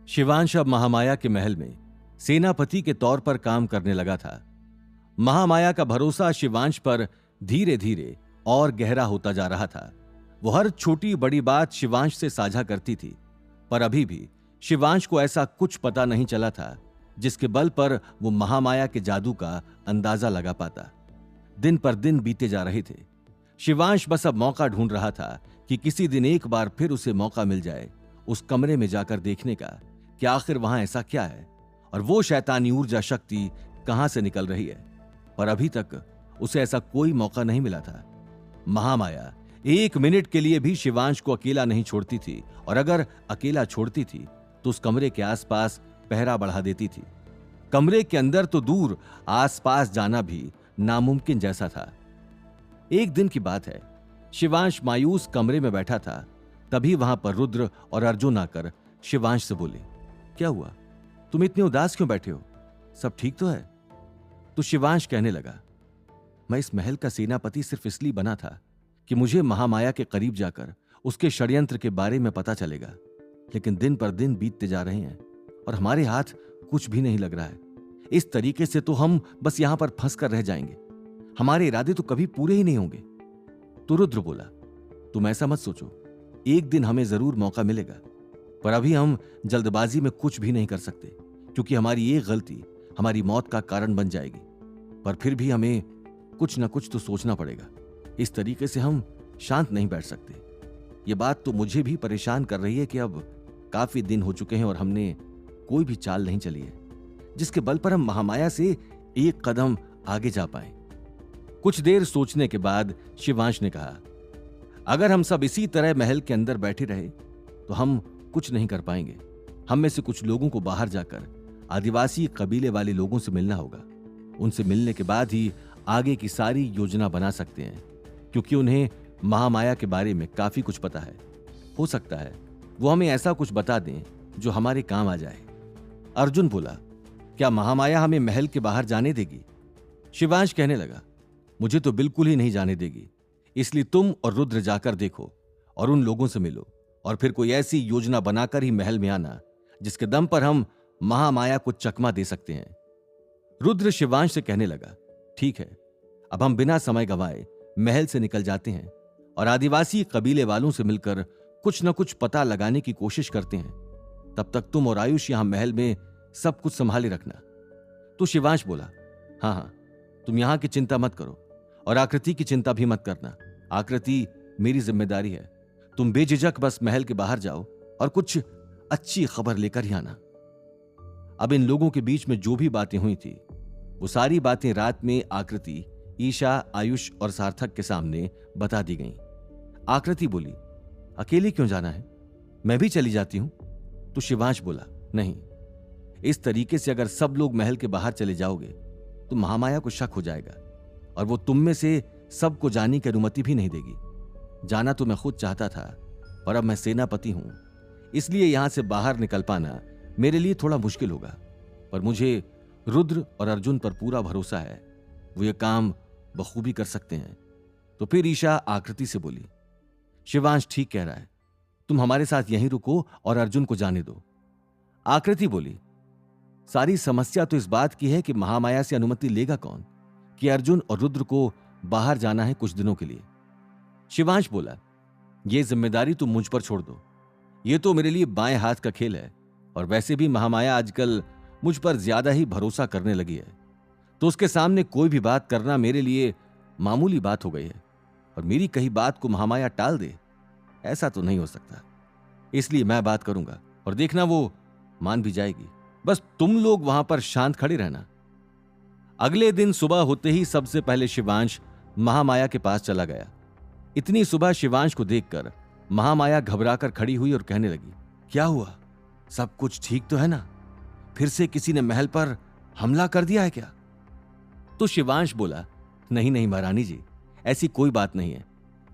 शिवांश अब महामाया के महल में सेनापति के तौर पर काम करने लगा था। महामाया का भरोसा शिवांश पर धीरे धीरे और गहरा होता जा रहा था। वो हर छोटी बड़ी बात शिवांश से साझा करती थी, पर अभी भी शिवांश को ऐसा कुछ पता नहीं चला था जिसके बल पर वो महामाया के जादू का अंदाजा लगा पाता। दिन पर दिन बीते जा रहे थे। शिवांश बस अब मौका ढूंढ रहा था कि किसी दिन एक बार फिर उसे मौका मिल जाए उस कमरे में जाकर देखने का कि आखिर वहां ऐसा क्या है और वो शैतानी ऊर्जा शक्ति कहां से निकल रही है। पर अभी तक उसे ऐसा कोई मौका नहीं मिला था। महामाया एक मिनट के लिए भी शिवांश को अकेला नहीं छोड़ती थी, और अगर अकेला छोड़ती थी तो उस कमरे के आसपास पहरा बढ़ा देती थी। कमरे के अंदर तो दूर, आसपास जाना भी नामुमकिन जैसा था। एक दिन की बात है, शिवांश मायूस कमरे में बैठा था। तभी वहां पर रुद्र और अर्जुन आकर शिवांश से बोले, क्या हुआ? तुम इतने उदास क्यों बैठे हो? सब ठीक तो है? तो शिवांश कहने लगा, मैं इस महल का सेनापति सिर्फ इसलिए बना था कि मुझे महामाया के करीब जाकर उसके षड्यंत्र के बारे में पता चलेगा। लेकिन दिन पर दिन बीतते जा रहे हैं और हमारे हाथ कुछ भी नहीं लग रहा है। इस तरीके से तो हम बस यहां पर फंस कर रह जाएंगे। हमारे इरादे तो कभी पूरे ही नहीं होंगे। तो रुद्र बोला, तुम ऐसा मत सोचो, एक दिन हमें जरूर मौका मिलेगा, पर अभी हम जल्दबाजी में कुछ भी नहीं कर सकते, क्योंकि हमारी एक गलती हमारी मौत का कारण बन जाएगी। पर फिर भी हमें कुछ ना कुछ तो सोचना पड़ेगा। इस तरीके से हम शांत नहीं बैठ सकते। ये बात तो मुझे भी परेशान कर रही है कि अब काफी दिन हो चुके हैं और हमने कोई भी चाल नहीं चली है जिसके बल पर हम महामाया से एक कदम आगे जा पाए। कुछ देर सोचने के बाद शिवांश ने कहा, अगर हम सब इसी तरह महल के अंदर बैठे रहे तो हम कुछ नहीं कर पाएंगे। हम में से कुछ लोगों को बाहर जाकर आदिवासी कबीले वाले लोगों से मिलना होगा। उनसे मिलने के बाद ही आगे की सारी योजना बना सकते हैं, क्योंकि उन्हें महामाया के बारे में काफी कुछ पता है। हो सकता है वो हमें ऐसा कुछ बता दें जो हमारे काम आ जाए। अर्जुन बोला, क्या महामाया हमें महल के बाहर जाने देगी? शिवांश कहने लगा, मुझे तो बिल्कुल ही नहीं जाने देगी। इसलिए तुम और रुद्र जाकर देखो और उन लोगों से मिलो, और फिर कोई ऐसी योजना बनाकर ही महल में आना जिसके दम पर हम महामाया को चकमा दे सकते हैं। रुद्र शिवांश से कहने लगा, ठीक है, अब हम बिना समय गंवाए महल से निकल जाते हैं और आदिवासी कबीले वालों से मिलकर कुछ न कुछ पता लगाने की कोशिश करते हैं। तब तक तुम और आयुष यहां महल में सब कुछ संभाले रखना। तो शिवांश बोला, हाँ हाँ, तुम यहां की चिंता मत करो और आकृति की चिंता भी मत करना। आकृति मेरी जिम्मेदारी है। तुम बेझिझक बस महल के बाहर जाओ और कुछ अच्छी खबर लेकर ही आना। अब इन लोगों के बीच में जो भी बातें हुई थी वो सारी बातें रात में आकृति, ईशा, आयुष और सार्थक के सामने बता दी गईं। आकृति बोली, अकेले क्यों जाना है? मैं भी चली जाती हूं। तो शिवांश बोला, नहीं, इस तरीके से अगर सब लोग महल के बाहर चले जाओगे तो महामाया को शक हो जाएगा और वो तुम में से सबको जाने की अनुमति भी नहीं देगी। जाना तो मैं खुद चाहता था, पर अब मैं सेनापति हूं, इसलिए यहां से बाहर निकल पाना मेरे लिए थोड़ा मुश्किल होगा। पर मुझे रुद्र और अर्जुन पर पूरा भरोसा है, वो ये काम बखूबी कर सकते हैं। तो फिर ईशा आकृति से बोली, शिवांश ठीक कह रहा है, तुम हमारे साथ यहीं रुको और अर्जुन को जाने दो। आकृति बोली, सारी समस्या तो इस बात की है कि महामाया से अनुमति लेगा कौन कि अर्जुन और रुद्र को बाहर जाना है कुछ दिनों के लिए। शिवांश बोला, यह जिम्मेदारी तुम मुझ पर छोड़ दो। यह तो मेरे लिए बाएं हाथ का खेल है, और वैसे भी महामाया आजकल मुझ पर ज्यादा ही भरोसा करने लगी है, तो उसके सामने कोई भी बात करना मेरे लिए मामूली बात हो गई है। और मेरी कही बात को महामाया टाल दे, ऐसा तो नहीं हो सकता। इसलिए मैं बात करूंगा और देखना वो मान भी जाएगी। बस तुम लोग वहां पर शांत खड़े रहना। अगले दिन सुबह होते ही सबसे पहले शिवांश महामाया के पास चला गया। इतनी सुबह शिवांश को देखकर महामाया घबराकर खड़ी हुई और कहने लगी, क्या हुआ? सब कुछ ठीक तो है ना? फिर से किसी ने महल पर हमला कर दिया है क्या? तो शिवांश बोला, नहीं नहीं महारानी जी, ऐसी कोई बात नहीं है।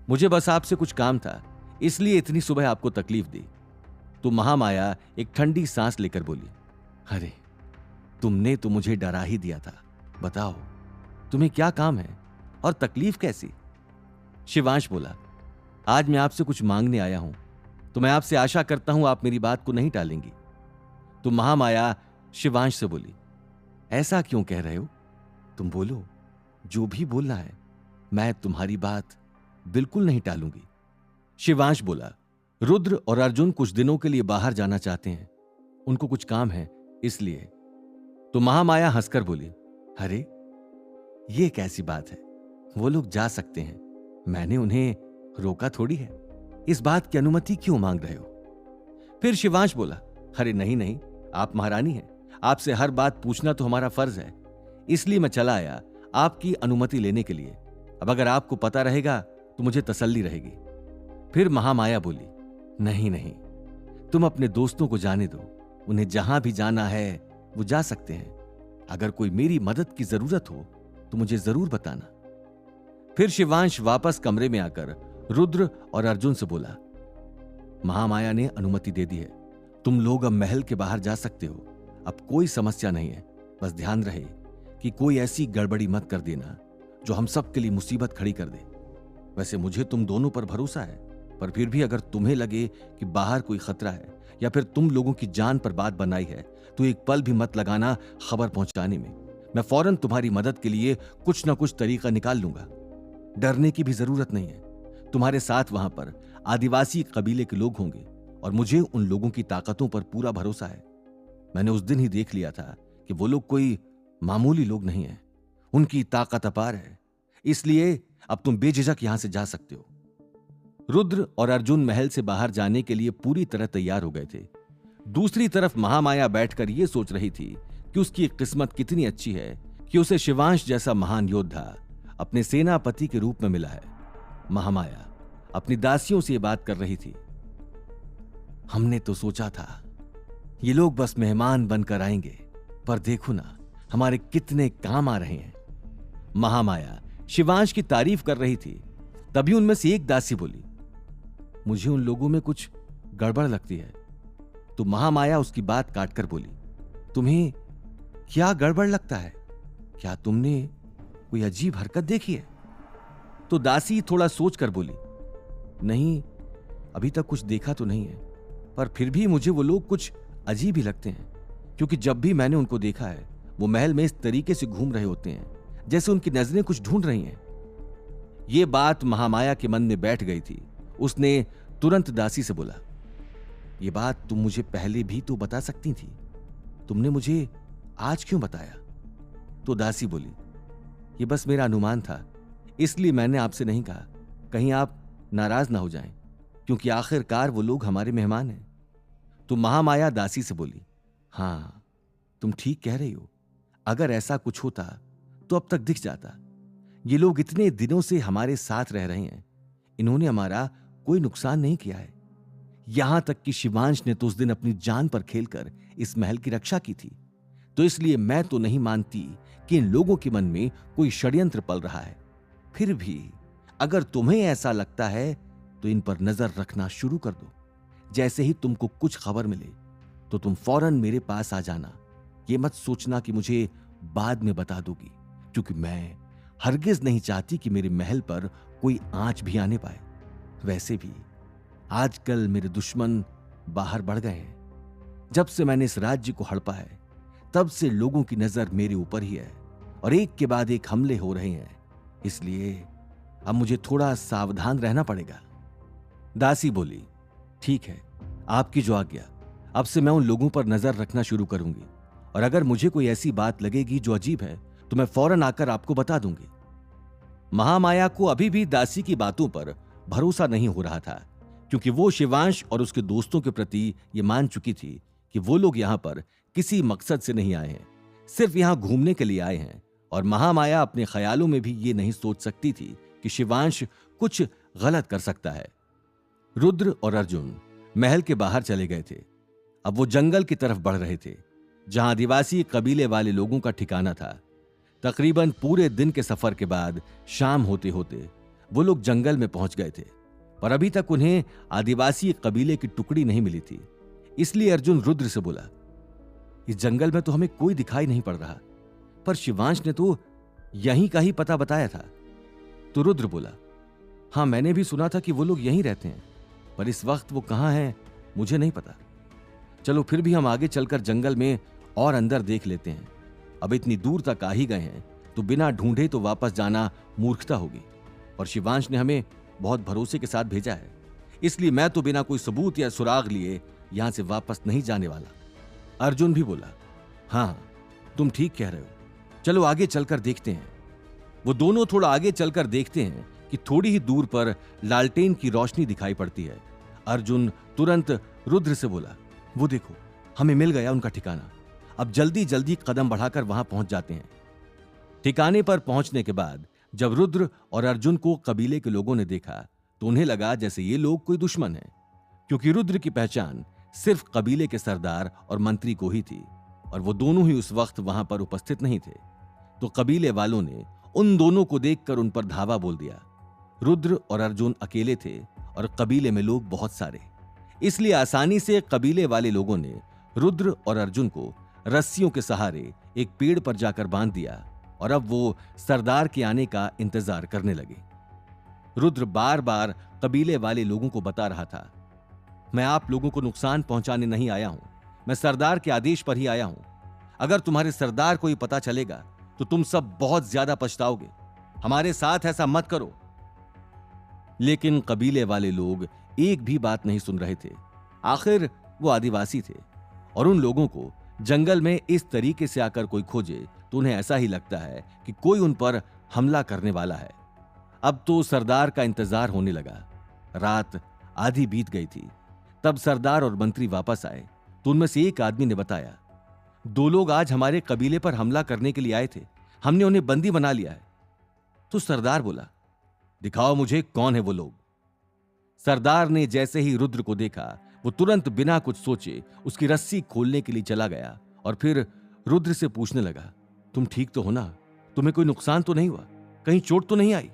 मुझे बस आपसे कुछ काम था, इसलिए इतनी सुबह आपको तकलीफ दी। तो महामाया एक ठंडी सांस लेकर बोली, अरे तुमने तो मुझे डरा ही दिया था। बताओ तुम्हें क्या काम है और तकलीफ कैसी? शिवांश बोला, आज मैं आपसे कुछ मांगने आया हूं, तो मैं आपसे आशा करता हूं आप मेरी बात को नहीं टालेंगी। तो महामाया शिवांश से बोली, ऐसा क्यों कह रहे हो? तुम बोलो, जो भी बोलना है, मैं तुम्हारी बात बिल्कुल नहीं टालूंगी। शिवांश बोला, रुद्र और अर्जुन कुछ दिनों के लिए बाहर जाना चाहते हैं, उनको कुछ काम है इसलिए। तो महामाया हंसकर बोली, अरे ये कैसी बात है, वो लोग जा सकते हैं, मैंने उन्हें रोका थोड़ी है, इस बात की अनुमति क्यों मांग रहे हो? फिर शिवांश बोला, अरे नहीं नहीं, आप महारानी हैं, आपसे हर बात पूछना तो हमारा फर्ज है, इसलिए मैं चला आया आपकी अनुमति लेने के लिए। अब अगर आपको पता रहेगा तो मुझे तसल्ली रहेगी। फिर महामाया बोली, नहीं नहीं, तुम अपने दोस्तों को जाने दो, उन्हें जहां भी जाना है वो जा सकते हैं। अगर कोई मेरी मदद की जरूरत हो तो मुझे जरूर बताना। फिर शिवांश वापस कमरे में आकर रुद्र और अर्जुन से बोला, महामाया ने अनुमति दे दी है, तुम लोग अब महल के बाहर जा सकते हो, अब कोई समस्या नहीं है। बस ध्यान रहे कि कोई ऐसी गड़बड़ी मत कर देना जो हम सब के लिए मुसीबत खड़ी कर दे। वैसे मुझे तुम दोनों पर भरोसा है, पर फिर भी अगर तुम्हें लगे कि बाहर कोई खतरा है या फिर तुम लोगों की जान पर बात बनाई है तो एक पल भी मत लगाना खबर पहुंचाने में। मैं फौरन तुम्हारी मदद के लिए कुछ ना कुछ तरीका निकाल लूंगा। डरने की भी जरूरत नहीं है। तुम्हारे साथ वहां पर आदिवासी कबीले के लोग होंगे और मुझे उन लोगों की ताकतों पर पूरा भरोसा है। मैंने उस दिन ही देख लिया था कि वो लोग कोई मामूली लोग नहीं है, उनकी ताकत अपार है, इसलिए अब तुम बेझिझक यहां से जा सकते हो। रुद्र और अर्जुन महल से बाहर जाने के लिए पूरी तरह तैयार हो गए थे। दूसरी तरफ महामाया बैठकर यह सोच रही थी कि उसकी किस्मत कितनी अच्छी है कि उसे शिवांश जैसा महान योद्धा अपने सेनापति के रूप में मिला है। महामाया अपनी दासियों से यह बात कर रही थी, हमने तो सोचा था ये लोग बस मेहमान बनकर आएंगे, पर देखो ना हमारे कितने काम आ रहे हैं। महामाया शिवांश की तारीफ कर रही थी, तभी उनमें से एक दासी बोली, मुझे उन लोगों में कुछ गड़बड़ लगती है। तो महामाया उसकी बात काटकर बोली, तुम्हें क्या गड़बड़ लगता है? क्या तुमने कोई अजीब हरकत देखी है? तो दासी थोड़ा सोचकर बोली, नहीं, अभी तक कुछ देखा तो नहीं है, पर फिर भी मुझे वो लोग कुछ अजीब ही लगते हैं, क्योंकि जब भी मैंने उनको देखा है वो महल में इस तरीके से घूम रहे होते हैं जैसे उनकी नजरें कुछ ढूंढ रही हैं। ये बात महामाया के मन में बैठ गई थी। उसने तुरंत दासी से बोला, ये बात तुम मुझे पहले भी तो बता सकती थी, तुमने मुझे आज क्यों बताया? तो दासी बोली, ये बस मेरा अनुमान था, इसलिए मैंने आपसे नहीं कहा, कहीं आप नाराज ना हो जाएं, क्योंकि आखिरकार वो लोग हमारे मेहमान हैं। तो महामाया दासी से बोली, हां, तुम ठीक कह रही हो, अगर ऐसा कुछ होता तो अब तक दिख जाता। ये लोग इतने दिनों से हमारे साथ रह रहे हैं, इन्होंने हमारा कोई नुकसान नहीं किया है। यहां तक कि शिवांश ने तो उस दिन अपनी जान पर खेलकर इस महल की रक्षा की थी। तो इसलिए मैं तो नहीं मानती कि इन लोगों के मन में कोई षड्यंत्र पल रहा है। फिर भी अगर तुम्हें ऐसा लगता है तो इन पर नजर रखना शुरू कर दो। जैसे ही तुमको कुछ खबर मिले तो तुम फौरन मेरे पास आ जाना। ये मत सोचना कि मुझे बाद में बता दोगी, क्योंकि मैं हरगिज नहीं चाहती कि मेरे महल पर कोई आंच भी आने पाए। वैसे भी आजकल मेरे दुश्मन बाहर बढ़ गए हैं। जब से मैंने इस राज्य को हड़पा है तब से लोगों की नजर मेरे ऊपर ही है और एक के बाद एक हमले हो रहे हैं, इसलिए अब मुझे थोड़ा सावधान रहना पड़ेगा। दासी बोली, ठीक है, आपकी जो आज्ञा। अब से मैं उन लोगों पर नजर रखना शुरू करूंगी और अगर मुझे कोई ऐसी बात लगेगी जो अजीब है तो मैं फौरन आकर आपको बता दूंगी। महामाया को अभी भी दासी की बातों पर भरोसा नहीं हो रहा था, क्योंकि वो शिवांश और उसके दोस्तों के प्रति ये मान चुकी थी कि वो लोग यहां पर किसी मकसद से नहीं आए हैं, सिर्फ यहां घूमने के लिए आए हैं। और महामाया अपने ख्यालों में भी ये नहीं सोच सकती थी कि शिवांश कुछ गलत कर सकता है। रुद्र और अर्जुन महल के बाहर चले गए थे। अब वो जंगल की तरफ बढ़ रहे थे, जहां आदिवासी कबीले वाले लोगों का ठिकाना था। तकरीबन पूरे दिन के सफर के बाद शाम होते होते वो लोग जंगल में पहुंच गए थे, पर अभी तक उन्हें आदिवासी कबीले की टुकड़ी नहीं मिली थी। इसलिए अर्जुन रुद्र से बोला, इस जंगल में तो हमें कोई दिखाई नहीं पड़ रहा, पर शिवांश ने तो यहीं का ही पता बताया था। तो रुद्र बोला, हां, मैंने भी सुना था कि वो लोग यहीं रहते हैं, पर इस वक्त वो कहां हैं मुझे नहीं पता। चलो फिर भी हम आगे चलकर जंगल में और अंदर देख लेते हैं। अब इतनी दूर तक आ ही गए हैं तो बिना ढूंढे तो वापस जाना मूर्खता होगी, और शिवांश ने हमें बहुत भरोसे के साथ भेजा है, इसलिए मैं तो बिना कोई सबूत या सुराग लिए यहां से वापस नहीं जाने वाला। अर्जुन भी बोला, हाँ तुम ठीक कह रहे हो, चलो आगे चलकर देखते हैं। वो दोनों थोड़ा आगे चलकर देखते हैं कि थोड़ी ही दूर पर लालटेन की रोशनी दिखाई पड़ती है। अर्जुन तुरंत रुद्र से बोला, वो देखो हमें मिल गया उनका ठिकाना, अब जल्दी जल्दी कदम बढ़ाकर वहां पहुंच जाते हैं। ठिकाने पर पहुंचने के बाद जब रुद्र और अर्जुन को कबीले के लोगों ने देखा तो उन्हें लगा जैसे ये लोग कोई दुश्मन है, क्योंकि रुद्र की पहचान सिर्फ कबीले के सरदार और मंत्री को ही थी, और वो दोनों ही उस वक्त वहां पर उपस्थित नहीं थे। तो कबीले वालों ने उन दोनों को देखकर उन पर धावा बोल दिया। रुद्र और अर्जुन अकेले थे और कबीले में लोग बहुत सारे, इसलिए आसानी से कबीले वाले लोगों ने रुद्र और अर्जुन को रस्सियों के सहारे एक पेड़ पर जाकर बांध दिया, और अब वो सरदार के आने का इंतजार करने लगे। रुद्र बार बार कबीले वाले लोगों को बता रहा था, मैं आप लोगों को नुकसान पहुंचाने नहीं आया हूं, मैं सरदार के आदेश पर ही आया हूं। अगर तुम्हारे सरदार को ये पता चलेगा तो तुम सब बहुत ज्यादा पछताओगे, हमारे साथ ऐसा मत करो। लेकिन कबीले वाले लोग एक भी बात नहीं सुन रहे थे। आखिर वो आदिवासी थे, और उन लोगों को जंगल में इस तरीके से आकर कोई खोजे तो उन्हें ऐसा ही लगता है कि कोई उन पर हमला करने वाला है। अब तो सरदार का इंतजार होने लगा। रात आधी बीत गई थी। तब सरदार और मंत्री वापस आए तो उनमें से एक आदमी ने बताया, 2 लोग आज हमारे कबीले पर हमला करने के लिए आए थे, हमने उन्हें बंदी बना लिया है। तो सरदार बोला, दिखाओ मुझे कौन है वो लोग। सरदार ने जैसे ही रुद्र को देखा वो तुरंत बिना कुछ सोचे उसकी रस्सी खोलने के लिए चला गया, और फिर रुद्र से पूछने लगा, तुम ठीक तो हो ना, तुम्हें कोई नुकसान तो नहीं हुआ, कहीं चोट तो नहीं आई?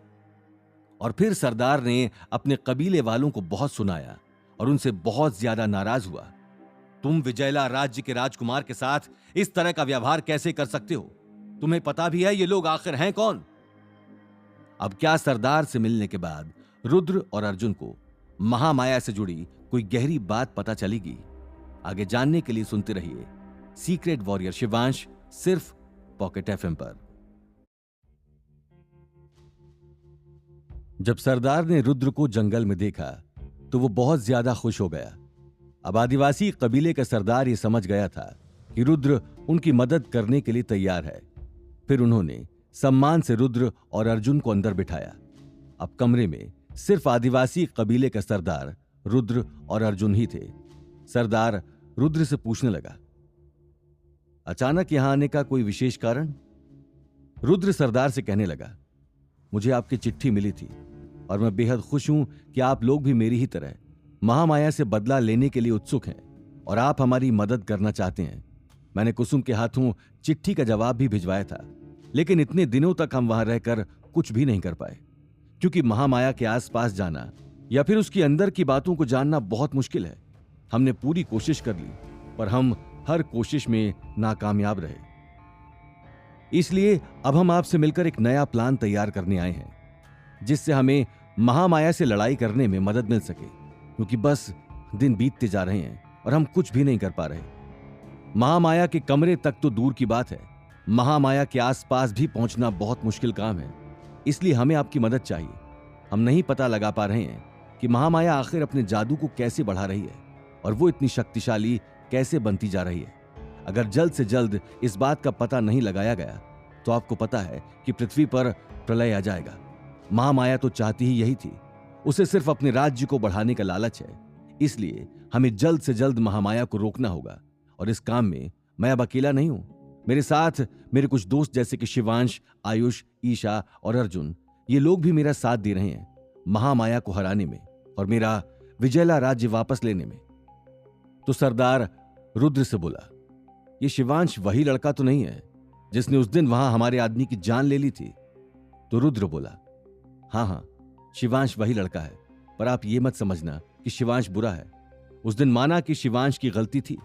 और फिर सरदार ने अपने कबीले वालों को बहुत सुनाया और उनसे बहुत ज्यादा नाराज हुआ। तुम विजयला राज्य के राजकुमार के साथ इस तरह का व्यवहार कैसे कर सकते हो? तुम्हें पता भी है ये लोग आखिर हैं कौन? अब क्या सरदार से मिलने के बाद रुद्र और अर्जुन को महामाया से जुड़ी कोई गहरी बात पता चलेगी? आगे जानने के लिए सुनते रहिए सीक्रेट वॉरियर शिवांश, सिर्फ पॉकेट एफएम पर। जब सरदार ने रुद्र को जंगल में देखा तो वो बहुत ज्यादा खुश हो गया। अब आदिवासी कबीले का सरदार ये समझ गया था कि रुद्र उनकी मदद करने के लिए तैयार है। फिर उन्होंने सम्मान से रुद्र और अर्जुन को अंदर बिठाया। अब कमरे में सिर्फ आदिवासी कबीले का सरदार रुद्र और अर्जुन ही थे। सरदार रुद्र से पूछने लगा, अचानक यहां आने का कोई विशेष कारण? रुद्र सरदार से कहने लगा, मुझे आपकी चिट्ठी मिली थी और मैं बेहद खुश हूं कि आप लोग भी मेरी ही तरह महामाया से बदला लेने के लिए उत्सुक हैं और आप हमारी मदद करना चाहते हैं। मैंने कुसुम के हाथों चिट्ठी का जवाब भी भिजवाया था, लेकिन इतने दिनों तक हम वहां रहकर कुछ भी नहीं कर पाए, क्योंकि महामाया के आसपास जाना या फिर उसके अंदर की बातों को जानना बहुत मुश्किल है। हमने पूरी कोशिश कर ली पर हम हर कोशिश में नाकामयाब रहे। इसलिए अब हम आपसे मिलकर एक नया प्लान तैयार करने आए हैं, जिससे हमें महामाया से लड़ाई करने में मदद मिल सके, क्योंकि बस दिन बीतते जा रहे हैं और हम कुछ भी नहीं कर पा रहे। महामाया के कमरे तक तो दूर की बात है, महामाया के आसपास भी पहुंचना बहुत मुश्किल काम है। इसलिए हमें आपकी मदद चाहिए। हम नहीं पता लगा पा रहे हैं कि महामाया आखिर अपने जादू को कैसे बढ़ा रही है और वो इतनी शक्तिशाली कैसे बनती जा रही है। अगर जल्द से जल्द इस बात का पता नहीं लगाया गया तो आपको पता है कि पृथ्वी पर प्रलय आ जाएगा। महामाया तो चाहती ही यही थी, उसे सिर्फ अपने राज्य को बढ़ाने का लालच है। इसलिए हमें जल्द से जल्द महामाया को रोकना होगा, और इस काम में मैं अब अकेला नहीं हूं। मेरे साथ मेरे कुछ दोस्त जैसे कि शिवांश, आयुष, ईशा और अर्जुन, ये लोग भी मेरा साथ दे रहे हैं महामाया को हराने में और मेरा विजयला राज्य वापस लेने में। तो सरदार रुद्र से बोला, ये शिवांश वही लड़का तो नहीं है जिसने उस दिन वहां हमारे आदमी की जान ले ली थी? तो रुद्र बोला, हाँ, शिवांश वही लड़का है, पर आप ये मत समझना कि शिवांश बुरा है। उस दिन माना कि शिवांश की गलती थी,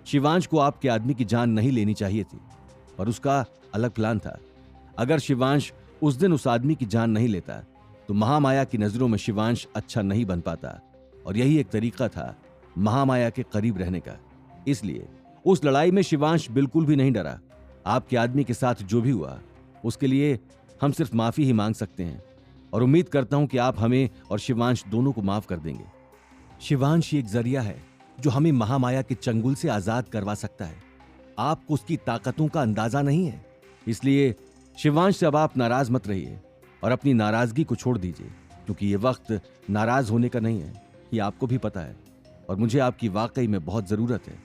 शिवांश को आपके आदमी की जान नहीं लेनी चाहिए थी, पर उसका अलग प्लान था। अगर शिवांश उस दिन उस आदमी की जान नहीं लेता तो महामाया की नजरों में शिवांश अच्छा नहीं बन पाता, और यही एक तरीका था महामाया के करीब रहने का। इसलिए उस लड़ाई में शिवांश बिल्कुल भी नहीं डरा। आपके आदमी के साथ जो भी हुआ उसके लिए हम सिर्फ माफी ही मांग सकते हैं और उम्मीद करता हूं कि आप हमें और शिवांश दोनों को माफ कर देंगे। शिवांश एक जरिया है जो हमें महामाया के चंगुल से आजाद करवा सकता है। आपको उसकी ताकतों का अंदाजा नहीं है, इसलिए शिवांश से अब आप नाराज मत रहिए और अपनी नाराजगी को छोड़ दीजिए, क्योंकि ये वक्त नाराज होने का नहीं है, ये आपको भी पता है और मुझे आपकी वाकई में बहुत जरूरत है।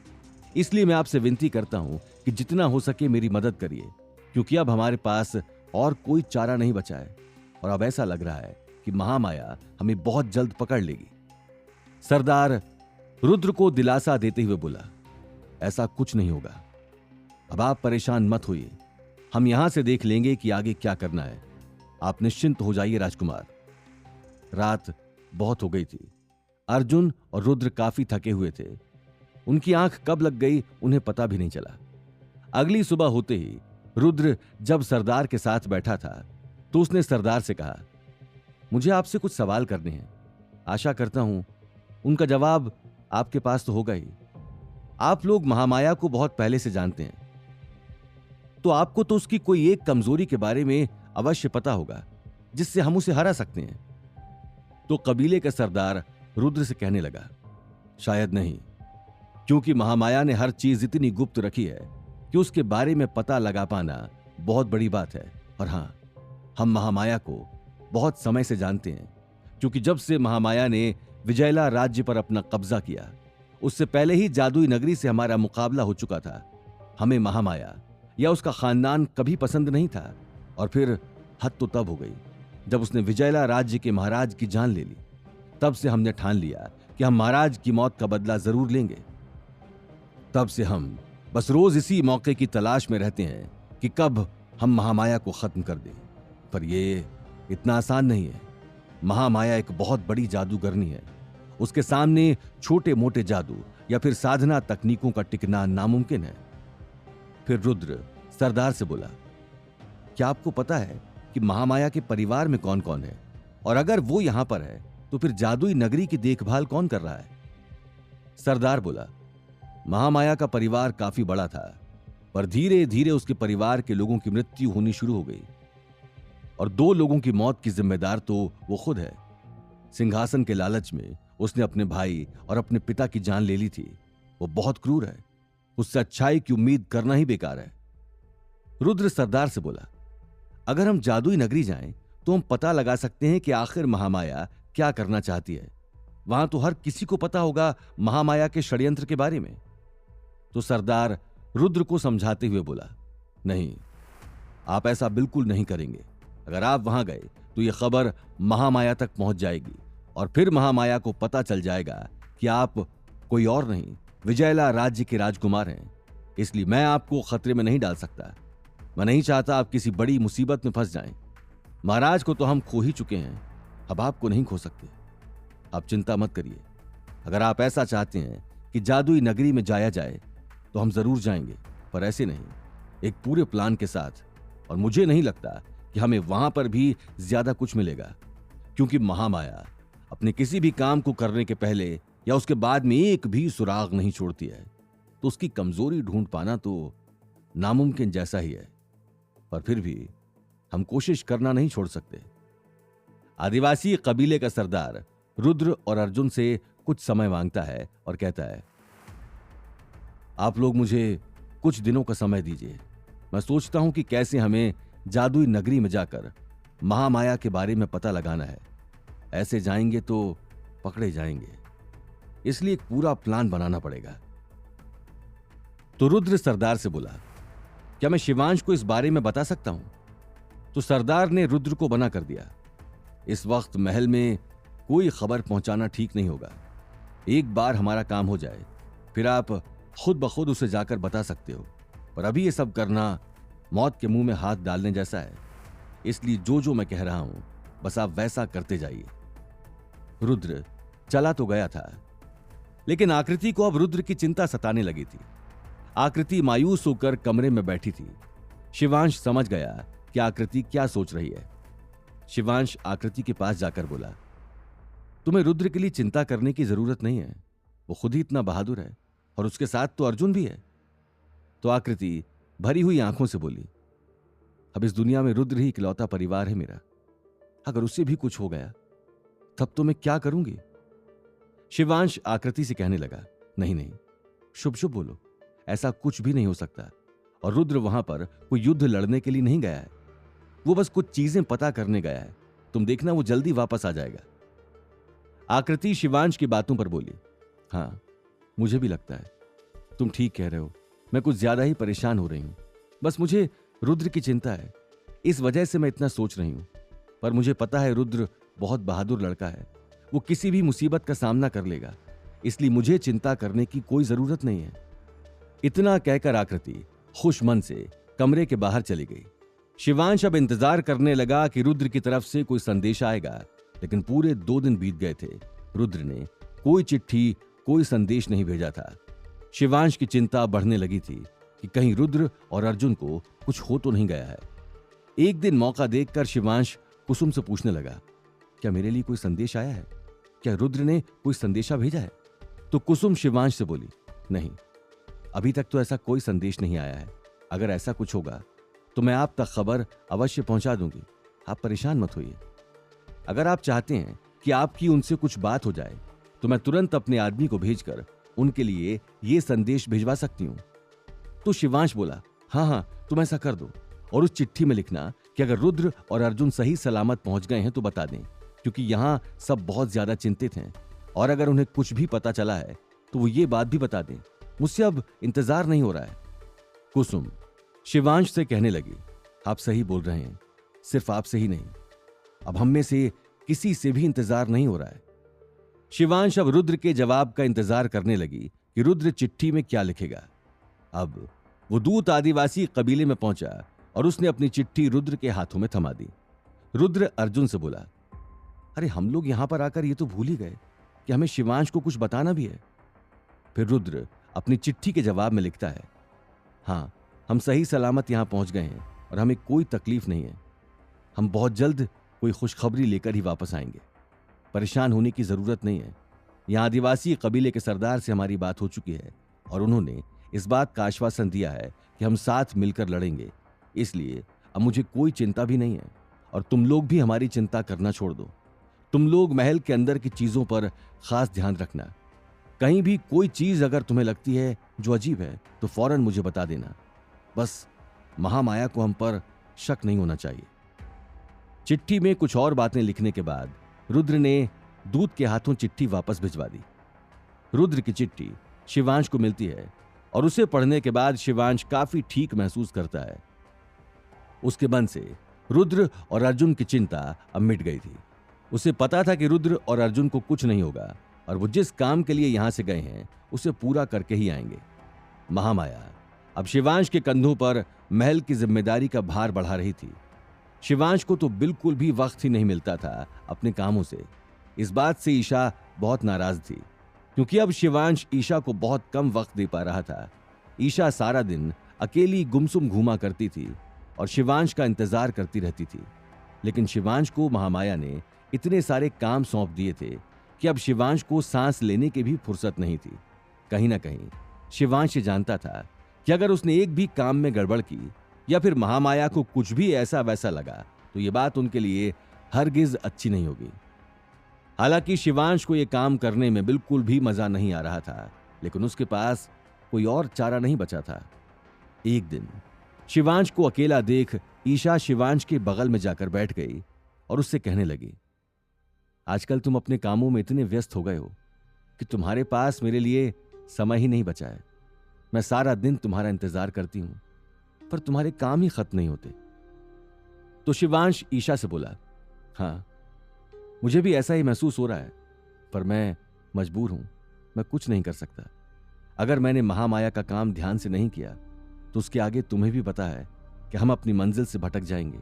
इसलिए मैं आपसे विनती करता हूं कि जितना हो सके मेरी मदद करिए, क्योंकि अब हमारे पास और कोई चारा नहीं बचा है और अब ऐसा लग रहा है कि महामाया हमें बहुत जल्द पकड़ लेगी। सरदार रुद्र को दिलासा देते हुए बोला, ऐसा कुछ नहीं होगा, अब आप परेशान मत होइए, हम यहां से देख लेंगे कि आगे क्या करना है। आप निश्चिंत हो जाइए राजकुमार। रात बहुत हो गई थी। अर्जुन और रुद्र काफी थके हुए थे। उनकी आंख कब लग गई उन्हें पता भी नहीं चला। अगली सुबह होते ही रुद्र जब सरदार के साथ बैठा था तो उसने सरदार से कहा, मुझे आपसे कुछ सवाल करने हैं। आशा करता हूं उनका जवाब आपके पास तो होगा ही। आप लोग महामाया को बहुत पहले से जानते हैं, तो आपको तो उसकी कोई एक कमजोरी के बारे में अवश्य पता होगा जिससे हम उसे हरा सकते हैं। तो कबीले का सरदार रुद्र से कहने लगा, शायद नहीं, क्योंकि महामाया ने हर चीज इतनी गुप्त रखी है कि उसके बारे में पता लगा पाना बहुत बड़ी बात है। और हां, हम महामाया को बहुत समय से जानते हैं, क्योंकि जब से महामाया ने विजयला राज्य पर अपना कब्जा किया उससे पहले ही जादुई नगरी से हमारा मुकाबला हो चुका था। हमें महामाया या उसका खानदान कभी पसंद नहीं था, और फिर हद तो तब हो गई जब उसने विजयला राज्य के महाराज की जान ले ली। तब से हमने ठान लिया कि हम महाराज की मौत का बदला जरूर लेंगे। तब से हम बस रोज इसी मौके की तलाश में रहते हैं कि कब हम महामाया को खत्म कर दें। पर ये इतना आसान नहीं है। महामाया एक बहुत बड़ी जादूगरनी है। उसके सामने छोटे मोटे जादू या फिर साधना तकनीकों का टिकना नामुमकिन है। फिर रुद्र सरदार से बोला, क्या आपको पता है कि महामाया के परिवार में कौन कौन है? और अगर वो यहां पर है तो फिर जादुई नगरी की देखभाल कौन कर रहा है? सरदार बोला, महामाया का परिवार काफी बड़ा था, पर धीरे धीरे उसके परिवार के लोगों की मृत्यु होनी शुरू हो गई और 2 लोगों की मौत की जिम्मेदार तो वो खुद है। सिंहासन के लालच में उसने अपने भाई और अपने पिता की जान ले ली थी। वो बहुत क्रूर है, उससे अच्छाई की उम्मीद करना ही बेकार है। रुद्र सरदार से बोला, अगर हम जादुई नगरी जाएं तो हम पता लगा सकते हैं कि आखिर महामाया क्या करना चाहती है। वहां तो हर किसी को पता होगा महामाया के षड्यंत्र के बारे में। तो सरदार रुद्र को समझाते हुए बोला, नहीं, आप ऐसा बिल्कुल नहीं करेंगे। अगर आप वहां गए तो यह खबर महामाया तक पहुंच जाएगी और फिर महामाया को पता चल जाएगा कि आप कोई और नहीं, विजयला राज्य के राजकुमार हैं। इसलिए मैं आपको खतरे में नहीं डाल सकता। मैं नहीं चाहता आप किसी बड़ी मुसीबत में फंस जाएं। महाराज को तो हम खो ही चुके हैं, अब आपको नहीं खो सकते। आप चिंता मत करिए। अगर आप ऐसा चाहते हैं कि जादुई नगरी में जाया जाए तो हम जरूर जाएंगे, पर ऐसे नहीं, एक पूरे प्लान के साथ। और मुझे नहीं लगता कि हमें वहां पर भी ज्यादा कुछ मिलेगा, क्योंकि महामाया अपने किसी भी काम को करने के पहले या उसके बाद में एक भी सुराग नहीं छोड़ती है। तो उसकी कमजोरी ढूंढ पाना तो नामुमकिन जैसा ही है, पर फिर भी हम कोशिश करना नहीं छोड़ सकते। आदिवासी कबीले का सरदार रुद्र और अर्जुन से कुछ समय मांगता है और कहता है, आप लोग मुझे कुछ दिनों का समय दीजिए। मैं सोचता हूं कि कैसे हमें जादुई नगरी में जाकर महामाया के बारे में पता लगाना है। ऐसे जाएंगे तो पकड़े जाएंगे, इसलिए एक पूरा प्लान बनाना पड़ेगा। तो रुद्र सरदार से बोला, क्या मैं शिवांश को इस बारे में बता सकता हूं? तो सरदार ने रुद्र को मना कर दिया। इस वक्त महल में कोई खबर पहुंचाना ठीक नहीं होगा। एक बार हमारा काम हो जाए फिर आप खुद ब खुद उसे जाकर बता सकते हो, पर अभी ये सब करना मौत के मुंह में हाथ डालने जैसा है। इसलिए जो जो मैं कह रहा हूं बस आप वैसा करते जाइए। रुद्र चला तो गया था, लेकिन आकृति को अब रुद्र की चिंता सताने लगी थी। आकृति मायूस होकर कमरे में बैठी थी। शिवांश समझ गया कि आकृति क्या सोच रही है। शिवांश आकृति के पास जाकर बोला, तुम्हें रुद्र के लिए चिंता करने की जरूरत नहीं है, वो खुद ही इतना बहादुर है। और उसके साथ तो अर्जुन भी है। तो आकृति भरी हुई आंखों से बोली, अब इस दुनिया में रुद्र ही इकलौता परिवार है मेरा। अगर उससे भी कुछ हो गया तब तो मैं क्या करूंगी? शिवांश आकृति से कहने लगा, नहीं नहीं, शुभ शुभ बोलो, ऐसा कुछ भी नहीं हो सकता। और रुद्र वहां पर कोई युद्ध लड़ने के लिए नहीं गया है, वो बस कुछ चीजें पता करने गया है। तुम देखना वो जल्दी वापस आ जाएगा। आकृति शिवांश की बातों पर बोली, हाँ मुझे भी लगता है, तुम ठीक कह रहे हो, मैं कुछ ज्यादा ही परेशान हो रही हूं। बस मुझे रुद्र की चिंता है, इस वजह से मैं इतना सोच रही हूं। पर मुझे पता है रुद्र बहुत बहादुर लड़का है, वो किसी भी मुसीबत का सामना कर लेगा, इसलिए मुझे चिंता करने की कोई जरूरत नहीं है। इतना कहकर आकृति खुश मन से कमरे के बाहर चली गई। शिवांश अब इंतजार करने लगा कि रुद्र की तरफ से कोई संदेश आएगा, लेकिन पूरे 2 दिन बीत गए थे। रुद्र ने कोई चिट्ठी, कोई संदेश नहीं भेजा था। शिवांश की चिंता बढ़ने लगी थी कि कहीं रुद्र और अर्जुन को कुछ हो तो नहीं गया है। एक दिन मौका देखकर शिवांश कुसुम से पूछने लगा, क्या मेरे लिए कोई संदेश आया है? क्या रुद्र ने कोई संदेशा भेजा है? तो कुसुम शिवांश से बोली, नहीं, अभी तक तो ऐसा कोई संदेश नहीं आया है। अगर ऐसा कुछ होगा तो मैं आप तक खबर अवश्य पहुंचा दूंगी, आप परेशान मत होइए। अगर आप चाहते हैं कि आपकी उनसे कुछ बात हो जाए तो मैं तुरंत अपने आदमी को भेजकर उनके लिए यह संदेश भिजवा सकती हूं। तो शिवांश बोला, हाँ हाँ, तुम ऐसा कर दो, और उस चिट्ठी में लिखना कि अगर रुद्र और अर्जुन सही सलामत पहुंच गए हैं तो बता दें, क्योंकि यहां सब बहुत ज्यादा चिंतित हैं, और अगर उन्हें कुछ भी पता चला है तो वो ये बात भी बता दें। मुझसे अब इंतजार नहीं हो रहा है। कुसुम शिवांश से कहने लगी, आप सही बोल रहे हैं, सिर्फ आपसे ही नहीं, अब हम में से किसी से भी इंतजार नहीं हो रहा है। शिवांश अब रुद्र के जवाब का इंतजार करने लगी कि रुद्र चिट्ठी में क्या लिखेगा। अब वो दूत आदिवासी कबीले में पहुंचा और उसने अपनी चिट्ठी रुद्र के हाथों में थमा दी। रुद्र अर्जुन से बोला, अरे हम लोग यहां पर आकर ये तो भूल ही गए कि हमें शिवांश को कुछ बताना भी है। फिर रुद्र अपनी चिट्ठी के जवाब में लिखता है, हाँ हम सही सलामत यहां पहुंच गए हैं और हमें कोई तकलीफ नहीं है। हम बहुत जल्द कोई खुशखबरी लेकर ही वापस आएंगे, परेशान होने की जरूरत नहीं है। यहां आदिवासी कबीले के सरदार से हमारी बात हो चुकी है और उन्होंने इस बात का आश्वासन दिया है कि हम साथ मिलकर लड़ेंगे, इसलिए अब मुझे कोई चिंता भी नहीं है। और तुम लोग भी हमारी चिंता करना छोड़ दो। तुम लोग महल के अंदर की चीजों पर खास ध्यान रखना। कहीं भी कोई चीज अगर तुम्हें लगती है जो अजीब है तो फौरन मुझे बता देना। बस महामाया को हम पर शक नहीं होना चाहिए। चिट्ठी में कुछ और बातें लिखने के बाद रुद्र ने दूत के हाथों चिट्ठी वापस भिजवा दी। रुद्र की चिट्ठी शिवांश को मिलती है और उसे पढ़ने के बाद शिवांश काफी ठीक महसूस करता है। उसके मन से रुद्र और अर्जुन की चिंता अब मिट गई थी। उसे पता था कि रुद्र और अर्जुन को कुछ नहीं होगा और वो जिस काम के लिए यहां से गए हैं उसे पूरा करके ही आएंगे। महामाया अब शिवांश के कंधों पर महल की जिम्मेदारी का भार बढ़ा रही थी। शिवांश को तो बिल्कुल भी वक्त ही नहीं मिलता था अपने कामों से। इस बात से ईशा बहुत नाराज थी, क्योंकि अब शिवांश ईशा को बहुत कम वक्त दे पा रहा था। ईशा सारा दिन अकेली गुमसुम घूमा करती थी और शिवांश का इंतजार करती रहती थी। लेकिन शिवांश को महामाया ने इतने सारे काम सौंप दिए थे कि अब शिवांश को सांस लेने की भी फुर्सत नहीं थी। कहीं ना कहीं शिवांश जानता था कि अगर उसने एक भी काम में गड़बड़ की या फिर महामाया को कुछ भी ऐसा वैसा लगा तो ये बात उनके लिए हरगिज अच्छी नहीं होगी। हालांकि शिवांश को यह काम करने में बिल्कुल भी मजा नहीं आ रहा था, लेकिन उसके पास कोई और चारा नहीं बचा था। एक दिन शिवांश को अकेला देख ईशा शिवांश के बगल में जाकर बैठ गई और उससे कहने लगी, आजकल तुम अपने कामों में इतने व्यस्त हो गए हो कि तुम्हारे पास मेरे लिए समय ही नहीं बचा है। मैं सारा दिन तुम्हारा इंतजार करती हूं, पर तुम्हारे काम ही खत्म नहीं होते। तो शिवांश ईशा से बोला, हाँ मुझे भी ऐसा ही महसूस हो रहा है, पर मैं मजबूर हूं, मैं कुछ नहीं कर सकता। अगर मैंने महामाया का काम ध्यान से नहीं किया तो उसके आगे तुम्हें भी पता है कि हम अपनी मंजिल से भटक जाएंगे,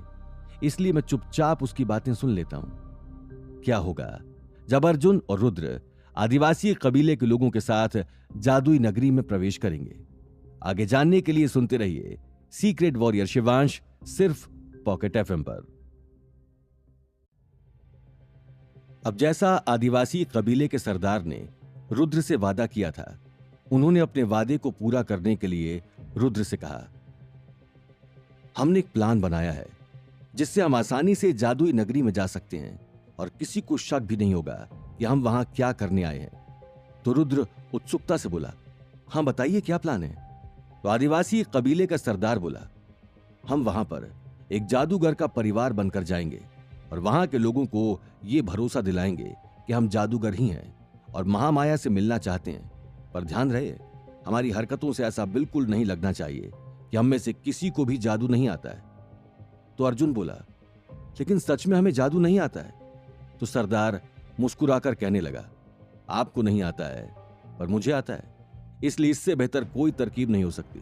इसलिए मैं चुपचाप उसकी बातें सुन लेता हूं। क्या होगा जब अर्जुन और रुद्र आदिवासी कबीले के लोगों के साथ जादुई नगरी में प्रवेश करेंगे? आगे जानने के लिए सुनते रहिए सीक्रेट वॉरियर शिवांश, सिर्फ पॉकेट एफएम पर। अब जैसा आदिवासी कबीले के सरदार ने रुद्र से वादा किया था उन्होंने अपने वादे को पूरा करने के लिए रुद्र से कहा, हमने एक प्लान बनाया है जिससे हम आसानी से जादुई नगरी में जा सकते हैं और किसी को शक भी नहीं होगा कि हम वहां क्या करने आए हैं। तो रुद्र उत्सुकता से बोला, हां बताइए क्या प्लान है। तो आदिवासी कबीले का सरदार बोला, हम वहां पर एक जादूगर का परिवार बनकर जाएंगे और वहां के लोगों को यह भरोसा दिलाएंगे कि हम जादूगर ही हैं और महामाया से मिलना चाहते हैं। पर ध्यान रहे, हमारी हरकतों से ऐसा बिल्कुल नहीं लगना चाहिए कि हम में से किसी को भी जादू नहीं आता है। तो अर्जुन बोला, लेकिन सच में हमें जादू नहीं आता है। तो सरदार मुस्कुराकर कहने लगा, आपको नहीं आता है पर मुझे आता है, इसलिए इससे बेहतर कोई तरकीब नहीं हो सकती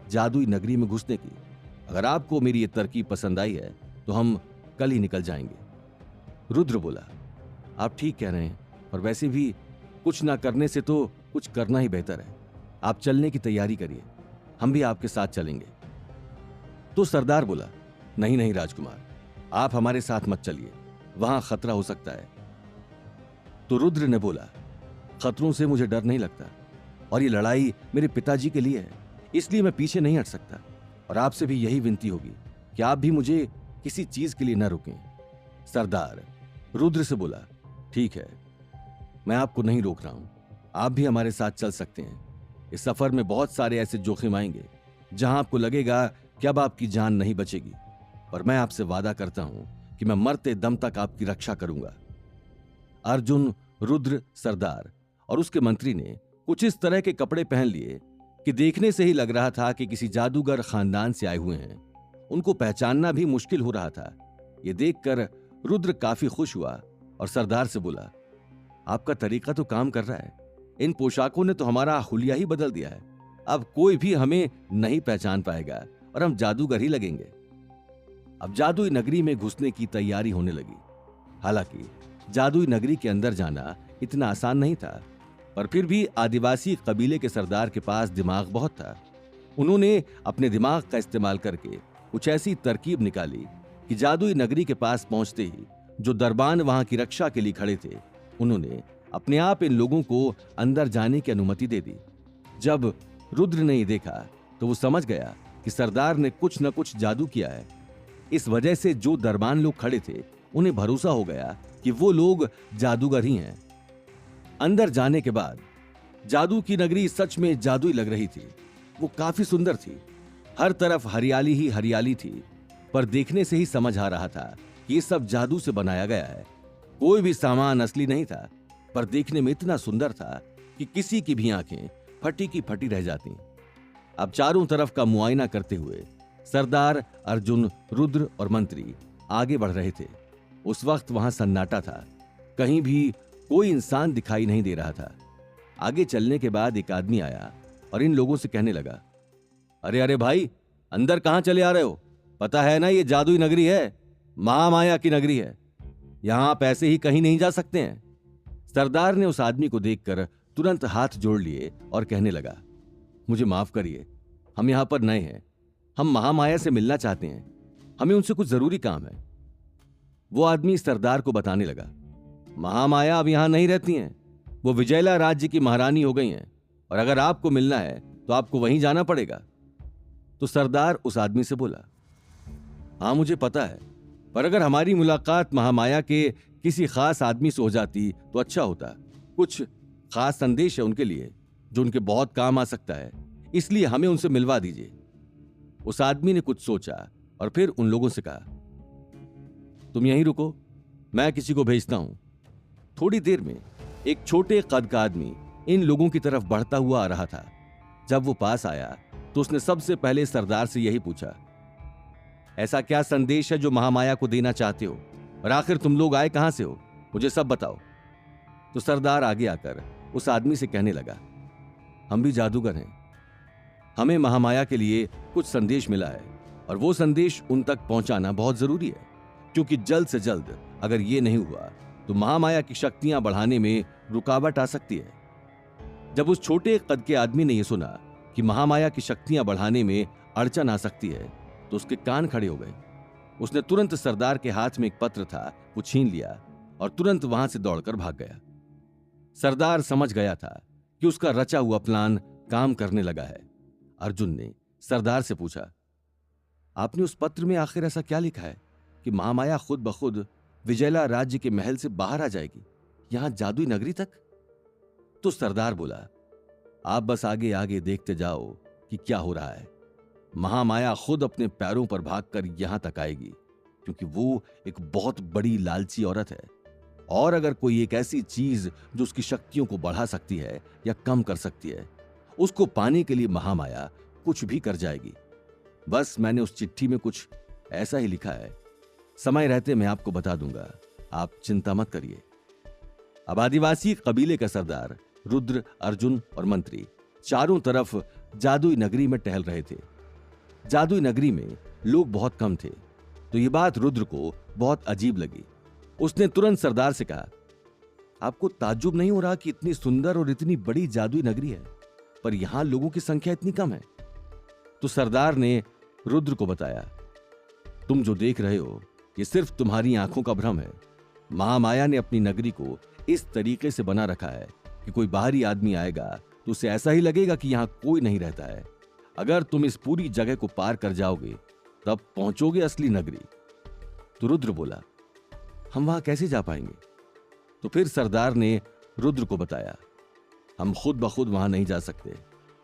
जादुई नगरी में घुसने की। अगर आपको मेरी ये तरकीब पसंद आई है तो हम कल ही निकल जाएंगे। रुद्र बोला, आप ठीक कह रहे हैं, पर वैसे भी कुछ ना करने से तो कुछ करना ही बेहतर है। आप चलने की तैयारी करिए, हम भी आपके साथ चलेंगे। तो सरदार बोला, नहीं नहीं राजकुमार, आप हमारे साथ मत चलिए, वहां खतरा हो सकता है। तो रुद्र ने बोला, खतरों से मुझे डर नहीं लगता और ये लड़ाई मेरे पिताजी के लिए है, इसलिए मैं पीछे नहीं हट सकता। और आपसे भी यही विनती होगी कि आप भी मुझे किसी चीज के लिए न रुकें। सरदार रुद्र से बोला, ठीक है, मैं आपको नहीं रोक रहा हूं, आप भी हमारे साथ चल सकते हैं। इस सफर में बहुत सारे ऐसे जोखिम आएंगे जहां आपको लगेगा कि अब आपकी जान नहीं बचेगी, पर मैं आपसे वादा करता हूं कि मैं मरते दम तक आपकी रक्षा करूंगा। अर्जुन, रुद्र, सरदार और उसके मंत्री ने कुछ इस तरह के कपड़े पहन लिए कि देखने से ही लग रहा था कि किसी जादूगर खानदान से आए हुए हैं। उनको पहचानना भी मुश्किल हो रहा था। यह देखकर रुद्र काफी खुश हुआ और सरदार से बोला, आपका तरीका तो काम कर रहा है, इन पोशाकों ने तो हमारा हुलिया ही बदल दिया है। अब कोई भी हमें नहीं पहचान पाएगा और हम जादूगर ही लगेंगे। अब जादुई नगरी में घुसने की तैयारी होने लगी। हालांकि जादुई नगरी के अंदर जाना इतना आसान नहीं था, पर फिर भी आदिवासी कबीले के सरदार के पास दिमाग बहुत था। उन्होंने अपने दिमाग का इस्तेमाल करके कुछ ऐसी तरकीब निकाली कि जादुई नगरी के पास पहुंचते ही जो दरबान वहां की रक्षा के लिए खड़े थे, उन्होंने अपने आप इन लोगों को अंदर जाने की अनुमति दे दी। जब रुद्र ने ये देखा तो वो समझ गया कि सरदार ने कुछ न कुछ जादू किया है। इस वजह से जो दरबान लोग खड़े थे उन्हें भरोसा हो गया कि वो लोग जादूगर ही हैं। अंदर जाने के बाद जादू की नगरी सच में जादुई लग रही थी। वो काफी सुंदर थी, हर तरफ हरियाली ही हरियाली थी, पर देखने से ही समझ आ रहा था कि ये सब जादू से बनाया गया है। कोई भी सामान असली नहीं था, पर देखने में इतना सुंदर था कि किसी की भी आंखें फटी की फटी रह जाती। अब चारों तरफ का मुआयना करते हुए सरदार, अर्जुन, रुद्र और मंत्री आगे बढ़ रहे थे। उस वक्त वहां सन्नाटा था, कहीं भी कोई इंसान दिखाई नहीं दे रहा था। आगे चलने के बाद एक आदमी आया और इन लोगों से कहने लगा, अरे अरे भाई, अंदर कहां चले आ रहे हो? पता है ना ये जादुई नगरी है, महामाया की नगरी है, यहां आप ऐसे ही कहीं नहीं जा सकते हैं। सरदार ने उस आदमी को देखकर तुरंत हाथ जोड़ लिए और कहने लगा, मुझे माफ करिए, हम यहां पर नए हैं, हम महामाया से मिलना चाहते हैं, हमें उनसे कुछ जरूरी काम है। वो आदमी सरदार को बताने लगा, महामाया अब यहां नहीं रहती हैं, वो विजयला राज्य की महारानी हो गई हैं, और अगर आपको मिलना है तो आपको वहीं जाना पड़ेगा। तो सरदार उस आदमी से बोला, हां मुझे पता है, पर अगर हमारी मुलाकात महामाया के किसी खास आदमी से हो जाती तो अच्छा होता। कुछ खास संदेश है उनके लिए जो उनके बहुत काम आ सकता है, इसलिए हमें उनसे मिलवा दीजिए। उस आदमी ने कुछ सोचा और फिर उन लोगों से कहा, तुम यहीं रुको, मैं किसी को भेजता हूं। थोड़ी देर में एक छोटे कद का आदमी इन लोगों की तरफ बढ़ता हुआ आ रहा था। जब वो पास आया तो उसने सबसे पहले सरदार से यही पूछा, ऐसा क्या संदेश है जो महामाया को देना चाहते हो, और आखिर तुम लोग आए कहां से हो, मुझे सब बताओ। तो सरदार आगे आकर उस आदमी से कहने लगा, हम भी जादूगर हैं, हमें महामाया के लिए कुछ संदेश मिला है और वो संदेश उन तक पहुंचाना बहुत जरूरी है, क्योंकि जल्द से जल्द अगर ये नहीं हुआ तो महामाया की शक्तियां बढ़ाने में रुकावट आ सकती है। जब उस छोटे कद के आदमी ने यह सुना कि महामाया की शक्तियां बढ़ाने में अड़चन आ सकती है तो उसके कान खड़े हो गए। उसने तुरंत सरदार के हाथ में एक पत्र था वो छीन लिया और तुरंत वहां से दौड़कर भाग गया। सरदार समझ गया था कि उसका रचा हुआ प्लान काम करने लगा है। अर्जुन ने सरदार से पूछा, आपने उस पत्र में आखिर ऐसा क्या लिखा है कि महामाया खुद ब खुद विजयला राज्य के महल से बाहर आ जाएगी, यहां जादुई नगरी तक? तो सरदार बोला, आप बस आगे आगे देखते जाओ कि क्या हो रहा है। महामाया खुद अपने पैरों पर भागकर यहां तक आएगी, क्योंकि वो एक बहुत बड़ी लालची औरत है। और अगर कोई एक ऐसी चीज जो उसकी शक्तियों को बढ़ा सकती है या कम कर सकती है, उसको पाने के लिए महामाया कुछ भी कर जाएगी। बस मैंने उस चिट्ठी में कुछ ऐसा ही लिखा है। समय रहते मैं आपको बता दूंगा, आप चिंता मत करिए। अब आदिवासी कबीले का सरदार रुद्र, अर्जुन और मंत्री चारों तरफ जादुई नगरी में टहल रहे थे। जादुई नगरी में लोग बहुत कम थे, तो यह बात रुद्र को बहुत अजीब लगी। उसने तुरंत सरदार से कहा, आपको ताज्जुब नहीं हो रहा कि इतनी सुंदर और इतनी बड़ी जादुई नगरी है, पर यहां लोगों की संख्या इतनी कम है? तो सरदार ने रुद्र को बताया, तुम जो देख रहे हो ये सिर्फ तुम्हारी आंखों का भ्रम है। महामाया ने अपनी नगरी को इस तरीके से बना रखा है कि कोई बाहरी आदमी आएगा तो उसे ऐसा ही लगेगा कि यहां कोई नहीं रहता है। अगर तुम इस पूरी जगह को पार कर जाओगे तब पहुंचोगे असली नगरी। तो रुद्र बोला, हम वहां कैसे जा पाएंगे? तो फिर सरदार ने रुद्र को बताया, हम खुद ब खुद वहां नहीं जा सकते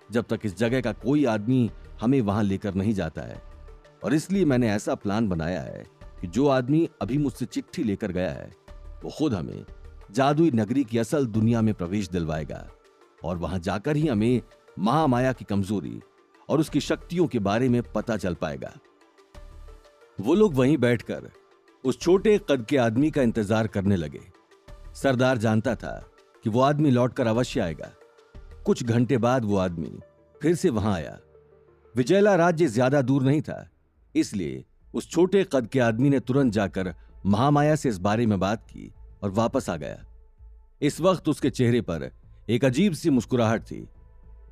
जब तक इस जगह का कोई आदमी हमें वहां लेकर नहीं जाता है। और इसलिए मैंने ऐसा प्लान बनाया है कि जो आदमी अभी मुझसे चिट्ठी लेकर गया है वो खुद हमें जादुई नगरी की असल दुनिया में प्रवेश दिलवाएगा, और वहां जाकर ही हमें महामाया की कमजोरी और उसकी शक्तियों के बारे में पता चल पाएगा। वो लोग वहीं बैठकर उस छोटे कद के आदमी का इंतजार करने लगे। सरदार जानता था कि वो आदमी लौटकर अवश्य आएगा। कुछ घंटे बाद वो आदमी फिर से वहां आया। विजयला राज्य ज्यादा दूर नहीं था, इसलिए उस छोटे कद के आदमी ने तुरंत जाकर महामाया से इस बारे में बात की और वापस आ गया। इस वक्त उसके चेहरे पर एक अजीब सी मुस्कुराहट थी।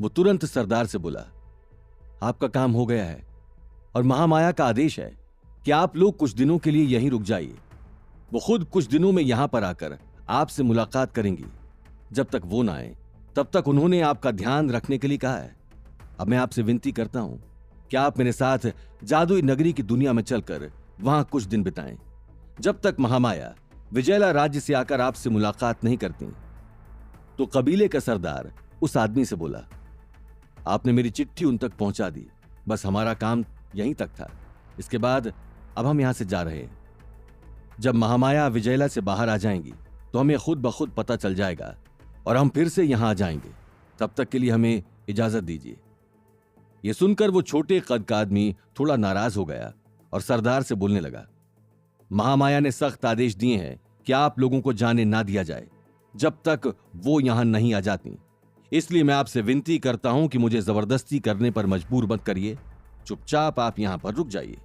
वो तुरंत सरदार से बोला, आपका काम हो गया है और महामाया का आदेश है कि आप लोग कुछ दिनों के लिए यहीं रुक जाइए। वो खुद कुछ दिनों में यहां पर आकर आपसे मुलाकात करेंगी। जब तक वो ना आए तब तक उन्होंने आपका ध्यान रखने के लिए कहा है। अब मैं आपसे विनती करता हूं कि आप मेरे साथ जादुई नगरी की दुनिया में चलकर वहां कुछ दिन बिताएं, जब तक महामाया विजयला राज्य से आकर आपसे मुलाकात नहीं करती। तो कबीले का सरदार उस आदमी से बोला, आपने मेरी चिट्ठी उन तक पहुंचा दी, बस हमारा काम यहीं तक था। इसके बाद अब हम यहां से जा रहे हैं। जब महामाया विजयला से बाहर आ जाएंगी तो हमें खुद ब खुद पता चल जाएगा और हम फिर से यहां आ जाएंगे। तब तक के लिए हमें इजाजत दीजिए। यह सुनकर वो छोटे कद का आदमी थोड़ा नाराज हो गया और सरदार से बोलने लगा, महामाया ने सख्त आदेश दिए हैं कि आप लोगों को जाने ना दिया जाए जब तक वो यहां नहीं आ जाती। इसलिए मैं आपसे विनती करता हूं कि मुझे जबरदस्ती करने पर मजबूर मत करिए। चुपचाप आप यहां पर रुक जाइए।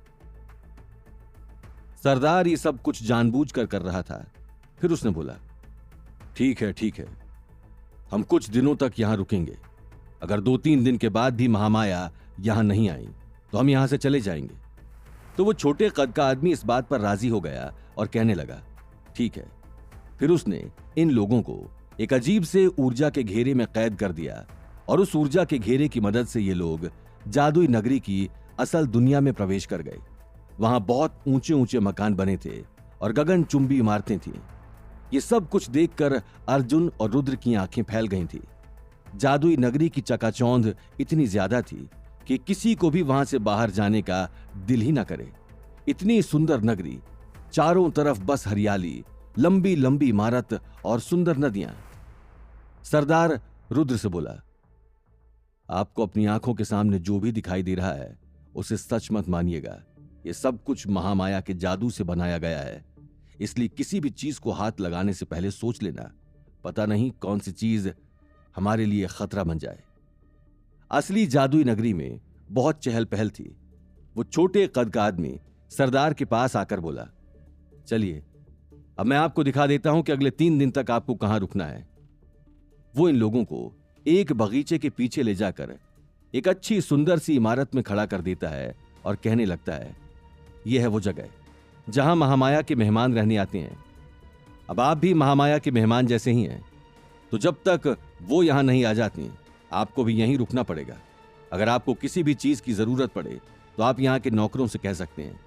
सरदार ये सब कुछ जानबूझकर कर रहा था। फिर उसने बोला, ठीक है, हम कुछ दिनों तक यहां रुकेंगे। अगर 2-3 दिन के बाद भी महामाया यहां नहीं आई तो हम यहां से चले जाएंगे। तो वो छोटे कद का आदमी इस बात पर राजी हो गया और कहने लगा, ठीक है। फिर उसने इन लोगों को एक अजीब से ऊर्जा के घेरे में कैद कर दिया और उस ऊर्जा के घेरे की मदद से ये लोग जादुई नगरी की असल दुनिया में प्रवेश कर गए। वहां बहुत ऊंचे ऊंचे मकान बने थे और गगनचुंबी इमारतें थीं। ये सब कुछ देखकर अर्जुन और रुद्र की आंखें फैल गई थी। जादुई नगरी की चकाचौंध इतनी ज्यादा थी कि किसी को भी वहां से बाहर जाने का दिल ही ना करे। इतनी सुंदर नगरी, चारों तरफ बस हरियाली, लंबी लंबी इमारत और सुंदर नदियां। सरदार रुद्र से बोला, आपको अपनी आंखों के सामने जो भी दिखाई दे रहा है उसे सच मत मानिएगा। यह सब कुछ महामाया के जादू से बनाया गया है। इसलिए किसी भी चीज को हाथ लगाने से पहले सोच लेना, पता नहीं कौन सी चीज हमारे लिए खतरा बन जाए। असली जादुई नगरी में बहुत चहल पहल थी। वो छोटे कद का आदमी सरदार के पास आकर बोला, चलिए अब मैं आपको दिखा देता हूं कि अगले 3 दिन तक आपको कहां रुकना है। वो इन लोगों को एक बगीचे के पीछे ले जाकर एक अच्छी सुंदर सी इमारत में खड़ा कर देता है और कहने लगता है, यह है वो जगह जहां महामाया के मेहमान रहने आते हैं। अब आप भी महामाया के मेहमान जैसे ही हैं। तो जब तक वो यहां नहीं आ जाती आपको भी यहीं रुकना पड़ेगा। अगर आपको किसी भी चीज की जरूरत पड़े तो आप यहां के नौकरों से कह सकते हैं।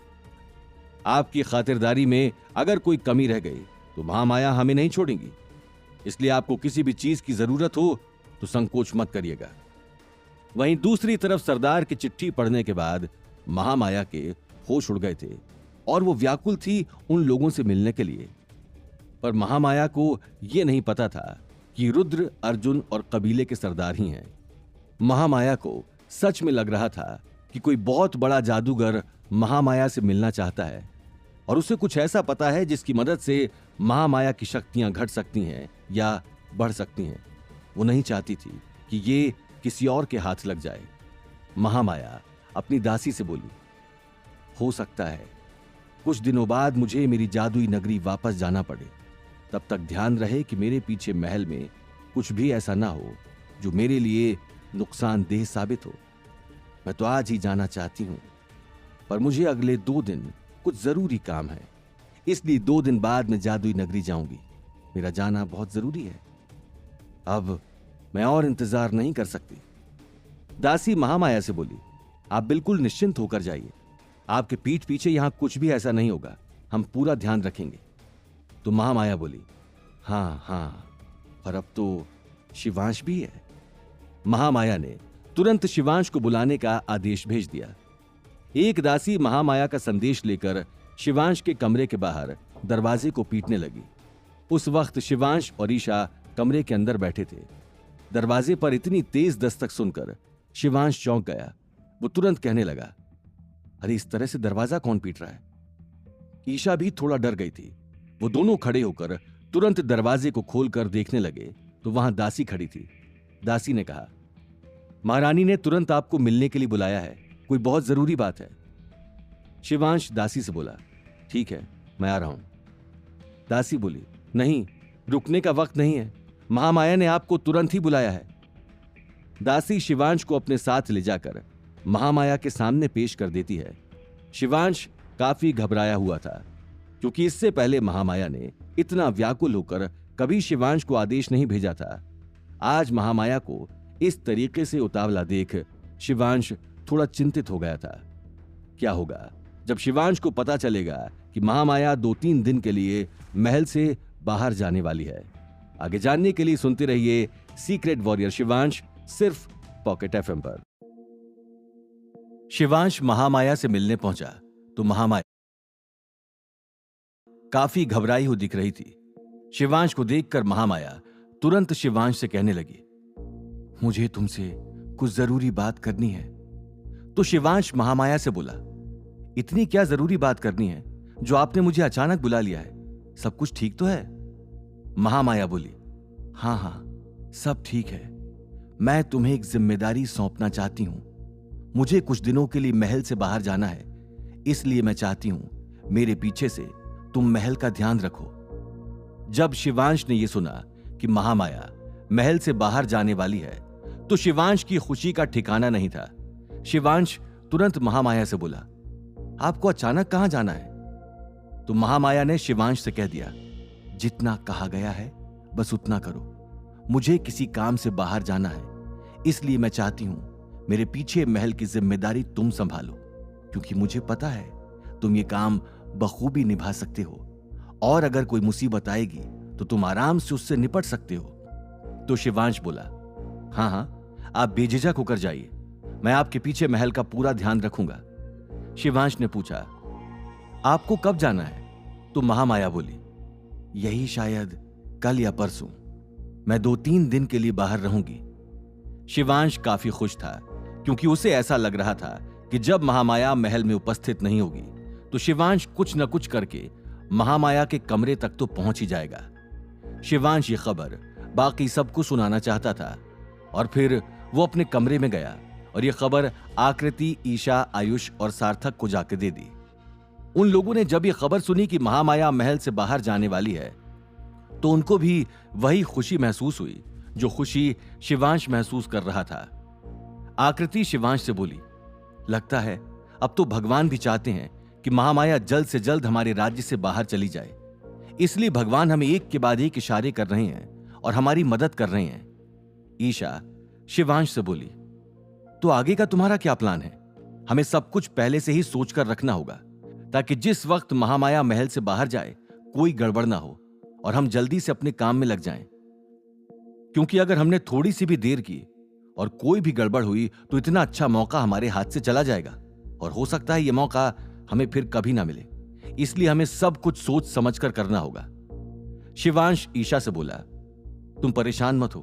आपकी खातिरदारी में अगर कोई कमी रह गई तो महामाया हमें नहीं छोड़ेंगी, इसलिए आपको किसी भी चीज की जरूरत हो तो संकोच मत करिएगा। वहीं दूसरी तरफ सरदार की चिट्ठी पढ़ने के बाद महामाया के होश उड़ गए थे और वो व्याकुल थी उन लोगों से मिलने के लिए। पर महामाया को यह नहीं पता था कि रुद्र, अर्जुन और कबीले के सरदार ही हैं। महामाया को सच में लग रहा था कि कोई बहुत बड़ा जादूगर महामाया से मिलना चाहता है और उसे कुछ ऐसा पता है जिसकी मदद से महामाया की शक्तियां घट सकती हैं या बढ़ सकती हैं। वो नहीं चाहती थी कि ये किसी और के हाथ लग जाए। महामाया अपनी दासी से बोली, हो सकता है कुछ दिनों बाद मुझे मेरी जादुई नगरी वापस जाना पड़े। तब तक ध्यान रहे कि मेरे पीछे महल में कुछ भी ऐसा ना हो जो मेरे लिए नुकसानदेह साबित हो। मैं तो आज ही जाना चाहती हूं, पर मुझे अगले 2 दिन कुछ जरूरी काम है, इसलिए 2 दिन बाद मैं जादुई नगरी जाऊंगी। मेरा जाना बहुत जरूरी है। अब मैं और इंतजार नहीं कर सकती। दासी महामाया से बोली, आप बिल्कुल निश्चिंत होकर जाइए। आपके पीठ पीछे यहां कुछ भी ऐसा नहीं होगा, हम पूरा ध्यान रखेंगे। तो महामाया बोली, हां, पर अब तो शिवांश भी है। महामाया ने तुरंत शिवांश को बुलाने का आदेश भेज दिया। एक दासी महामाया का संदेश लेकर शिवांश के कमरे के बाहर दरवाजे को पीटने लगी। उस वक्त शिवांश और ईशा कमरे के अंदर बैठे थे। दरवाजे पर इतनी तेज दस्तक सुनकर शिवांश चौंक गया। वो तुरंत कहने लगा, अरे इस तरह से दरवाजा कौन पीट रहा है? ईशा भी थोड़ा डर गई थी। वो दोनों खड़े होकर तुरंत दरवाजे को खोलकर देखने लगे तो वहां दासी खड़ी थी। दासी ने कहा, महारानी ने तुरंत आपको मिलने के लिए बुलाया है, कोई बहुत जरूरी बात है। शिवांश दासी से बोला, ठीक है, मैं आ रहा हूं। दासी बोली, नहीं, रुकने का वक्त नहीं है, महामाया ने आपको तुरंत ही बुलाया है। दासी शिवांश को अपने साथ ले जाकर महामाया के सामने पेश कर देती है। शिवांश काफी घबराया हुआ था, क्योंकि इससे पहले महामाया ने इतना व्याकुल होकर कभी शिवांश को आदेश नहीं भेजा था। आज महामाया को इस तरीके से उतावला देख शिवांश थोड़ा चिंतित हो गया था। क्या होगा जब शिवांश को पता चलेगा कि महामाया 2-3 दिन के लिए महल से बाहर जाने वाली है? आगे जानने के लिए सुनते रहिए सीक्रेट वॉरियर शिवांश, सिर्फ पॉकेट एफएम पर। शिवांश महामाया से मिलने पहुंचा तो महामाया काफी घबराई हुई दिख रही थी। शिवांश को देखकर महामाया तुरंत शिवांश से कहने लगी, मुझे तुमसे कुछ जरूरी बात करनी है। तो शिवांश महामाया से बोला, इतनी क्या जरूरी बात करनी है जो आपने मुझे अचानक बुला लिया है? सब कुछ ठीक तो है? महामाया बोली, हां, सब ठीक है। मैं तुम्हें एक जिम्मेदारी सौंपना चाहती हूं। मुझे कुछ दिनों के लिए महल से बाहर जाना है, इसलिए मैं चाहती हूं मेरे पीछे से तुम महल का ध्यान रखो। जब शिवांश ने यह सुना कि महामाया महल से बाहर जाने वाली है तो शिवांश की खुशी का ठिकाना नहीं था। शिवांश तुरंत महामाया से बोला, आपको अचानक कहां जाना है? तो महामाया ने शिवांश से कह दिया, जितना कहा गया है बस उतना करो। मुझे किसी काम से बाहर जाना है, इसलिए मैं चाहती हूं मेरे पीछे महल की जिम्मेदारी तुम संभालो, क्योंकि मुझे पता है तुम ये काम बखूबी निभा सकते हो और अगर कोई मुसीबत आएगी तो तुम आराम से उससे निपट सकते हो। तो शिवांश बोला, हां, आप बेझिझक होकर जाइए, मैं आपके पीछे महल का पूरा ध्यान रखूंगा। शिवांश ने पूछा, आपको कब जाना है? तो महामाया बोली, यही शायद कल या परसों। मैं 2-3 दिन के लिए बाहर रहूंगी। शिवांश काफी खुश था, क्योंकि उसे ऐसा लग रहा था कि जब महामाया महल में उपस्थित नहीं होगी तो शिवांश कुछ न कुछ करके महामाया के कमरे तक तो पहुंच ही जाएगा। शिवांश ये खबर बाकी सबको सुनाना चाहता था और फिर वो अपने कमरे में गया और ये खबर आकृति, ईशा, आयुष और सार्थक को जाकर दे दी। उन लोगों ने जब ये खबर सुनी कि महामाया महल से बाहर जाने वाली है तो उनको भी वही खुशी महसूस हुई जो खुशी शिवांश महसूस कर रहा था। आकृति शिवांश से बोली, लगता है अब तो भगवान भी चाहते हैं कि महामाया जल्द से जल्द हमारे राज्य से बाहर चली जाए, इसलिए भगवान हमें एक के बाद एक इशारे कर रहे हैं और हमारी मदद कर रहे हैं। ईशा शिवांश से बोली, तो आगे का तुम्हारा क्या प्लान है? हमें सब कुछ पहले से ही सोचकर रखना होगा ताकि जिस वक्त महामाया महल से बाहर जाए कोई गड़बड़ ना हो और हम जल्दी से अपने काम में लग जाएं। क्योंकि अगर हमने थोड़ी सी भी देर की और कोई भी गड़बड़ हुई तो इतना अच्छा मौका हमारे हाथ से चला जाएगा और हो सकता है यह मौका हमें फिर कभी ना मिले। इसलिए हमें सब कुछ सोच समझकर करना होगा। शिवांश ईशा से बोला, तुम परेशान मत हो,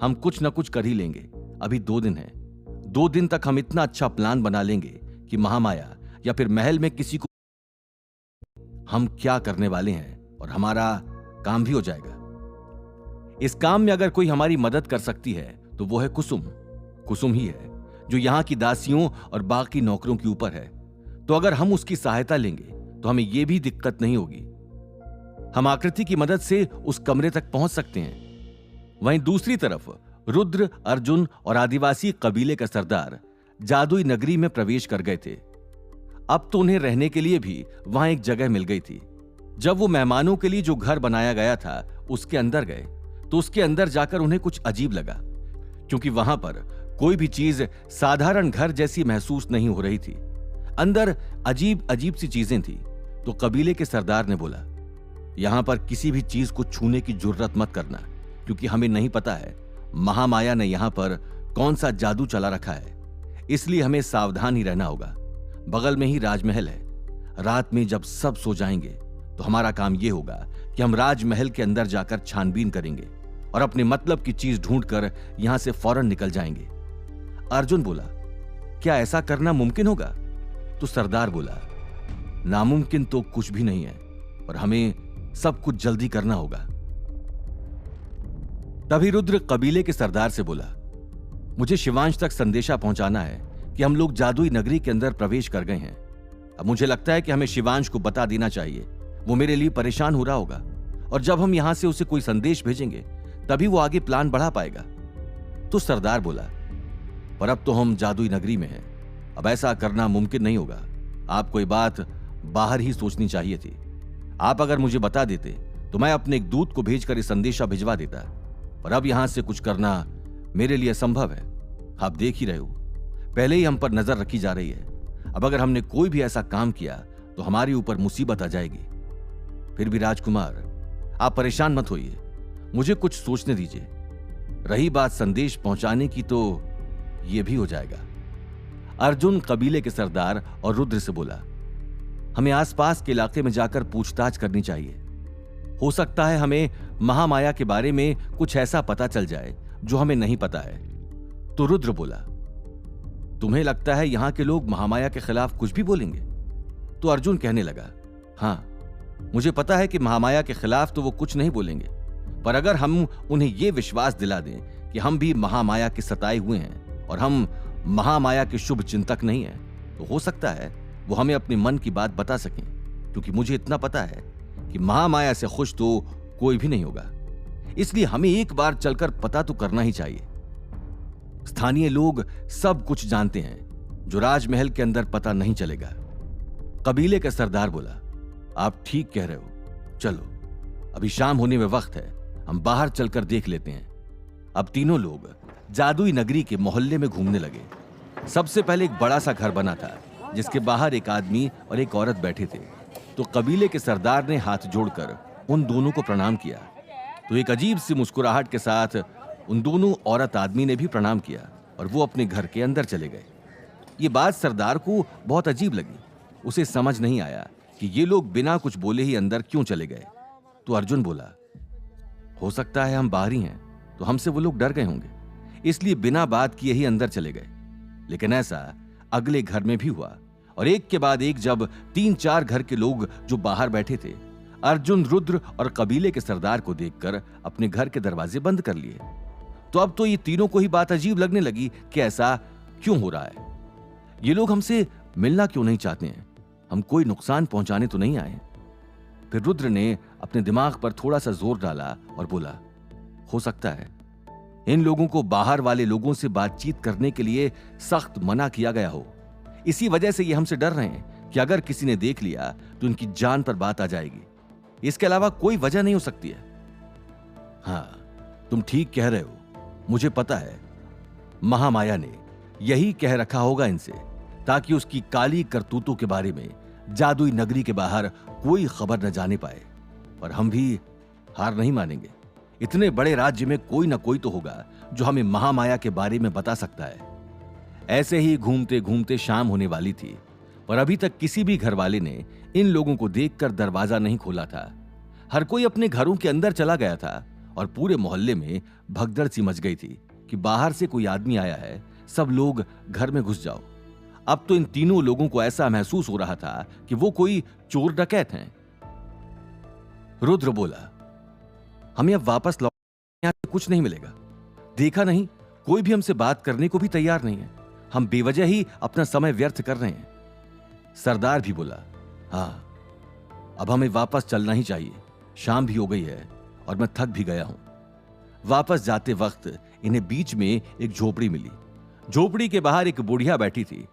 हम कुछ ना कुछ कर ही लेंगे। अभी 2 दिन है, 2 दिन तक हम इतना अच्छा प्लान बना लेंगे कि महामाया या फिर महल में किसी को हम क्या करने वाले हैं और हमारा काम भी हो जाएगा। इस काम में अगर कोई हमारी मदद कर सकती है तो वो है कुसुम। कुसुम ही है जो यहां की दासियों और बाकी नौकरों के ऊपर है। तो अगर हम उसकी सहायता लेंगे तो हमें यह भी दिक्कत नहीं होगी, हम आकृति की मदद से उस कमरे तक पहुंच सकते हैं। वहीं दूसरी तरफ रुद्र, अर्जुन और आदिवासी कबीले का सरदार जादुई नगरी में प्रवेश कर गए थे। अब तो उन्हें रहने के लिए भी वहां एक जगह मिल गई थी। जब वो मेहमानों के लिए जो घर बनाया गया था उसके अंदर गए तो उसके अंदर जाकर उन्हें कुछ अजीब लगा, क्योंकि वहां पर कोई भी चीज साधारण घर जैसी महसूस नहीं हो रही थी। अंदर अजीब अजीब सी चीजें थी। तो कबीले के सरदार ने बोला, यहां पर किसी भी चीज को छूने की जुर्रत मत करना, क्योंकि हमें नहीं पता है महामाया ने यहां पर कौन सा जादू चला रखा है। इसलिए हमें सावधान ही रहना होगा। बगल में ही राजमहल है। रात में जब सब सो जाएंगे तो हमारा काम यह होगा कि हम राजमहल के अंदर जाकर छानबीन करेंगे और अपने मतलब की चीज ढूंढकर यहां से फौरन निकल जाएंगे। अर्जुन बोला, क्या ऐसा करना मुमकिन होगा? तो सरदार बोला, नामुमकिन तो कुछ भी नहीं है, पर हमें सब कुछ जल्दी करना होगा। तभी रुद्र कबीले के सरदार से बोला, मुझे शिवांश तक संदेशा पहुंचाना है कि हम लोग जादुई नगरी के अंदर प्रवेश कर गए हैं। अब मुझे लगता है कि हमें शिवांश को बता देना चाहिए। वो मेरे लिए परेशान हो रहा होगा और जब हम यहां से उसे कोई संदेश भेजेंगे तभी वो आगे प्लान बढ़ा पाएगा। तो सरदार बोला, पर अब तो हम जादुई नगरी में हैं, अब ऐसा करना मुमकिन नहीं होगा। आपको ये बात बाहर ही सोचनी चाहिए थी। आप अगर मुझे बता देते तो मैं अपने एक दूत को भेजकर ये संदेशा भिजवा देता, पर अब यहां से कुछ करना मेरे लिए असंभव है। आप देख ही रहे हो, पहले ही हम पर नजर रखी जा रही है। अब अगर हमने कोई भी ऐसा काम किया तो हमारे ऊपर मुसीबत आ जाएगी। फिर भी राजकुमार, आप परेशान मत होइए, मुझे कुछ सोचने दीजिए। रही बात संदेश पहुंचाने की तो यह भी हो जाएगा। अर्जुन कबीले के सरदार और रुद्र से बोला, हमें आसपास के इलाके में जाकर पूछताछ करनी चाहिए। हो सकता है हमें महामाया के बारे में कुछ ऐसा पता चल जाए जो हमें नहीं पता है। तो रुद्र बोला, तुम्हें लगता है यहां के लोग महामाया के खिलाफ कुछ भी बोलेंगे? तो अर्जुन कहने लगा, हां, मुझे पता है कि महामाया के खिलाफ तो वो कुछ नहीं बोलेंगे, पर अगर हम उन्हें यह विश्वास दिला दें कि हम भी महामाया के सताए हुए हैं और हम महामाया के शुभ चिंतक नहीं हैं, तो हो सकता है वो हमें अपने मन की बात बता सकें। क्योंकि मुझे इतना पता है कि महामाया से खुश तो कोई भी नहीं होगा। इसलिए हमें एक बार चलकर पता तो करना ही चाहिए। स्थानीय लोग सब कुछ जानते हैं जो राजमहल के अंदर पता नहीं चलेगा। कबीले का सरदार बोला, आप ठीक कह रहे हो, चलो अभी शाम होने में वक्त है, हम बाहर चलकर देख लेते हैं। अब तीनों लोग जादुई नगरी के मोहल्ले में घूमने लगे। सबसे पहले एक बड़ा सा घर बना था जिसके बाहर एक आदमी और एक औरत बैठे थे। तो कबीले के सरदार ने हाथ जोड़कर उन दोनों को प्रणाम किया। तो एक अजीब सी मुस्कुराहट के साथ उन दोनों औरत आदमी ने भी प्रणाम किया और वो अपने घर के अंदर चले गए। ये बात सरदार को बहुत अजीब लगी। उसे समझ नहीं आया कि ये लोग बिना कुछ बोले ही अंदर क्यों चले गए। तो अर्जुन बोला, हो सकता है हम बाहरी हैं तो हमसे वो लोग डर गए होंगे, इसलिए बिना बात किए ही अंदर चले गए। लेकिन ऐसा अगले घर में भी हुआ और एक के बाद एक जब 3-4 घर के लोग जो बाहर बैठे थे, अर्जुन, रुद्र और कबीले के सरदार को देखकर अपने घर के दरवाजे बंद कर लिए। तो अब तो ये तीनों को ही बात अजीब लगने लगी कि ऐसा क्यों हो रहा है। ये लोग हमसे मिलना क्यों नहीं चाहते हैं? हम कोई नुकसान पहुंचाने तो नहीं आए। फिर रुद्र ने अपने दिमाग पर थोड़ा सा जोर डाला और बोला, हो सकता है इन लोगों को बाहर वाले लोगों से बातचीत करने के लिए सख्त मना किया गया हो। इसी वजह से ये हमसे डर रहे हैं कि अगर किसी ने देख लिया तो उनकी जान पर बात आ जाएगी। इसके अलावा कोई वजह नहीं हो सकती है। हाँ, तुम ठीक कह रहे हो, मुझे पता है। महामाया ने यही कह रखा होगा इनसे, ताकि उसकी काली करतूतों के बारे में जादुई नगरी के बाहर कोई खबर न जाने पाए। पर हम भी हार नहीं मानेंगे। इतने बड़े राज्य में कोई ना कोई तो होगा जो हमें महामाया के बारे में बता सकता है। ऐसे ही घूमते घूमते शाम होने वाली थी, पर अभी तक किसी भी घर वाले ने इन लोगों को देखकर दरवाजा नहीं खोला था। हर कोई अपने घरों के अंदर चला गया था और पूरे मोहल्ले में भगदड़ सी मच गई थी कि बाहर से कोई आदमी आया है, सब लोग घर में घुस जाओ। अब तो इन तीनों लोगों को ऐसा महसूस हो रहा था कि वो कोई चोर डकैत हैं। रुद्र बोला, हमें अब वापस लौटने, यहाँ कुछ नहीं मिलेगा। देखा नहीं, कोई भी हमसे बात करने को भी तैयार नहीं है। हम बेवजह ही अपना समय व्यर्थ कर रहे हैं। सरदार भी बोला, हाँ, अब हमें वापस चलना ही चाहिए। शाम भी हो गई है और मैं थक भी गया हूं। वापस जाते वक्त इन्हें बीच में एक झोपड़ी मिली। झोपड़ी के बाहर एक बुढ़िया बैठी थी।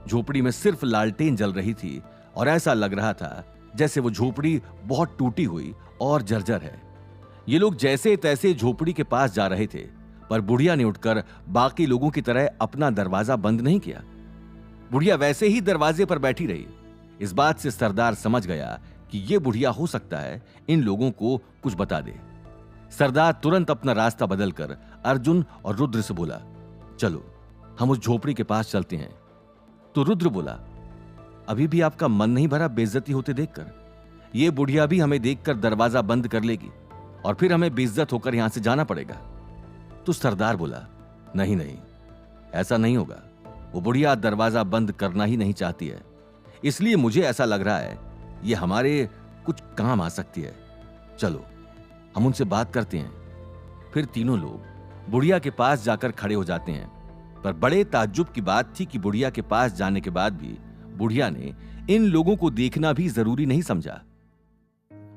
झोपड़ी में सिर्फ लालटेन जल रही थी और ऐसा लग रहा था जैसे वो झोपड़ी बहुत टूटी हुई और जर्जर है। ये लोग जैसे तैसे झोपड़ी के पास जा रहे थे, पर बुढ़िया ने उठकर बाकी लोगों की तरह अपना दरवाजा बंद नहीं किया। बुढ़िया वैसे ही दरवाजे पर बैठी रही। इस बात से सरदार समझ गया कि यह बुढ़िया हो सकता है इन लोगों को कुछ बता दे। सरदार तुरंत अपना रास्ता बदलकर अर्जुन और रुद्र से बोला, चलो हम उस झोपड़ी के पास चलते हैं। तो रुद्र बोला, अभी भी आपका मन नहीं भरा बेइज्जती होते देखकर? यह बुढ़िया भी हमें देखकर दरवाजा बंद कर लेगी और फिर हमें बेइज्जत होकर यहां से जाना पड़ेगा। तो सरदार बोला, नहीं नहीं, ऐसा नहीं होगा। वो बुढ़िया दरवाजा बंद करना ही नहीं चाहती है, इसलिए मुझे ऐसा लग रहा है ये हमारे कुछ काम आ सकती है। चलो हम उनसे बात करते हैं। फिर तीनों लोग बुढ़िया के पास जाकर खड़े हो जाते हैं। पर बड़े ताज्जुब की बात थी कि बुढ़िया के पास जाने के बाद भी बुढ़िया ने इन लोगों को देखना भी जरूरी नहीं समझा।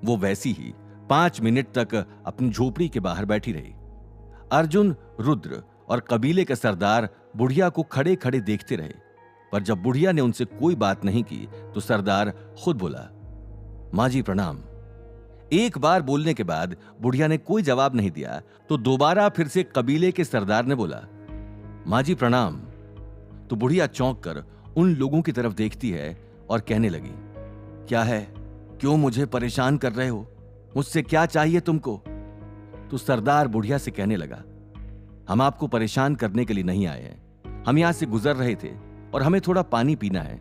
वो वैसी ही 5 मिनट तक अपनी झोपड़ी के बाहर बैठी रही। अर्जुन, रुद्र और कबीले के सरदार बुढ़िया को खड़े खड़े देखते रहे। पर जब बुढ़िया ने उनसे कोई बात नहीं की तो सरदार खुद बोला, मां जी प्रणाम। एक बार बोलने के बाद बुढ़िया ने कोई जवाब नहीं दिया तो दोबारा फिर से कबीले के सरदार ने बोला, मां जी प्रणाम। तो बुढ़िया चौंक कर उन लोगों की तरफ देखती है और कहने लगी, क्या है, क्यों मुझे परेशान कर रहे हो? मुझसे क्या चाहिए तुमको? तो सरदार बुढ़िया से कहने लगा, हम आपको परेशान करने के लिए नहीं आए हैं। हम यहां से गुजर रहे थे और हमें थोड़ा पानी पीना है,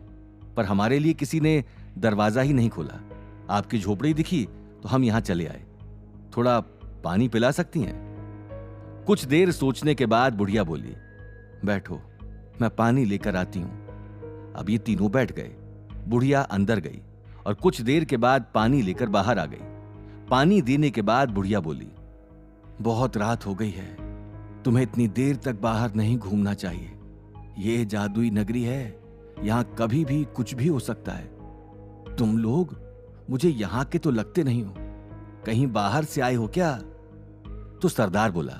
पर हमारे लिए किसी ने दरवाजा ही नहीं खोला। आपकी झोपड़ी दिखी तो हम यहां चले आए। थोड़ा पानी पिला सकती हैं? कुछ देर सोचने के बाद बुढ़िया बोली, बैठो, मैं पानी लेकर आती हूं। अब ये तीनों बैठ गए। बुढ़िया अंदर गई और कुछ देर के बाद पानी लेकर बाहर आ गई। पानी देने के बाद बुढ़िया बोली, बहुत रात हो गई है, तुम्हें इतनी देर तक बाहर नहीं घूमना चाहिए। यह जादुई नगरी है, यहां कभी भी कुछ भी हो सकता है। तुम लोग मुझे यहां के तो लगते नहीं हो, कहीं बाहर से आए हो क्या? तो सरदार बोला,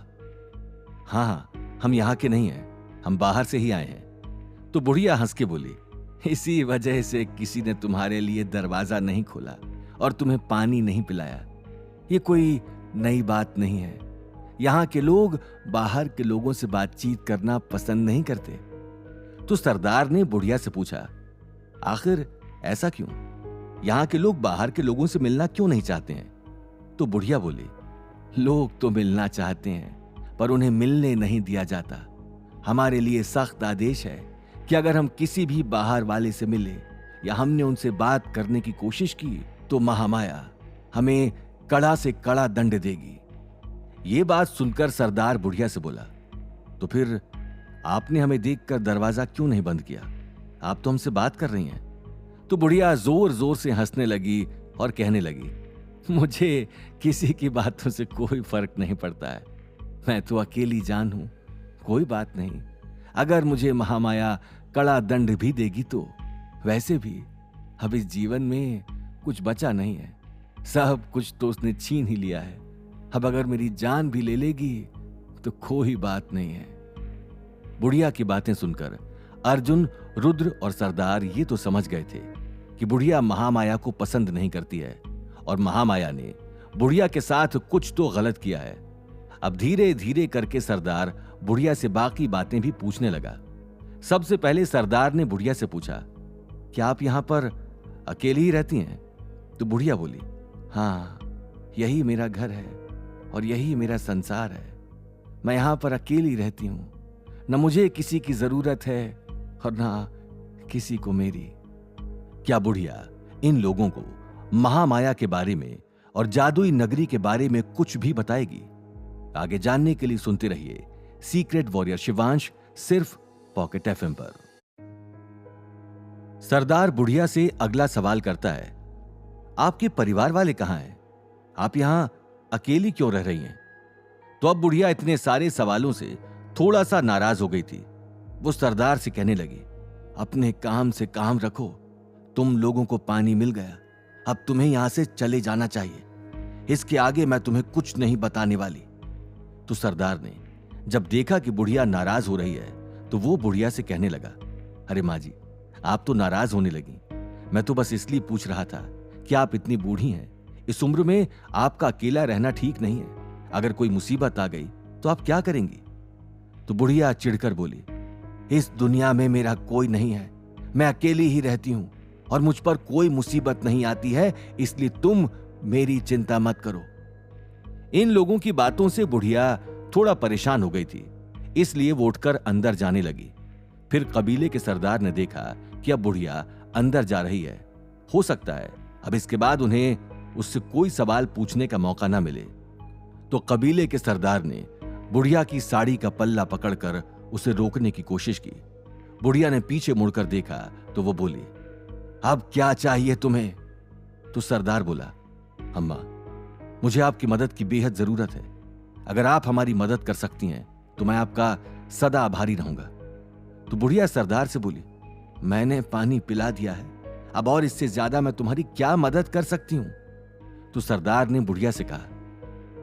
हाँ, हम यहां के नहीं हैं, हम बाहर से ही आए हैं। तो बुढ़िया हंस के बोली, इसी वजह से किसी ने तुम्हारे लिए दरवाजा नहीं खोला और तुम्हें पानी नहीं पिलाया। ये कोई नई बात नहीं है। यहां के लोग बाहर के लोगों से बातचीत करना पसंद नहीं करते। तो सरदार ने बुढ़िया से पूछा, आखिर ऐसा क्यों? यहां के लोग बाहर के लोगों से मिलना क्यों नहीं चाहते हैं? तो बुढ़िया बोली, लोग तो मिलना चाहते हैं, पर उन्हें मिलने नहीं दिया जाता। हमारे लिए सख्त आदेश है कि अगर हम किसी भी बाहर वाले से मिले या हमने उनसे बात करने की कोशिश की तो महामाया हमें कड़ा से कड़ा दंड देगी। ये बात सुनकर सरदार बुढ़िया से बोला, तो फिर आपने हमें देखकर दरवाजा क्यों नहीं बंद किया? आप तो हमसे बात कर रही हैं। तो बुढ़िया जोर जोर से हंसने लगी और कहने लगी, मुझे किसी की बातों से कोई फर्क नहीं पड़ता है। मैं तो अकेली जान हूं, कोई बात नहीं। अगर मुझे महामाया कड़ा दंड भी देगी तो वैसे भी अब इस जीवन में कुछ बचा नहीं है। सब कुछ तो उसने छीन ही लिया है। अब अगर मेरी जान भी ले लेगी तो कोई बात नहीं है। बुढ़िया की बातें सुनकर अर्जुन, रुद्र और सरदार ये तो समझ गए थे कि बुढ़िया महामाया को पसंद नहीं करती है और महामाया ने बुढ़िया के साथ कुछ तो गलत किया है। अब धीरे धीरे करके सरदार बुढ़िया से बाकी बातें भी पूछने लगा। सबसे पहले सरदार ने बुढ़िया से पूछा, क्या आप यहां पर अकेली ही रहती हैं? तो बुढ़िया बोली, हाँ, यही मेरा घर है और यही मेरा संसार है। मैं यहां पर अकेली रहती हूं, न मुझे किसी की जरूरत है और ना किसी को मेरी। क्या बुढ़िया इन लोगों को महामाया के बारे में और जादुई नगरी के बारे में कुछ भी बताएगी? आगे जानने के लिए सुनते रहिए सीक्रेट वॉरियर शिवांश, सिर्फ पॉकेट एफएम पर। सरदार बुढ़िया से अगला सवाल करता है, आपके परिवार वाले कहां हैं? आप यहां अकेली क्यों रह रही हैं? तो अब बुढ़िया इतने सारे सवालों से थोड़ा सा नाराज हो गई थी। वो सरदार से कहने लगी, अपने काम से काम रखो, तुम लोगों को पानी मिल गया, अब तुम्हें यहां से चले जाना चाहिए। इसके आगे मैं तुम्हें कुछ नहीं बताने वाली। तो सरदार ने जब देखा कि बुढ़िया नाराज हो रही है तो वो बुढ़िया से कहने लगा, अरे माँ जी, आप तो नाराज होने लगी। मैं तो बस इसलिए पूछ रहा था कि आप इतनी बूढ़ी हैं, इस उम्र में आपका अकेला रहना ठीक नहीं है। अगर कोई मुसीबत आ गई तो आप क्या करेंगी? तो बुढ़िया चिढ़कर बोली, इस दुनिया में मेरा कोई नहीं है, मैं अकेली ही रहती हूं और मुझ पर कोई मुसीबत नहीं आती है, इसलिए तुम मेरी चिंता मत करो। इन लोगों की बातों से बुढ़िया थोड़ा परेशान हो गई थी, इसलिए वो उठकर अंदर जाने लगी। फिर कबीले के सरदार ने देखा कि अब बुढ़िया अंदर जा रही है, हो सकता है अब इसके बाद उन्हें उससे कोई सवाल पूछने का मौका ना मिले। तो कबीले के सरदार ने बुढ़िया की साड़ी का पल्ला पकड़कर उसे रोकने की कोशिश की। बुढ़िया ने पीछे मुड़कर देखा तो वो बोली, अब क्या चाहिए तुम्हें? तो सरदार बोला, अम्मा, मुझे आपकी मदद की बेहद जरूरत है। अगर आप हमारी मदद कर सकती हैं तो मैं आपका सदा आभारी रहूंगा। तो बुढ़िया सरदार से बोली, मैंने पानी पिला दिया है, अब और इससे ज्यादा मैं तुम्हारी क्या मदद कर सकती हूं? तो सरदार ने बुढ़िया से कहा,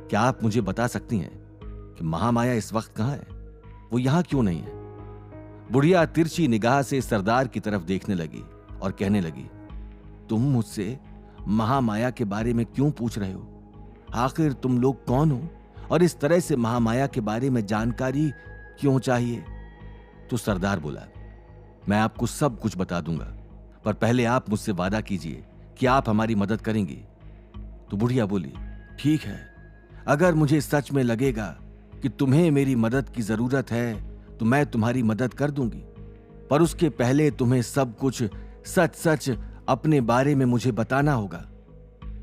क्या आप मुझे बता सकती हैं कि महामाया इस वक्त कहां है? वो यहां क्यों नहीं है? बुढ़िया तिरछी निगाह से सरदार की तरफ देखने लगी और कहने लगी, तुम मुझसे महामाया के बारे में क्यों पूछ रहे हो? आखिर तुम लोग कौन हो और इस तरह से महामाया के बारे में जानकारी क्यों चाहिए? तो सरदार बोला, मैं आपको सब कुछ बता दूंगा, पर पहले आप मुझसे वादा कीजिए कि आप हमारी मदद करेंगी। तो बुढ़िया बोली, ठीक है, अगर मुझे सच में लगेगा कि तुम्हें मेरी मदद की जरूरत है तो मैं तुम्हारी मदद कर दूंगी, पर उसके पहले तुम्हें सब कुछ सच सच अपने बारे में मुझे बताना होगा।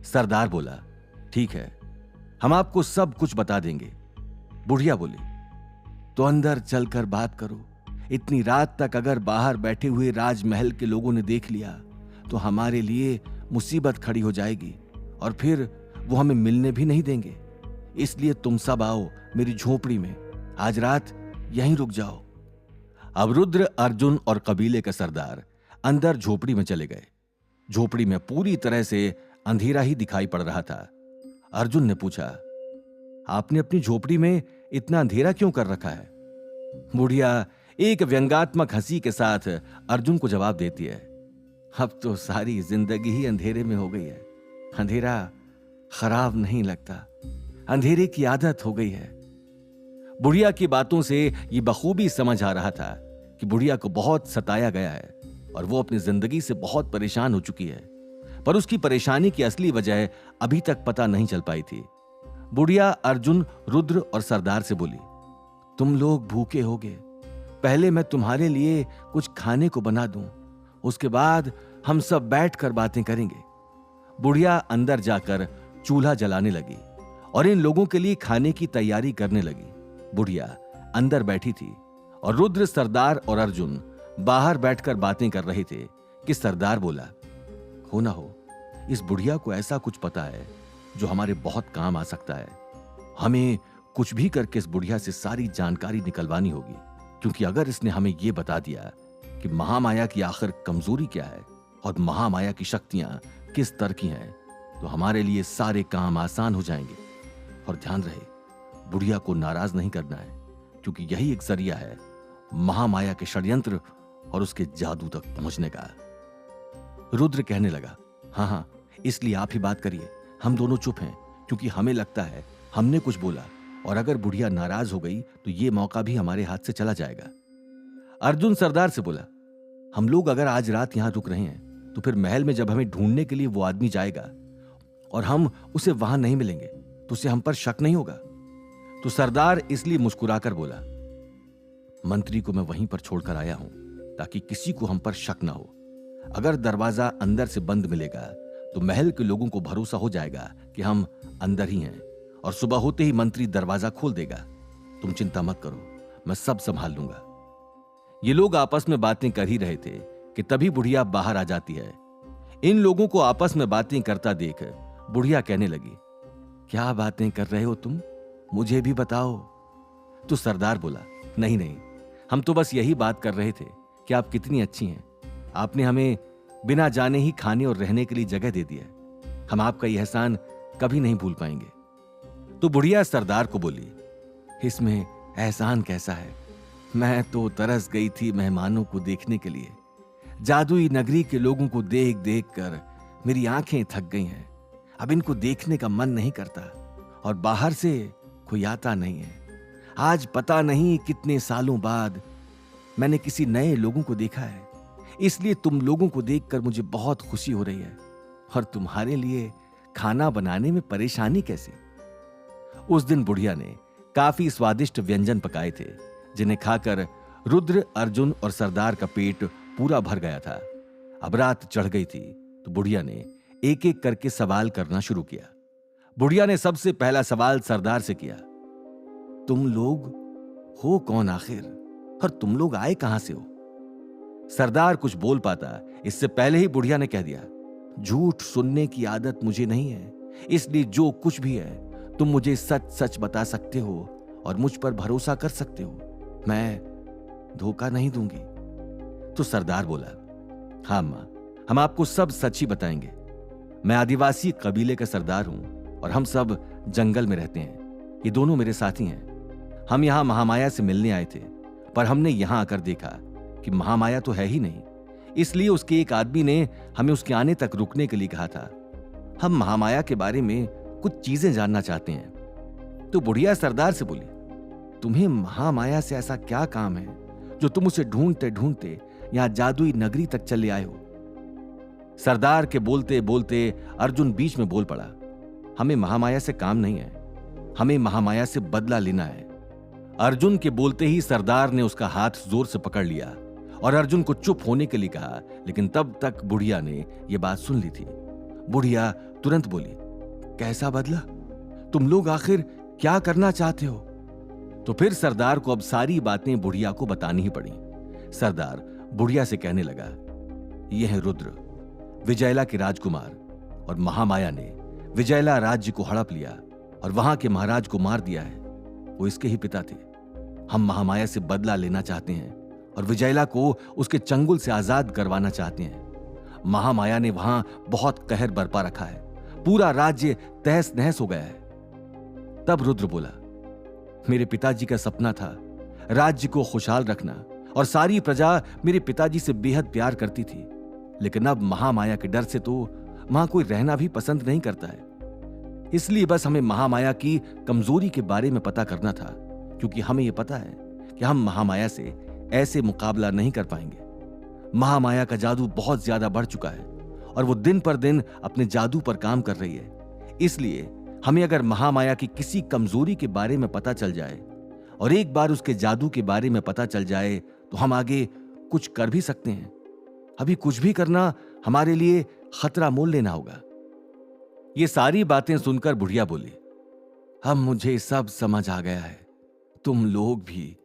सरदार बोला, ठीक है, हम आपको सब कुछ बता देंगे। बुढ़िया बोली, तो अंदर चलकर बात करो। इतनी रात तक अगर बाहर बैठे हुए राजमहल के लोगों ने देख लिया तो हमारे लिए मुसीबत खड़ी हो जाएगी और फिर वो हमें मिलने भी नहीं देंगे। इसलिए तुम सब आओ मेरी झोपड़ी में, आज रात यहीं रुक जाओ। अब रुद्र, अर्जुन और कबीले का सरदार अंदर झोपड़ी में चले गए। झोपड़ी में पूरी तरह से अंधेरा ही दिखाई पड़ रहा था। अर्जुन ने पूछा, आपने अपनी झोपड़ी में इतना अंधेरा क्यों कर रखा है? बुढ़िया एक व्यंग्यात्मक हंसी के साथ अर्जुन को जवाब देती है, अब तो सारी जिंदगी ही अंधेरे में हो गई है। अंधेरा खराब नहीं लगता, अंधेरे की आदत हो गई है। बुढ़िया की बातों से ये बखूबी समझ आ रहा था कि बुढ़िया को बहुत सताया गया है और वो अपनी जिंदगी से बहुत परेशान हो चुकी है, पर उसकी परेशानी की असली वजह अभी तक पता नहीं चल पाई थी। बुढ़िया अर्जुन, रुद्र और सरदार से बोली, तुम लोग भूखे होगे, पहले मैं तुम्हारे लिए कुछ खाने को बना दूं, उसके बाद हम सब बैठकर बातें करेंगे। बुढ़िया अंदर जाकर चूल्हा जलाने लगी और इन लोगों के लिए खाने की तैयारी करने लगी। बुढ़िया अंदर बैठी थी और रुद्र, सरदार और अर्जुन बाहर बैठकर बातें कर रहे थे कि सरदार बोला, हो ना हो इस बुढ़िया को ऐसा कुछ पता है जो हमारे बहुत काम आ सकता है। हमें कुछ भी करके इस बुढ़िया से सारी जानकारी निकलवानी होगी, क्योंकि अगर इसने हमें यह बता दिया कि महामाया की आखिर कमजोरी क्या है और महामाया की शक्तियां किस तरह की हैं, तो हमारे लिए सारे काम आसान हो जाएंगे। और ध्यान रहे, बुढ़िया को नाराज नहीं करना है, क्योंकि यही एक जरिया है महामाया के षड्यंत्र और उसके जादू तक पहुंचने का। रुद्र कहने लगा, हाँ, इसलिए आप ही बात करिए, हम दोनों चुप हैं, क्योंकि हमें लगता है हमने कुछ बोला और अगर बुढ़िया नाराज हो गई तो ये मौका भी हमारे हाथ से चला जाएगा। अर्जुन सरदार से बोला, हम लोग अगर आज रात यहां रुक रहे हैं तो फिर महल में जब हमें ढूंढने के लिए वो आदमी जाएगा और हम उसे वहां नहीं मिलेंगे तो उसे हम पर शक नहीं होगा। तो सरदार इसलिए मुस्कुराकर बोला, मंत्री को मैं वहीं पर छोड़कर आया हूं ताकि किसी को हम पर शक ना हो। अगर दरवाजा अंदर से बंद मिलेगा तो महल के लोगों को भरोसा हो जाएगा कि हम अंदर ही हैं और सुबह होते ही मंत्री दरवाजा खोल देगा। तुम चिंता मत करो, मैं सब संभाल लूंगा। ये लोग आपस में बातें कर ही रहे थे कि तभी बुढ़िया बाहर आ जाती है। इन लोगों को आपस में बातें करता देख बुढ़िया कहने लगी, क्या बातें कर रहे हो तुम, मुझे भी बताओ। तो सरदार बोला, नहीं नहीं, हम तो बस यही बात कर रहे थे कि आप कितनी अच्छी हैं। आपने हमें बिना जाने ही खाने और रहने के लिए जगह दे दी है। हम आपका यह एहसान कभी नहीं भूल पाएंगे। तो बुढ़िया सरदार को बोली, इसमें एहसान कैसा है, मैं तो तरस गई थी मेहमानों को देखने के लिए। जादुई नगरी के लोगों को देख देख कर मेरी आंखें थक गई हैं। अब इनको देखने का मन नहीं करता और बाहर से कोई आता नहीं है। आज पता नहीं कितने सालों बाद मैंने किसी नए लोगों को देखा है, इसलिए तुम लोगों को देखकर मुझे बहुत खुशी हो रही है। और तुम्हारे लिए खाना बनाने में परेशानी कैसी। उस दिन बुढ़िया ने काफी स्वादिष्ट व्यंजन पकाए थे जिन्हें खाकर रुद्र, अर्जुन और सरदार का पेट पूरा भर गया था। अब रात चढ़ गई थी तो बुढ़िया ने एक एक करके सवाल करना शुरू किया। बुढ़िया ने सबसे पहला सवाल सरदार से किया, तुम लोग हो कौन आखिर, और तुम लोग आए कहां से हो। सरदार कुछ बोल पाता इससे पहले ही बुढ़िया ने कह दिया, झूठ सुनने की आदत मुझे नहीं है, इसलिए जो कुछ भी है तुम मुझे सच सच बता सकते हो और मुझ पर भरोसा कर सकते हो। मैं धोखा नहीं दूंगी। तो सरदार बोला, हाँ मां, हम आपको सब सच ही बताएंगे। मैं आदिवासी कबीले का सरदार हूं और हम सब जंगल में रहते हैं। ये दोनों मेरे साथी हैं। हम यहां महामाया से मिलने आए थे, पर हमने यहां आकर देखा कि महामाया तो है ही नहीं, इसलिए उसके एक आदमी ने हमें उसके आने तक रुकने के लिए कहा था। हम महामाया के बारे में कुछ चीजें जानना चाहते हैं। तो बुढ़िया सरदार से बोली, तुम्हें महामाया से ऐसा क्या काम है जो तुम उसे ढूंढते ढूंढते यहां जादुई नगरी तक चले आए हो। सरदार के बोलते बोलते अर्जुन बीच में बोल पड़ा, हमें महामाया से काम नहीं है, हमें महामाया से बदला लेना है। अर्जुन के बोलते ही सरदार ने उसका हाथ जोर से पकड़ लिया और अर्जुन को चुप होने के लिए कहा, लेकिन तब तक बुढ़िया ने यह बात सुन ली थी। बुढ़िया तुरंत बोली, कैसा बदला, तुम लोग आखिर क्या करना चाहते हो। तो फिर सरदार को अब सारी बातें बुढ़िया को बतानी ही पड़ी। सरदार बुढ़िया से कहने लगा, यह है रुद्र, विजयला के राजकुमार, और महामाया ने विजयला राज्य को हड़प लिया और वहां के महाराज को मार दिया है। वो इसके ही पिता थे। हम महामाया से बदला लेना चाहते हैं और विजयला को उसके चंगुल से आजाद करवाना चाहते हैं। महामाया ने वहां बहुत कहर बरपा रखा है, पूरा राज्य तहस नहस हो गया है। तब रुद्र बोला, मेरे पिताजी का सपना था राज्य को खुशहाल रखना और सारी प्रजा मेरे पिताजी से बेहद प्यार करती थी, लेकिन अब महामाया के डर से तो वहां कोई रहना भी पसंद नहीं करता है। इसलिए बस हमें महामाया की कमजोरी के बारे में पता करना था, क्योंकि हमें यह पता है कि हम महामाया से ऐसे मुकाबला नहीं कर पाएंगे। महामाया का जादू बहुत ज्यादा बढ़ चुका है और वो दिन पर दिन अपने जादू पर काम कर रही है। इसलिए हमें अगर महामाया की किसी कमजोरी के बारे में पता चल जाए और एक बार उसके जादू के बारे में पता चल जाए तो हम आगे कुछ कर भी सकते हैं। अभी कुछ भी करना हमारे लिए खतरा मोल लेना होगा। ये सारी बातें सुनकर बुढ़िया बोली, अब मुझे सब समझ आ गया है। तुम लोग भी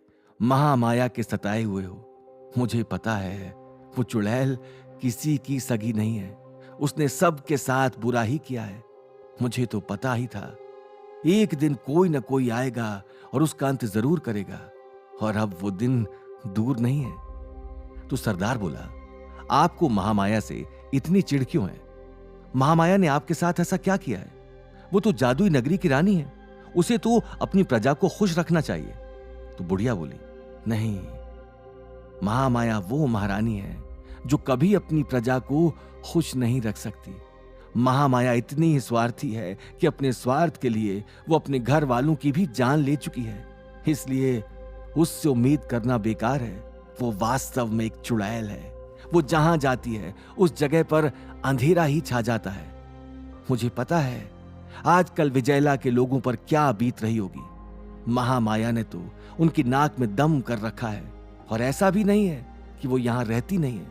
महामाया के सताए हुए हो। मुझे पता है वो चुड़ैल किसी की सगी नहीं है, उसने सबके साथ बुरा ही किया है। मुझे तो पता ही था एक दिन कोई ना कोई आएगा और उसका अंत जरूर करेगा, और अब वो दिन दूर नहीं है। तो सरदार बोला, आपको महामाया से इतनी चिढ़ क्यों है? महामाया ने आपके साथ ऐसा क्या किया है? वो तो जादुई नगरी की रानी है, उसे तो अपनी प्रजा को खुश रखना चाहिए। तो बुढ़िया बोली, नहीं, महामाया वो महारानी है जो कभी अपनी प्रजा को खुश नहीं रख सकती। महामाया इतनी ही स्वार्थी है कि अपने स्वार्थ के लिए वो अपने घर वालों की भी जान ले चुकी है। इसलिए उससे उम्मीद करना बेकार है। वो वास्तव में एक चुड़ैल है। वो जहां जाती है उस जगह पर अंधेरा ही छा जाता है। मुझे पता है आजकल विजयला के लोगों पर क्या बीत रही होगी। महामाया ने तो उनकी नाक में दम कर रखा है, और ऐसा भी नहीं है कि वो यहां रहती नहीं है,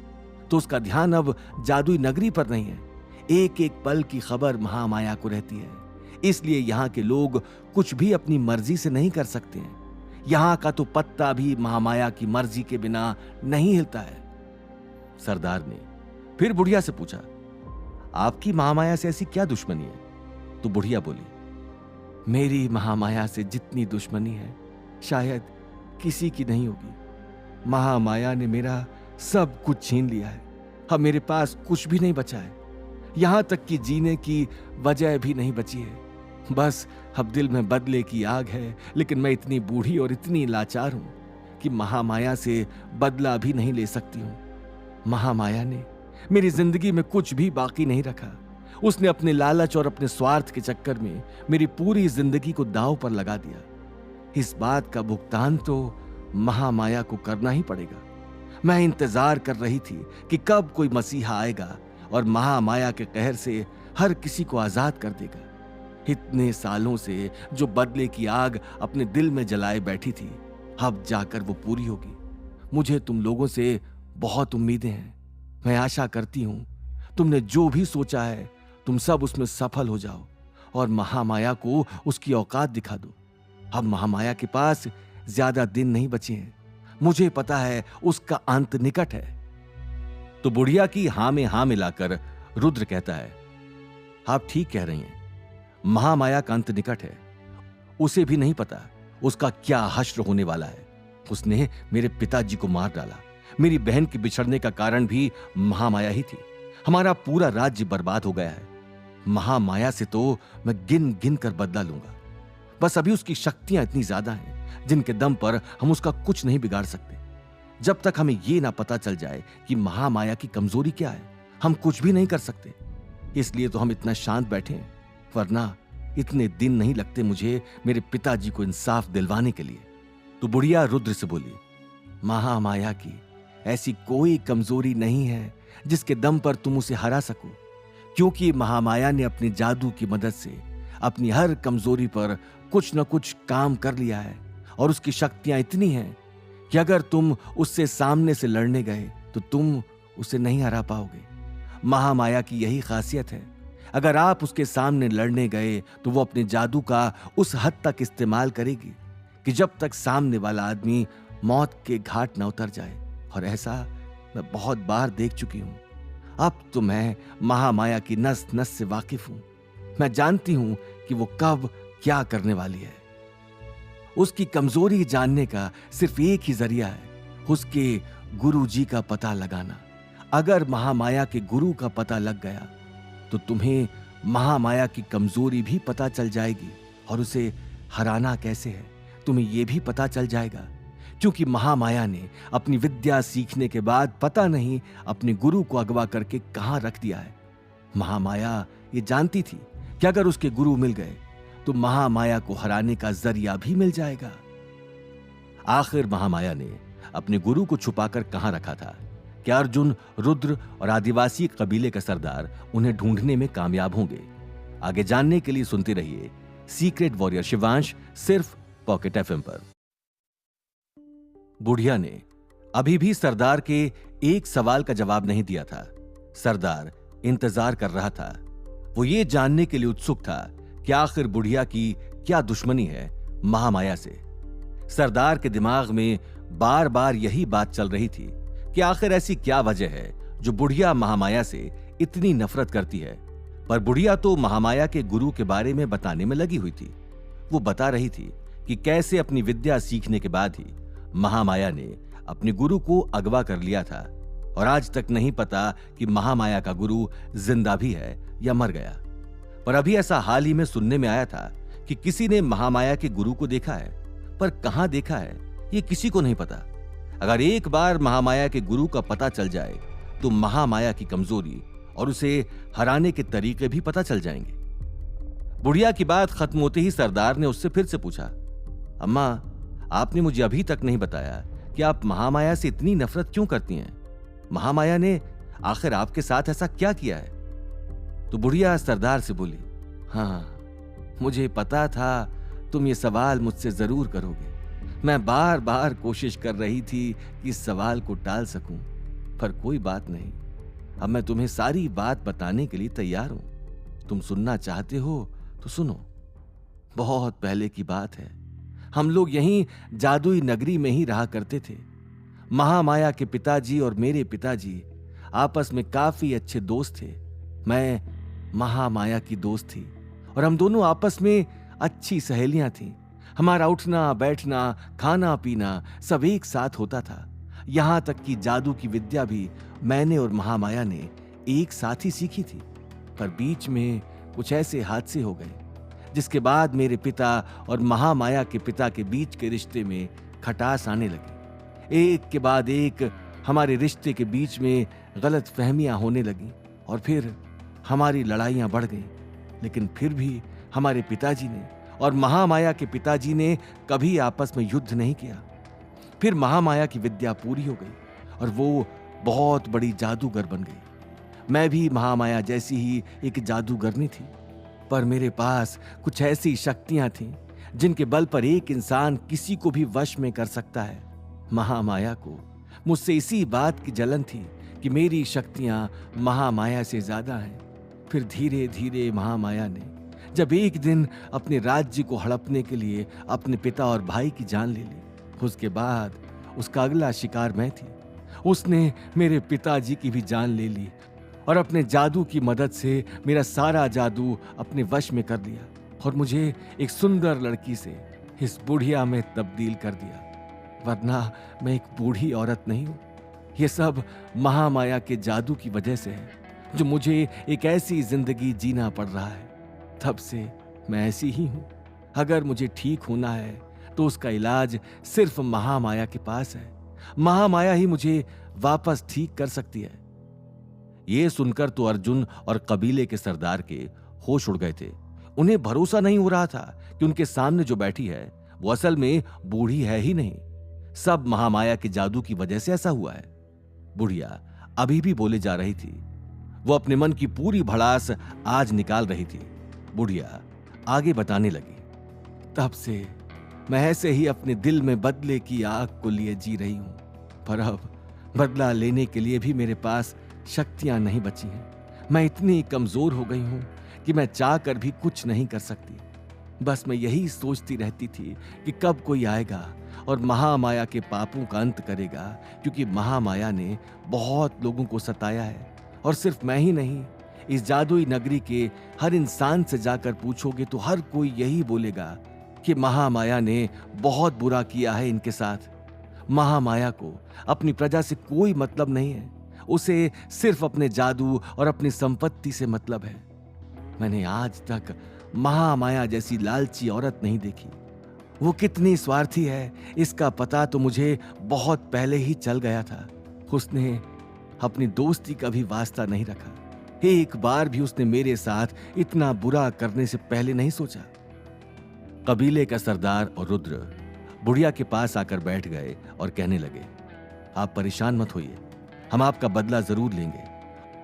तो उसका ध्यान अब जादुई नगरी पर नहीं है। एक एक पल की खबर महामाया को रहती है। इसलिए यहाँ के लोग कुछ भी अपनी मर्जी से नहीं कर सकते हैं। यहाँ का तो पत्ता भी महामाया की मर्जी के बिना नहीं हिलता है। सरदार ने फिर बुढ़िया से पूछा, आपकी महामाया से ऐसी क्या दुश्मनी है? तो बुढ़िया बोली, मेरी महामाया से जितनी दुश्मनी है शायद किसी की नहीं होगी। महामाया ने मेरा सब कुछ छीन लिया है। अब मेरे पास कुछ भी नहीं बचा है। यहां तक कि जीने की वजह भी नहीं बची है। बस अब दिल में बदले की आग है, लेकिन मैं इतनी बूढ़ी और इतनी लाचार हूं कि महामाया से बदला भी नहीं ले सकती हूं। महामाया ने मेरी जिंदगी में कुछ भी बाकी नहीं रखा। उसने अपने लालच और अपने स्वार्थ के चक्कर में मेरी पूरी जिंदगी को दांव पर लगा दिया। इस बात का भुगतान तो महामाया को करना ही पड़ेगा। मैं इंतजार कर रही थी कि कब कोई मसीहा आएगा और महामाया के कहर से हर किसी को आजाद कर देगा। इतने सालों से जो बदले की आग अपने दिल में जलाए बैठी थी, अब जाकर वो पूरी होगी। मुझे तुम लोगों से बहुत उम्मीदें हैं। मैं आशा करती हूं तुमने जो भी सोचा है तुम सब उसमें सफल हो जाओ और महामाया को उसकी औकात दिखा दो। अब महामाया के पास ज्यादा दिन नहीं बचे हैं। मुझे पता है उसका अंत निकट है। तो बुढ़िया की हां में हां मिलाकर रुद्र कहता है, आप ठीक कह रही हैं। महामाया का अंत निकट है। उसे भी नहीं पता उसका क्या हश्र होने वाला है। उसने मेरे पिताजी को मार डाला। मेरी बहन के बिछड़ने का कारण भी महामाया ही थी। हमारा पूरा राज्य बर्बाद हो गया है। महामाया से तो मैं गिन गिन कर बदला लूंगा। बस अभी उसकी शक्तियां इतनी ज्यादा हैं जिनके दम पर हम उसका कुछ नहीं बिगाड़ सकते। जब तक हमें यह ना पता चल जाए कि महामाया की कमजोरी क्या है, हम कुछ भी नहीं कर सकते। इसलिए तो हम इतना शांत बैठे हैं, वरना इतने दिन नहीं लगते मुझे मेरे पिताजी को इंसाफ दिलवाने के लिए। तो बुढ़िया रुद्र से बोली, महामाया की ऐसी कोई कमजोरी नहीं है जिसके दम पर तुम उसे हरा सको, क्योंकि महामाया ने अपनी जादू की मदद से अपनी हर कमजोरी पर कुछ न कुछ काम कर लिया है, और उसकी शक्तियां इतनी हैं कि अगर तुम उससे सामने से लड़ने गए तो तुम उसे नहीं हरा पाओगे। महामाया की यही खासियत है। अगर आप उसके सामने लड़ने गए तो वो अपने जादू का उस हद तक इस्तेमाल करेगी कि जब तक सामने वाला आदमी मौत के घाट न उतर जाए। और ऐसा मैं बहुत बार देख चुकी हूं। अब तो मैं महामाया की नस नस से वाकिफ हूं। मैं जानती हूं कि वो कब क्या करने वाली है। उसकी कमजोरी जानने का सिर्फ एक ही जरिया है, उसके गुरु जी का पता लगाना। अगर महामाया के गुरु का पता लग गया तो तुम्हें महामाया की कमजोरी भी पता चल जाएगी, और उसे हराना कैसे है तुम्हें यह भी पता चल जाएगा। क्योंकि महामाया ने अपनी विद्या सीखने के बाद पता नहीं अपने गुरु को अगवा करके कहां रख दिया है। महामाया ये जानती थी कि अगर उसके गुरु मिल गए तो महामाया को हराने का जरिया भी मिल जाएगा। आखिर महामाया ने अपने गुरु को छुपाकर कहां रखा था कि अर्जुन, रुद्र और आदिवासी कबीले का सरदार उन्हें ढूंढने में कामयाब होंगे। आगे जानने के लिए सुनते रहिए सीक्रेट वॉरियर शिवांश, सिर्फ पॉकेट एफएम पर। बुढ़िया ने अभी भी सरदार के एक सवाल का जवाब नहीं दिया था। सरदार इंतजार कर रहा था। वो ये जानने के लिए उत्सुक था कि आखिर बुढ़िया की क्या दुश्मनी है महामाया से। सरदार के दिमाग में बार बार यही बात चल रही थी कि आखिर ऐसी क्या वजह है जो बुढ़िया महामाया से इतनी नफरत करती है। पर बुढ़िया तो महामाया के गुरु के बारे में बताने में लगी हुई थी। वो बता रही थी कि कैसे अपनी विद्या सीखने के बाद ही महामाया ने अपने गुरु को अगवा कर लिया था, और आज तक नहीं पता कि महामाया का गुरु जिंदा भी है या मर गया। पर अभी ऐसा हाल ही में सुनने में आया था कि किसी ने महामाया के गुरु को देखा है, पर कहां देखा है ये किसी को नहीं पता। अगर एक बार महामाया के गुरु का पता चल जाए तो महामाया की कमजोरी और उसे हराने के तरीके भी पता चल जाएंगे। बुढ़िया की बात खत्म होते ही सरदार ने उससे फिर से पूछा, अम्मा, आपने मुझे अभी तक नहीं बताया कि आप महामाया से इतनी नफरत क्यों करती हैं? महामाया ने आखिर आपके साथ ऐसा क्या किया है? तो बुढ़िया सरदार से बोली, हाँ, मुझे पता था तुम ये सवाल मुझसे जरूर करोगे। मैं बार बार कोशिश कर रही थी कि इस सवाल को टाल सकूं, पर कोई बात नहीं। अब मैं तुम्हें सारी बात बताने के लिए तैयार हूं। तुम सुनना चाहते हो तो सुनो। बहुत पहले की बात है, हम लोग यहीं जादुई नगरी में ही रहा करते थे। महामाया के पिताजी और मेरे पिताजी आपस में काफी अच्छे दोस्त थे। मैं महामाया की दोस्त थी और हम दोनों आपस में अच्छी सहेलियां थीं। हमारा उठना बैठना खाना पीना सब एक साथ होता था। यहां तक कि जादू की विद्या भी मैंने और महामाया ने एक साथ ही सीखी थी। पर बीच में कुछ ऐसे हादसे हो गए जिसके बाद मेरे पिता और महामाया के पिता के बीच के रिश्ते में खटास आने लगी। एक के बाद एक हमारे रिश्ते के बीच में गलत फहमियां होने लगी और फिर हमारी लड़ाइयां बढ़ गईं। लेकिन फिर भी हमारे पिताजी ने और महामाया के पिताजी ने कभी आपस में युद्ध नहीं किया। फिर महामाया की विद्या पूरी हो गई और वो बहुत बड़ी जादूगर बन गई। मैं भी महामाया जैसी ही एक जादूगरनी थी, पर मेरे पास कुछ ऐसी शक्तियां थीं जिनके बल पर एक इंसान किसी को भी वश में कर सकता है। महामाया को मुझसे इसी बात की जलन थी कि मेरी शक्तियां महामाया से ज्यादा हैं। फिर धीरे धीरे महामाया ने जब एक दिन अपने राज्य को हड़पने के लिए अपने पिता और भाई की जान ले ली, उसके बाद उसका अगला शिकार मैं थी। उसने मेरे पिताजी की भी जान ले ली और अपने जादू की मदद से मेरा सारा जादू अपने वश में कर लिया और मुझे एक सुंदर लड़की से इस बुढ़िया में तब्दील कर दिया। वरना मैं एक बूढ़ी औरत नहीं हूं। ये सब महामाया के जादू की वजह से है जो मुझे एक ऐसी जिंदगी जीना पड़ रहा है। तब से मैं ऐसी ही हूं। अगर मुझे ठीक होना है तो उसका इलाज सिर्फ महामाया के पास है। महामाया ही मुझे वापस ठीक कर सकती है। यह सुनकर तो अर्जुन और कबीले के सरदार के होश उड़ गए थे। उन्हें भरोसा नहीं हो रहा था कि उनके सामने जो बैठी है वो असल में बूढ़ी है ही नहीं। सब महामाया के जादू की वजह से ऐसा हुआ है। बुढ़िया अभी भी बोले जा रही थी। वो अपने मन की पूरी भड़ास आज निकाल रही थी। बुढ़िया आगे बताने लगी, तब से मैं ऐसे ही अपने दिल में बदले की आग को लिए जी रही हूं, पर अब बदला लेने के लिए भी मेरे पास शक्तियां नहीं बची हैं। मैं इतनी कमजोर हो गई हूं कि मैं चाहकर भी कुछ नहीं कर सकती। बस मैं यही सोचती रहती थी कि कब कोई आएगा और महामाया के पापों का अंत करेगा, क्योंकि महामाया ने बहुत लोगों को सताया है। और सिर्फ मैं ही नहीं, इस जादुई नगरी के हर इंसान से जाकर पूछोगे तो हर कोई यही बोलेगा कि महामाया ने बहुत बुरा किया है इनके साथ। महामाया को अपनी प्रजा से कोई मतलब नहीं है। उसे सिर्फ अपने जादू और अपनी संपत्ति से मतलब है। मैंने आज तक महामाया जैसी लालची औरत नहीं देखी। वो कितनी स्वार्थी है इसका पता तो मुझे बहुत पहले ही चल गया था। उसने अपनी दोस्ती का भी वास्ता नहीं रखा। एक बार भी उसने मेरे साथ इतना बुरा करने से पहले नहीं सोचा। कबीले का सरदार और रुद्र बुढ़िया के पास आकर बैठ गए और कहने लगे, आप परेशान मत होइए, हम आपका बदला जरूर लेंगे।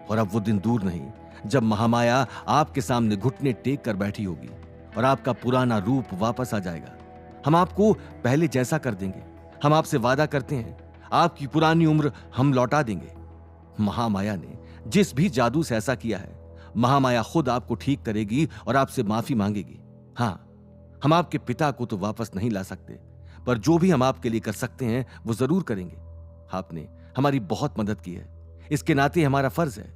और अब वो दिन दूर नहीं जब महामाया आपके सामने घुटने टेक कर बैठी होगी और आपका पुराना रूप वापस आ जाएगा। हम आपको पहले जैसा कर देंगे। हम आपसे वादा करते हैं, आपकी पुरानी उम्र हम लौटा देंगे। महामाया ने जिस भी जादू से ऐसा किया है, महामाया खुद आपको ठीक करेगी और आपसे माफी मांगेगी। हाँ, हम आपके पिता को तो वापस नहीं ला सकते, पर जो भी हम आपके लिए कर सकते हैं वो जरूर करेंगे। आपने हमारी बहुत मदद की है, इसके नाते हमारा फर्ज है।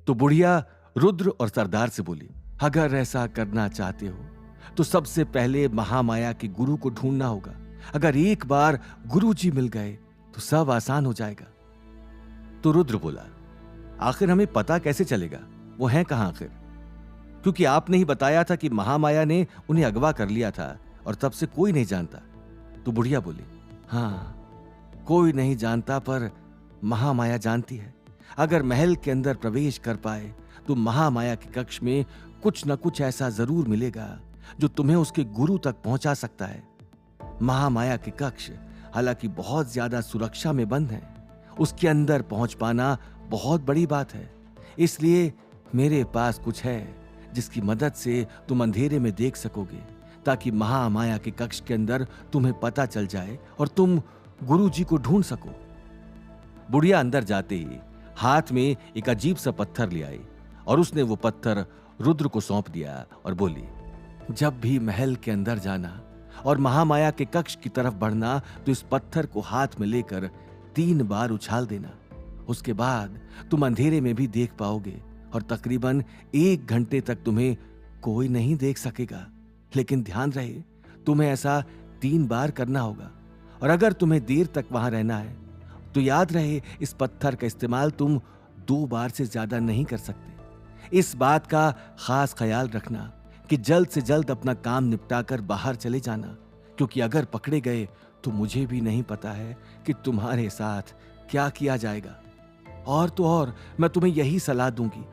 तो बुढ़िया रुद्र और सरदार से बोली, अगर ऐसा करना चाहते हो तो सबसे पहले महामाया के गुरु को ढूंढना होगा। अगर एक बार गुरुजी मिल गए तो सब आसान हो जाएगा। तो रुद्र बोला, आखिर हमें पता कैसे चलेगा वो हैं कहां आखिर? क्योंकि आपने ही बताया था कि महामाया ने उन्हें अगवा कर लिया था और तब से कोई नहीं जानता। तो बुढ़िया बोली, हाँ, कोई नहीं जानता पर महामाया जानती है। अगर महल के अंदर प्रवेश कर पाए तो महामाया के कक्ष में कुछ न कुछ ऐसा जरूर मिलेगा जो तुम्हें उसके गुरु तक पहुंचा सकता है। महामाया के कक्ष हालांकि बहुत ज्यादा सुरक्षा में बंद है, उसके अंदर पहुंच पाना बहुत बड़ी बात है। इसलिए मेरे पास कुछ है जिसकी मदद से तुम अंधेरे में देख सकोगे, ताकि महामाया के कक्ष के अंदर तुम्हें पता चल जाए और तुम गुरुजी को ढूंढ सको। बुढ़िया अंदर जाते ही हाथ में एक अजीब सा पत्थर ले आई और उसने वो पत्थर रुद्र को सौंप दिया और बोली, जब भी महल के अंदर जाना और महामाया के कक्ष की तरफ बढ़ना तो इस पत्थर को हाथ में लेकर 3 बार उछाल देना। उसके बाद तुम अंधेरे में भी देख पाओगे और तकरीबन 1 घंटे तक तुम्हें कोई नहीं देख सकेगा। लेकिन ध्यान रहे, तुम्हें ऐसा 3 बार करना होगा और अगर तुम्हें देर तक वहां रहना है तो याद रहे इस पत्थर का इस्तेमाल तुम 2 बार से ज्यादा नहीं कर सकते। इस बात का खास ख्याल रखना कि जल्द से जल्द अपना काम निपटाकर बाहर चले जाना, क्योंकि अगर पकड़े गए तो मुझे भी नहीं पता है कि तुम्हारे साथ क्या किया जाएगा। और तो और मैं तुम्हें यही सलाह दूंगी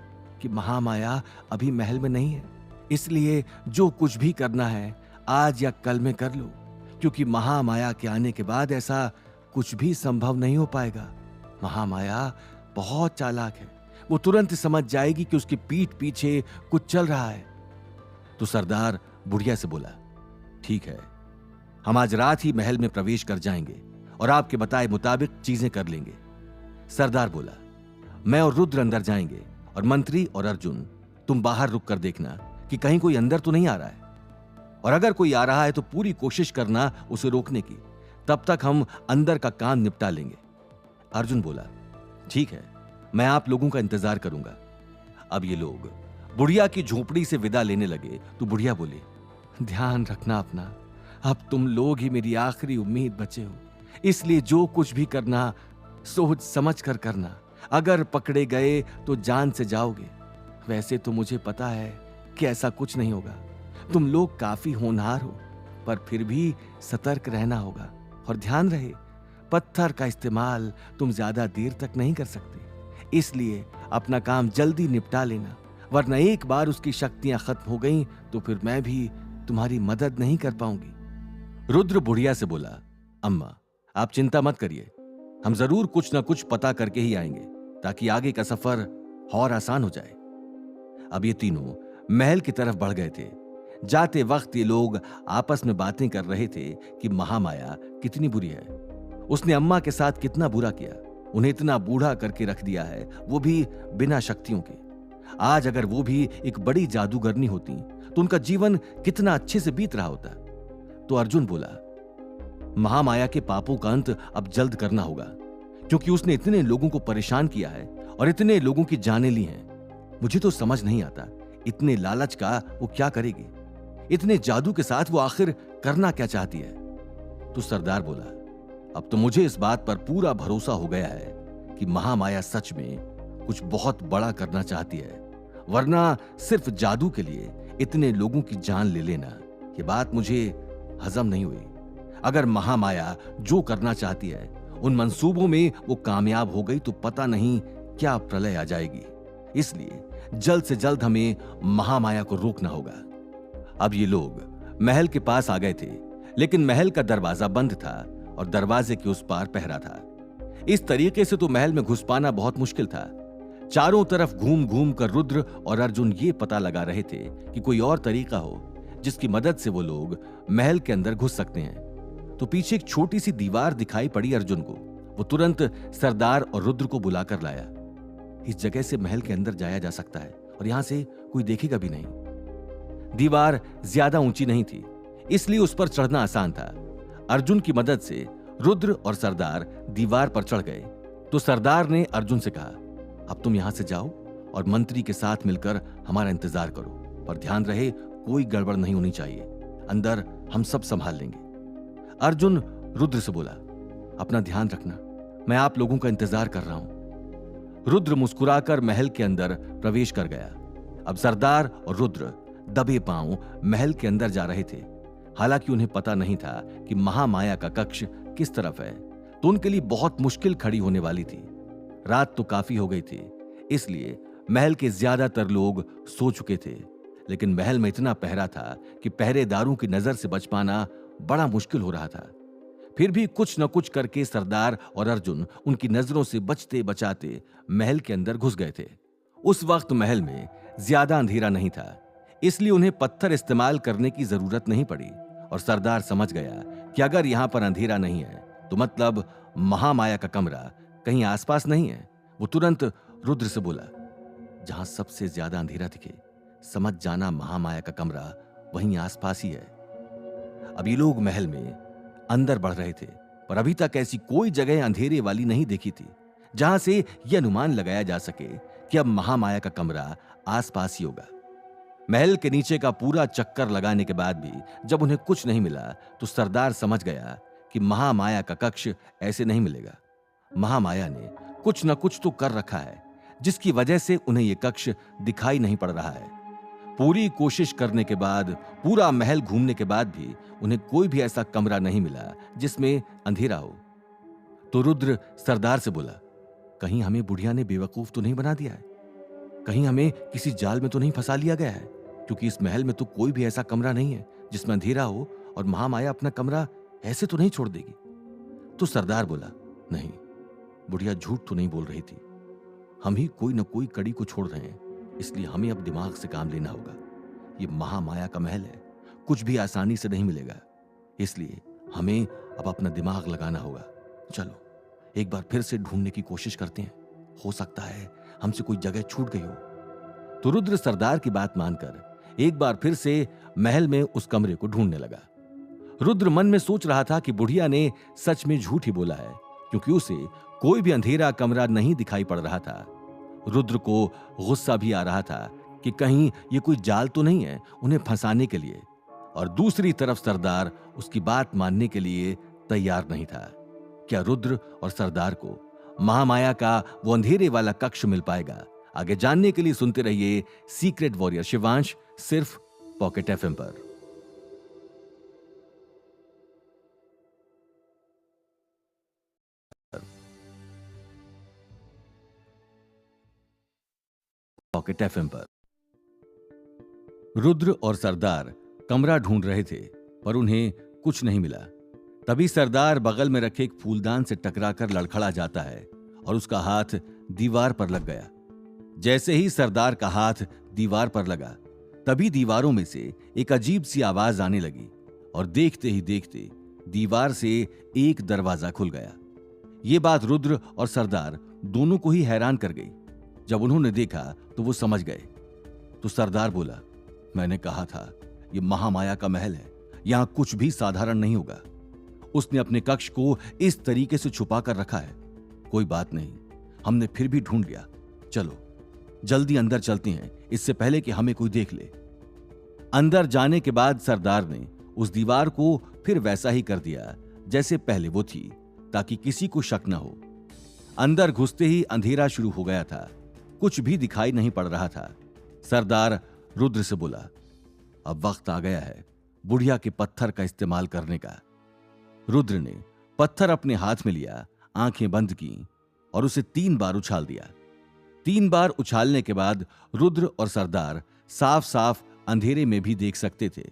कि महामाया अभी महल में नहीं है, इसलिए जो कुछ भी करना है आज या कल में कर लो, क्योंकि महामाया के आने के बाद ऐसा कुछ भी संभव नहीं हो पाएगा। महामाया बहुत चालाक है, वो तुरंत समझ जाएगी कि उसकी पीठ पीछे कुछ चल रहा है। तो सरदार बुढ़िया से बोला, ठीक है, हम आज रात ही महल में प्रवेश कर जाएंगे और आपके बताए मुताबिक चीजें कर लेंगे। सरदार बोला, मैं और रुद्र अंदर जाएंगे और मंत्री और अर्जुन तुम बाहर रुक कर देखना कि कहीं कोई अंदर तो नहीं आ रहा है, और अगर कोई आ रहा है तो पूरी कोशिश करना उसे रोकने की। तब तक हम अंदर का काम निपटा लेंगे। अर्जुन बोला, ठीक है, मैं आप लोगों का इंतजार करूंगा। अब ये लोग बुढ़िया की झोपड़ी से विदा लेने लगे तो बुढ़िया बोली, ध्यान रखना अपना, अब तुम लोग ही मेरी आखिरी उम्मीद बचे हो, इसलिए जो कुछ भी करना सोच समझ कर करना। अगर पकड़े गए तो जान से जाओगे। वैसे तो मुझे पता है कि ऐसा कुछ नहीं होगा, तुम लोग काफी होनहार हो, पर फिर भी सतर्क रहना होगा। और ध्यान रहे, पत्थर का इस्तेमाल तुम ज्यादा देर तक नहीं कर सकते, इसलिए अपना काम जल्दी निपटा लेना, वरना एक बार उसकी शक्तियां खत्म हो गईं तो फिर मैं भी तुम्हारी मदद नहीं कर पाऊंगी। रुद्र बुढ़िया से बोला, अम्मा आप चिंता मत करिए, हम जरूर कुछ ना कुछ पता करके ही आएंगे ताकि आगे का सफर और आसान हो जाए। अब ये तीनों महल की तरफ बढ़ गए थे। जाते वक्त ये लोग आपस में बातें कर रहे थे कि महामाया कितनी बुरी है, उसने अम्मा के साथ कितना बुरा किया, उन्हें इतना बूढ़ा करके रख दिया है, वो भी बिना शक्तियों के। आज अगर वो भी एक बड़ी जादूगरनी होती तो उनका जीवन कितना अच्छे से बीत रहा होता। तो अर्जुन बोला, महामाया के पापों का अंत अब जल्द करना होगा, क्योंकि उसने इतने लोगों को परेशान किया है और इतने लोगों की जानें ली हैं। मुझे तो समझ नहीं आता इतने लालच का वो क्या करेगी, इतने जादू के साथ वो आखिर करना क्या चाहती है। तो सरदार बोला, अब तो मुझे इस बात पर पूरा भरोसा हो गया है कि महामाया सच में कुछ बहुत बड़ा करना चाहती है, वरना सिर्फ जादू के लिए इतने लोगों की जान ले लेना, ये बात मुझे हजम नहीं हुई। अगर महामाया जो करना चाहती है उन मंसूबों में वो कामयाब हो गई तो पता नहीं क्या प्रलय आ जाएगी। इसलिए जल्द से जल्द हमें महामाया को रोकना होगा। अब ये लोग महल के पास आ गए थे, लेकिन महल का दरवाजा बंद था और दरवाजे के उस पार पहरा था। इस तरीके से तो महल में घुस पाना बहुत मुश्किल था। चारों तरफ घूम घूम कर रुद्र और अर्जुन ये पता लगा रहे थे कि कोई और तरीका हो जिसकी मदद से वो लोग महल के अंदर घुस सकते हैं। तो पीछे एक छोटी सी दीवार दिखाई पड़ी अर्जुन को। वो तुरंत सरदार और रुद्र को बुलाकर लाया। इस जगह से महल के अंदर जाया जा सकता है और यहां से कोई देखेगा भी नहीं। दीवार ज्यादा ऊंची नहीं थी, इसलिए उस पर चढ़ना आसान था। अर्जुन की मदद से रुद्र और सरदार दीवार पर चढ़ गए। तो सरदार ने अर्जुन से कहा, अब तुम यहां से जाओ और मंत्री के साथ मिलकर हमारा इंतजार करो, पर ध्यान रहे कोई गड़बड़ नहीं होनी चाहिए, अंदर हम सब संभाल लेंगे। अर्जुन रुद्र से बोला, अपना ध्यान रखना, मैं आप लोगों का इंतजार कर रहा हूं। रुद्र मुस्कुराकर महल के अंदर प्रवेश कर गया। अब सरदार और रुद्र दबे पांव महल के अंदर जा रहे थे। हालांकि उन्हें पता नहीं था कि महामाया का कक्ष किस तरफ है, तो उनके लिए बहुत मुश्किल खड़ी होने वाली थी। रात तो काफी हो गई थी, इसलिए महल के ज्यादातर लोग सो चुके थे। लेकिन महल में इतना पहरा था कि पहरेदारों की नजर से बच पाना बड़ा मुश्किल हो रहा था। फिर भी कुछ न कुछ करके सरदार और अर्जुन उनकी नजरों से बचते बचाते महल के अंदर घुस गए थे। उस वक्त महल में ज्यादा अंधेरा नहीं था, इसलिए उन्हें पत्थर इस्तेमाल करने की जरूरत नहीं पड़ी। और सरदार समझ गया कि अगर यहां पर अंधेरा नहीं है तो मतलब महामाया का कमरा कहीं आसपास नहीं है। वो तुरंत रुद्र से बोला, जहां सबसे ज्यादा अंधेरा दिखे समझ जाना महामाया का कमरा वहीं आसपास ही है। अब ये लोग महल में अंदर बढ़ रहे थे, पर अभी तक ऐसी कोई जगह अंधेरे वाली नहीं देखी थी जहां से यह अनुमान लगाया जा सके कि अब महामाया का कमरा आसपास ही होगा। महल के नीचे का पूरा चक्कर लगाने के बाद भी जब उन्हें कुछ नहीं मिला तो सरदार समझ गया कि महामाया का कक्ष ऐसे नहीं मिलेगा। महामाया ने कुछ न कुछ तो कर रखा है जिसकी वजह से उन्हें यह कक्ष दिखाई नहीं पड़ रहा है। पूरी कोशिश करने के बाद, पूरा महल घूमने के बाद भी उन्हें कोई भी ऐसा कमरा नहीं मिला जिसमें अंधेरा हो। तो रुद्र सरदार से बोला, कहीं हमें बुढ़िया ने बेवकूफ तो नहीं बना दिया है? कहीं हमें किसी जाल में तो नहीं फंसा लिया गया है? क्योंकि इस महल में तो कोई भी ऐसा कमरा नहीं है जिसमें अंधेरा हो और महामाया अपना कमरा ऐसे तो नहीं छोड़ देगी। तो सरदार बोला, नहीं, बुढ़िया झूठ तो नहीं बोल रही थी। हम ही कोई न कोई कड़ी को छोड़ रहे हैं, इसलिए हमें अब दिमाग से काम लेना होगा। ये महामाया का महल है, कुछ भी आसानी से नहीं मिलेगा, इसलिए हमें अब अपना दिमाग लगाना होगा। चलो एक बार फिर से ढूंढने की कोशिश करते हैं, हो सकता है हमसे कोई जगह छूट गई हो। तो रुद्र सरदार की बात मानकर एक बार फिर से महल में उस कमरे को ढूंढने लगा। रुद्र मन में सोच रहा था कि बुढ़िया ने सच में झूठ ही बोला है, क्योंकि उसे कोई भी अंधेरा कमरा नहीं दिखाई पड़ रहा था। रुद्र को गुस्सा भी आ रहा था कि कहीं ये कोई जाल तो नहीं है उन्हें फंसाने के लिए, और दूसरी तरफ सरदार उसकी बात मानने के लिए तैयार नहीं था। क्या रुद्र और सरदार को महामाया का वो अंधेरे वाला कक्ष मिल पाएगा? आगे जानने के लिए सुनते रहिए सीक्रेट वॉरियर शिवांश, सिर्फ पॉकेट एफएम पर। पॉकेट एफएम पर रुद्र और सरदार कमरा ढूंढ रहे थे, पर उन्हें कुछ नहीं मिला। तभी सरदार बगल में रखे एक फूलदान से टकराकर लड़खड़ा जाता है और उसका हाथ दीवार पर लग गया। जैसे ही सरदार का हाथ दीवार पर लगा, तभी दीवारों में से एक अजीब सी आवाज आने लगी और देखते ही देखते दीवार से एक दरवाजा खुल गया। ये बात रुद्र और सरदार दोनों को ही हैरान कर गई। जब उन्होंने देखा तो वो समझ गए। तो सरदार बोला, मैंने कहा था ये महामाया का महल है, यहां कुछ भी साधारण नहीं होगा। उसने अपने कक्ष को इस तरीके से छुपा कर रखा है। कोई बात नहीं, हमने फिर भी ढूंढ लिया। चलो जल्दी अंदर चलते हैं, इससे पहले कि हमें कोई देख ले। अंदर जाने के बाद सरदार ने उस दीवार को फिर वैसा ही कर दिया जैसे पहले वो थी, ताकि किसी को शक न हो। अंदर घुसते ही अंधेरा शुरू हो गया था, कुछ भी दिखाई नहीं पड़ रहा था। सरदार रुद्र से बोला, अब वक्त आ गया है बुढ़िया के पत्थर का इस्तेमाल करने का। रुद्र ने पत्थर अपने हाथ में लिया, आंखें बंद की और उसे 3 बार उछाल दिया। 3 बार उछालने के बाद रुद्र और सरदार साफ साफ अंधेरे में भी देख सकते थे।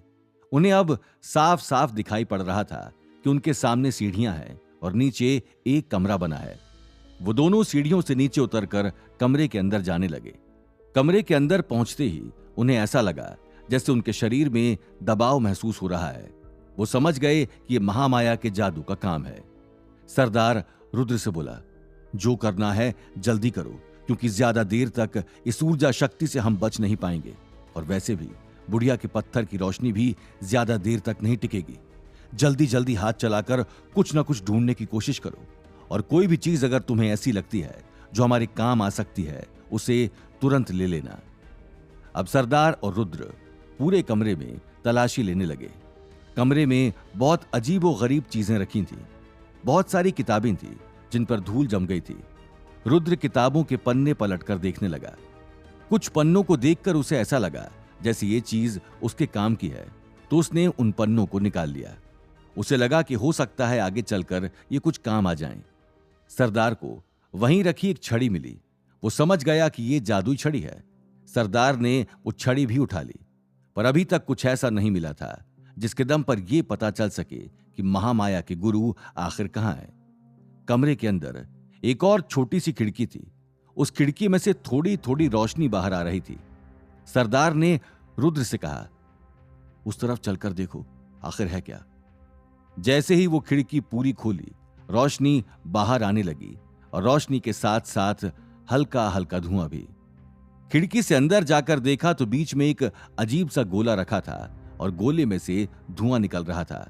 उन्हें अब साफ साफ दिखाई पड़ रहा था कि उनके सामने सीढ़ियां हैं और नीचे एक कमरा बना है। वो दोनों सीढ़ियों से नीचे उतरकर कमरे के अंदर जाने लगे। कमरे के अंदर पहुंचते ही उन्हें ऐसा लगा जैसे उनके शरीर में दबाव महसूस हो रहा है। वो समझ गए कि ये महामाया के जादू का काम है। सरदार रुद्र से बोला, जो करना है जल्दी करो, क्योंकि ज्यादा देर तक इस ऊर्जा शक्ति से हम बच नहीं पाएंगे, और वैसे भी बुढ़िया के पत्थर की रोशनी भी ज्यादा देर तक नहीं टिकेगी। जल्दी जल्दी हाथ चलाकर कुछ ना कुछ ढूंढने की कोशिश करो, और कोई भी चीज अगर तुम्हें ऐसी लगती है जो हमारे काम आ सकती है, उसे तुरंत ले लेना। अब सरदार और रुद्र पूरे कमरे में तलाशी लेने लगे। कमरे में बहुत अजीबो गरीब चीजें रखी थीं। बहुत सारी किताबें थीं जिन पर धूल जम गई थी। रुद्र किताबों के पन्ने पलटकर देखने लगा। कुछ पन्नों को देखकर उसे ऐसा लगा जैसे ये चीज उसके काम की है, तो उसने उन पन्नों को निकाल लिया। उसे लगा कि हो सकता है आगे चलकर ये कुछ काम आ जाएं। सरदार को वहीं रखी एक छड़ी मिली। वो समझ गया कि ये जादुई छड़ी है। सरदार ने वो छड़ी भी उठा ली, पर अभी तक कुछ ऐसा नहीं मिला था जिसके दम पर यह पता चल सके कि महामाया के गुरु आखिर कहां है। कमरे के अंदर एक और छोटी सी खिड़की थी। उस खिड़की में से थोड़ी थोड़ी रोशनी बाहर आ रही थी। सरदार ने रुद्र से कहा, उस तरफ चलकर देखो, आखिर है क्या। जैसे ही वो खिड़की पूरी खोली, रोशनी बाहर आने लगी और रोशनी के साथ साथ हल्का हल्का धुआं भी। खिड़की से अंदर जाकर देखा तो बीच में एक अजीब सा गोला रखा था और गोले में से धुआं निकल रहा था।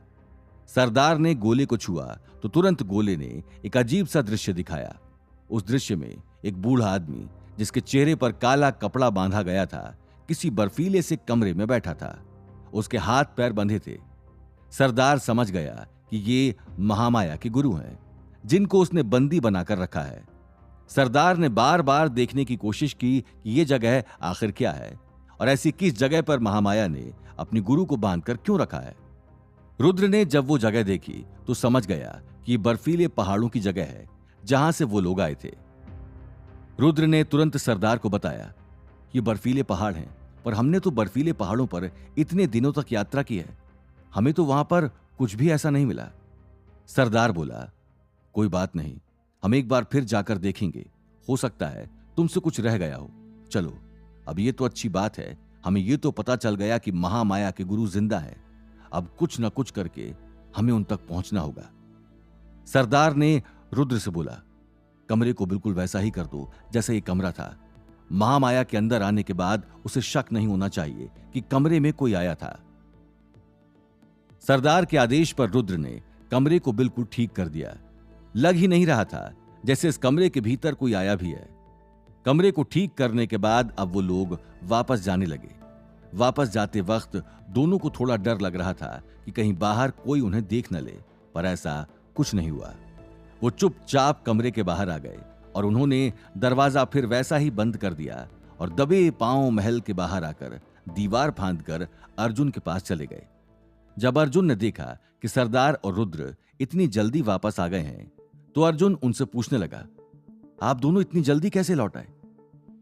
सरदार ने गोले को छुआ तो तुरंत गोले ने एक अजीब सा दृश्य दिखाया। उस दृश्य में एक बूढ़ा आदमी जिसके चेहरे पर काला कपड़ा बांधा गया था, किसी बर्फीले से कमरे में बैठा था। उसके हाथ पैर बंधे थे। सरदार समझ गया कि ये महामाया के गुरु हैं, जिनको उसने बंदी बनाकर रखा है। सरदार ने बार बार देखने की कोशिश की कि ये जगह आखिर क्या है और ऐसी किस जगह पर महामाया ने अपनी गुरु को बांधकर क्यों रखा है। रुद्र ने जब वो जगह देखी तो समझ गया कि ये बर्फीले पहाड़ों की जगह है जहां से वो लोग आए थे। रुद्र ने तुरंत सरदार को बताया, ये बर्फीले पहाड़ हैं, पर हमने तो बर्फीले पहाड़ों पर इतने दिनों तक यात्रा की है, हमें तो वहां पर कुछ भी ऐसा नहीं मिला। सरदार बोला, कोई बात नहीं, हम एक बार फिर जाकर देखेंगे, हो सकता है तुमसे कुछ रह गया हो। चलो, अब ये तो अच्छी बात है, हमें ये तो पता चल गया कि महामाया के गुरु जिंदा है। अब कुछ न कुछ करके हमें उन तक पहुंचना होगा। सरदार ने रुद्र से बोला, कमरे को बिल्कुल वैसा ही कर दो जैसा ये कमरा था। महामाया के अंदर आने के बाद उसे शक नहीं होना चाहिए कि कमरे में कोई आया था। सरदार के आदेश पर रुद्र ने कमरे को बिल्कुल ठीक कर दिया। लग ही नहीं रहा था जैसे इस कमरे के भीतर कोई आया भी है। कमरे को ठीक करने के बाद अब वो लोग वापस जाने लगे। वापस जाते वक्त दोनों को थोड़ा डर लग रहा था कि कहीं बाहर कोई उन्हें देख न ले, पर ऐसा कुछ नहीं हुआ। वो चुपचाप कमरे के बाहर आ गए और उन्होंने दरवाजा फिर वैसा ही बंद कर दिया और दबे पांव महल के बाहर आकर दीवार फांदकर अर्जुन के पास चले गए। जब अर्जुन ने देखा कि सरदार और रुद्र इतनी जल्दी वापस आ गए हैं तो अर्जुन उनसे पूछने लगा, आप दोनों इतनी जल्दी कैसे लौट आए?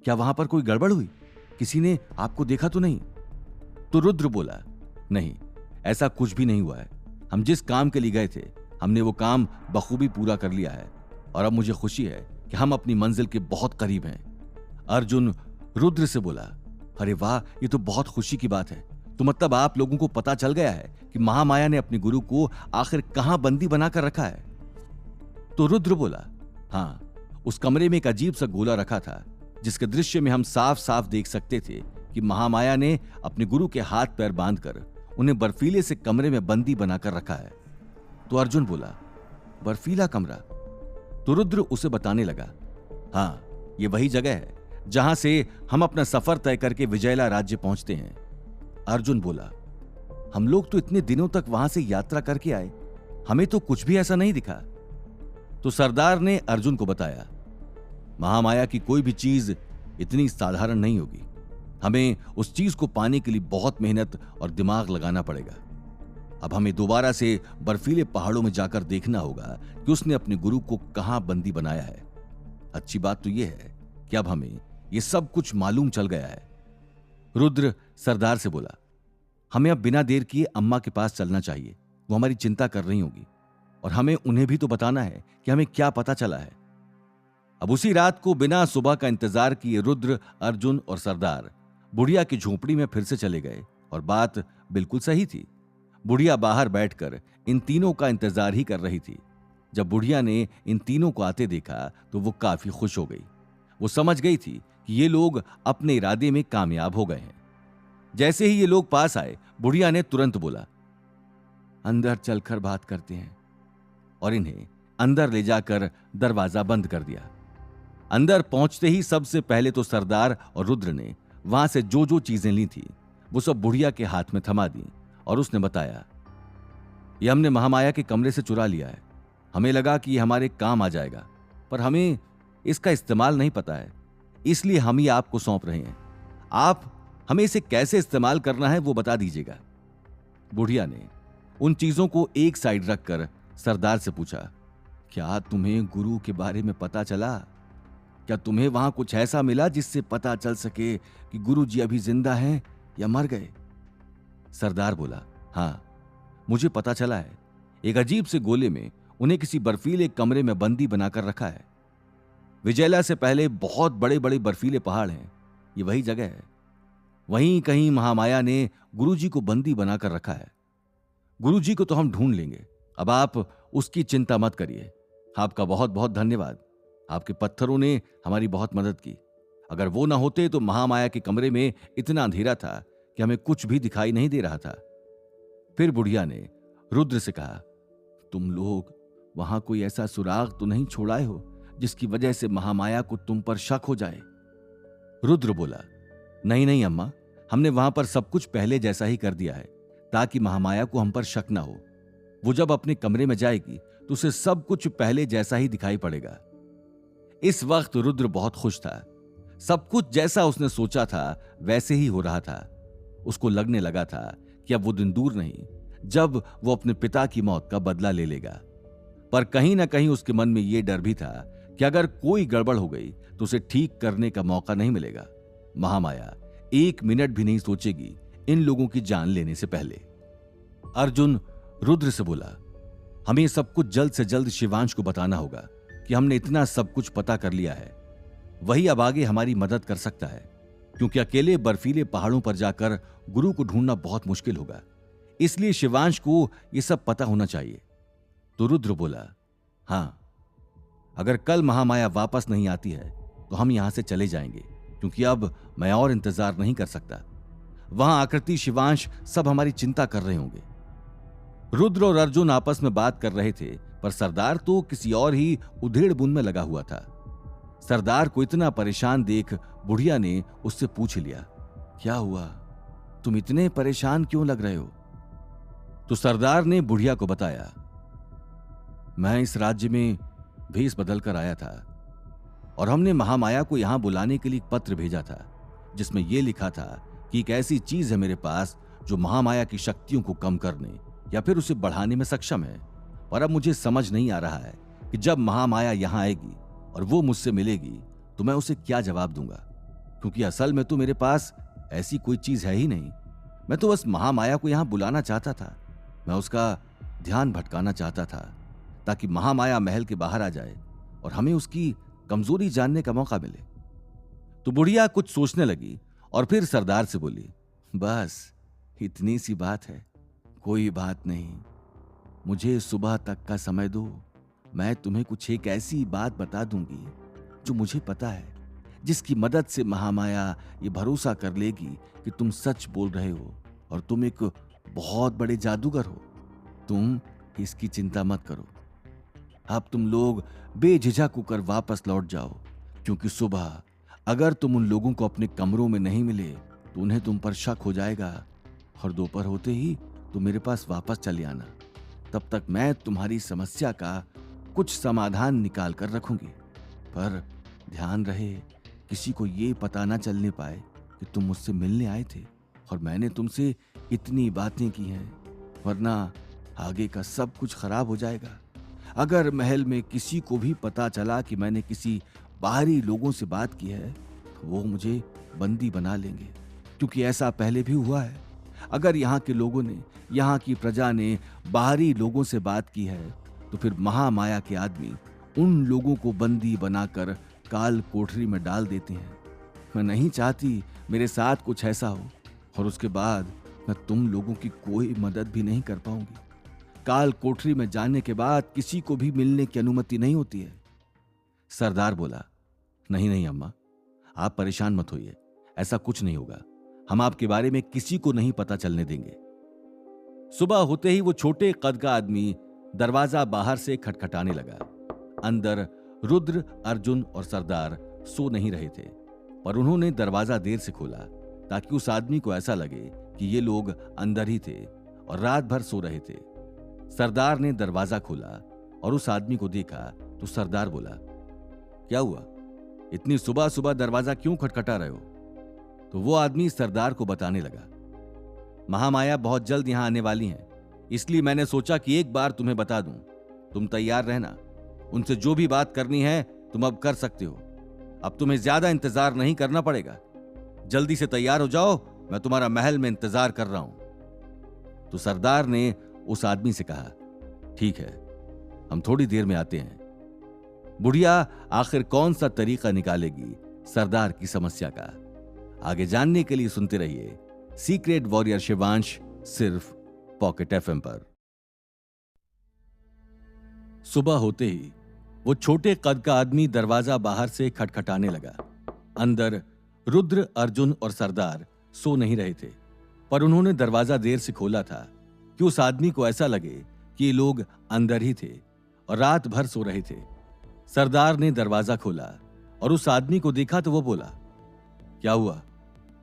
क्या वहां पर कोई गड़बड़ हुई? किसी ने आपको देखा तो नहीं? तो रुद्र बोला, नहीं, ऐसा कुछ भी नहीं हुआ है। हम जिस काम के लिए गए थे हमने वो काम बखूबी पूरा कर लिया है और अब मुझे खुशी है कि हम अपनी मंजिल के बहुत करीब हैं। अर्जुन रुद्र से बोला, अरे वाह, ये तो बहुत खुशी की बात है। तो मतलब आप लोगों को पता चल गया है कि महामाया ने अपने गुरु को आखिर कहां बंदी बनाकर रखा है? तो रुद्र बोला, हां, उस कमरे में एक अजीब सा गोला रखा था जिसके दृश्य में हम साफ साफ देख सकते थे कि महामाया ने अपने गुरु के हाथ पैर बांधकर उन्हें बर्फीले से कमरे में बंदी बनाकर रखा है। तो अर्जुन बोला, बर्फीला कमरा? तो रुद्र उसे बताने लगा, हां, ये वही जगह है जहां से हम अपना सफर तय करके विजयला राज्य पहुंचते हैं। अर्जुन बोला, हम लोग तो इतने दिनों तक वहां से यात्रा करके आए, हमें तो कुछ भी ऐसा नहीं दिखा। तो सरदार ने अर्जुन को बताया, महामाया की कोई भी चीज इतनी साधारण नहीं होगी। हमें उस चीज को पाने के लिए बहुत मेहनत और दिमाग लगाना पड़ेगा। अब हमें दोबारा से बर्फीले पहाड़ों में जाकर देखना होगा कि उसने अपने गुरु को कहां बंदी बनाया है। अच्छी बात तो यह है कि अब हमें यह सब कुछ मालूम चल गया है। रुद्र सरदार से बोला, हमें अब बिना देर किए अम्मा के पास चलना चाहिए। वो हमारी चिंता कर रही होगी और हमें उन्हें भी तो बताना है कि हमें क्या पता चला है। अब उसी रात को बिना सुबह का इंतजार किए रुद्र, अर्जुन और सरदार बुढ़िया की झोपड़ी में फिर से चले गए और बात बिल्कुल सही थी। बुढ़िया बाहर बैठकर इन तीनों का इंतजार ही कर रही थी। जब बुढ़िया ने इन तीनों को आते देखा तो वो काफी खुश हो गई। वो समझ गई थी कि ये लोग अपने इरादे में कामयाब हो गए हैं। जैसे ही ये लोग पास आए, बुढ़िया ने तुरंत बोला, अंदर चलकर बात करते हैं, और इन्हें अंदर ले जाकर दरवाजा बंद कर दिया। अंदर पहुंचते ही सबसे पहले तो सरदार और रुद्र ने वहां से जो जो चीजें ली थी वो सब बुढ़िया के हाथ में थमा दी और उसने बताया, ये हमने महामाया के कमरे से चुरा लिया है। हमें लगा कि ये हमारे काम आ जाएगा, पर हमें इसका इस्तेमाल नहीं पता है, इसलिए हम ही आपको सौंप रहे हैं। आप हमें इसे कैसे इस्तेमाल करना है वो बता दीजिएगा। बुढ़िया ने उन चीजों को एक साइड रखकर सरदार से पूछा, क्या तुम्हें गुरु के बारे में पता चला? क्या तुम्हें वहां कुछ ऐसा मिला जिससे पता चल सके कि गुरुजी अभी जिंदा हैं या मर गए? सरदार बोला, हां, मुझे पता चला है। एक अजीब से गोले में उन्हें किसी बर्फीले कमरे में बंदी बनाकर रखा है। विजयला से पहले बहुत बड़े बड़े बर्फीले पहाड़ हैं, ये वही जगह है। वहीं कहीं महामाया ने गुरुजी को बंदी बनाकर रखा है। गुरुजी को तो हम ढूंढ लेंगे, अब आप उसकी चिंता मत करिए। आपका बहुत बहुत धन्यवाद। आपके पत्थरों ने हमारी बहुत मदद की। अगर वो ना होते तो महामाया के कमरे में इतना अंधेरा था कि हमें कुछ भी दिखाई नहीं दे रहा था। फिर बुढ़िया ने रुद्र से कहा, तुम लोग वहां कोई ऐसा सुराग तो नहीं छोड़ाए हो जिसकी वजह से महामाया को तुम पर शक हो जाए? रुद्र बोला, नहीं नहीं अम्मा, हमने वहां पर सब कुछ पहले जैसा ही कर दिया है ताकि महामाया को हम पर शक ना हो। वो जब अपने कमरे में जाएगी तो उसे सब कुछ पहले जैसा ही दिखाई पड़ेगा। इस वक्त रुद्र बहुत खुश था। सब कुछ जैसा उसने सोचा था वैसे ही हो रहा था। उसको लगने लगा था कि अब वो दिन दूर नहीं जब वो अपने पिता की मौत का बदला ले लेगा। पर कहीं ना कहीं उसके मन में यह डर भी था कि अगर कोई गड़बड़ हो गई तो उसे ठीक करने का मौका नहीं मिलेगा। महामाया 1 मिनट भी नहीं सोचेगी इन लोगों की जान लेने से पहले। अर्जुन रुद्र से बोला, हमें सब कुछ जल्द से जल्द शिवांश को बताना होगा कि हमने इतना सब कुछ पता कर लिया है। वही अब आगे हमारी मदद कर सकता है, क्योंकि अकेले बर्फीले पहाड़ों पर जाकर गुरु को ढूंढना बहुत मुश्किल होगा। इसलिए शिवांश को यह सब पता होना चाहिए। तो रुद्र बोला, हां, अगर कल महामाया वापस नहीं आती है तो हम यहां से चले जाएंगे, क्योंकि अब मैं और इंतजार नहीं कर सकता। वहां आकृति, शिवांश सब हमारी चिंता कर रहे होंगे। रुद्र और अर्जुन आपस में बात कर रहे थे, पर सरदार तो किसी और ही उधेड़-बुन में लगा हुआ था। सरदार को इतना परेशान देख बुढ़िया ने उससे पूछ लिया, क्या हुआ? तुम इतने परेशान क्यों लग रहे हो? तो सरदार ने बुढ़िया को बताया, मैं इस राज्य में भेष बदल कर आया था और हमने महामाया को यहां बुलाने के लिए एक पत्र भेजा था जिसमें यह लिखा था कि एक ऐसी चीज है मेरे पास जो महामाया की शक्तियों को कम करने या फिर उसे बढ़ाने में सक्षम है। पर अब मुझे समझ नहीं आ रहा है कि जब महामाया यहां आएगी और वो मुझसे मिलेगी तो मैं उसे क्या जवाब दूंगा, क्योंकि असल में तो मेरे पास ऐसी कोई चीज है ही नहीं। मैं तो बस महामाया को यहां बुलाना चाहता था। मैं उसका ध्यान भटकाना चाहता था ताकि महामाया महल के बाहर आ जाए और हमें उसकी कमजोरी जानने का मौका मिले। तो बुढ़िया कुछ सोचने लगी और फिर सरदार से बोली, बस इतनी सी बात है, कोई बात नहीं, मुझे सुबह तक का समय दो। मैं तुम्हें कुछ एक ऐसी बात बता दूंगी जो मुझे पता है, जिसकी मदद से महामाया ये भरोसा कर लेगी कि तुम सच बोल रहे हो और तुम एक बहुत बड़े जादूगर हो। तुम इसकी चिंता मत करो। अब तुम लोग बेझिझक होकर वापस लौट जाओ, क्योंकि सुबह अगर तुम उन लोगों को अपने कमरों में नहीं मिले तो उन्हें तुम पर शक हो जाएगा और दोपहर होते ही तुम मेरे पास वापस चले आना। तब तक मैं तुम्हारी समस्या का कुछ समाधान निकाल कर रखूंगी। पर ध्यान रहे, किसी को ये पता ना चलने पाए कि तुम मुझसे मिलने आए थे और मैंने तुमसे इतनी बातें की हैं, वरना आगे का सब कुछ खराब हो जाएगा। अगर महल में किसी को भी पता चला कि मैंने किसी बाहरी लोगों से बात की है तो वो मुझे बंदी बना लेंगे, क्योंकि ऐसा पहले भी हुआ है। अगर यहाँ के लोगों ने, यहाँ की प्रजा ने बाहरी लोगों से बात की है तो फिर महामाया के आदमी उन लोगों को बंदी बनाकर काल कोठरी में डाल देते हैं। मैं नहीं चाहती मेरे साथ कुछ ऐसा हो और उसके बाद मैं तुम लोगों की कोई मदद भी नहीं कर पाऊंगी। काल कोठरी में जाने के बाद किसी को भी मिलने की अनुमति नहीं होती है। सरदार बोला, नहीं नहीं अम्मा, आप परेशान मत होइए, ऐसा कुछ नहीं होगा। हम आपके बारे में किसी को नहीं पता चलने देंगे। सुबह होते ही वो छोटे कद का आदमी दरवाजा बाहर से खटखटाने लगा। अंदर रुद्र, अर्जुन और सरदार सो नहीं रहे थे, पर उन्होंने दरवाजा देर से खोला ताकि उस आदमी को ऐसा लगे कि ये लोग अंदर ही थे और रात भर सो रहे थे। सरदार ने दरवाजा खोला और उस आदमी को देखा तो सरदार बोला, क्या हुआ? इतनी सुबह सुबह दरवाजा क्यों खटखटा रहे हो? तो वो आदमी सरदार को बताने लगा, महामाया बहुत जल्द यहां आने वाली हैं, इसलिए मैंने सोचा कि एक बार तुम्हें बता दूं। तुम तैयार रहना, उनसे जो भी बात करनी है तुम अब कर सकते हो। अब तुम्हें ज्यादा इंतजार नहीं करना पड़ेगा। जल्दी से तैयार हो जाओ, मैं तुम्हारा महल में इंतजार कर रहा हूं। तो सरदार ने उस आदमी से कहा, ठीक है, हम थोड़ी देर में आते हैं। बुढ़िया आखिर कौन सा तरीका निकालेगी सरदार की समस्या का, आगे जानने के लिए सुनते रहिए सीक्रेट वॉरियर शिवांश, सिर्फ पॉकेट एफएम पर। सुबह होते ही वो छोटे कद का आदमी दरवाजा बाहर से खटखटाने लगा। अंदर रुद्र, अर्जुन और सरदार सो नहीं रहे थे, पर उन्होंने दरवाजा देर से खोला था कि उस आदमी को ऐसा लगे कि ये लोग अंदर ही थे और रात भर सो रहे थे। सरदार ने दरवाजा खोला और उस आदमी को देखा तो वो बोला, क्या हुआ,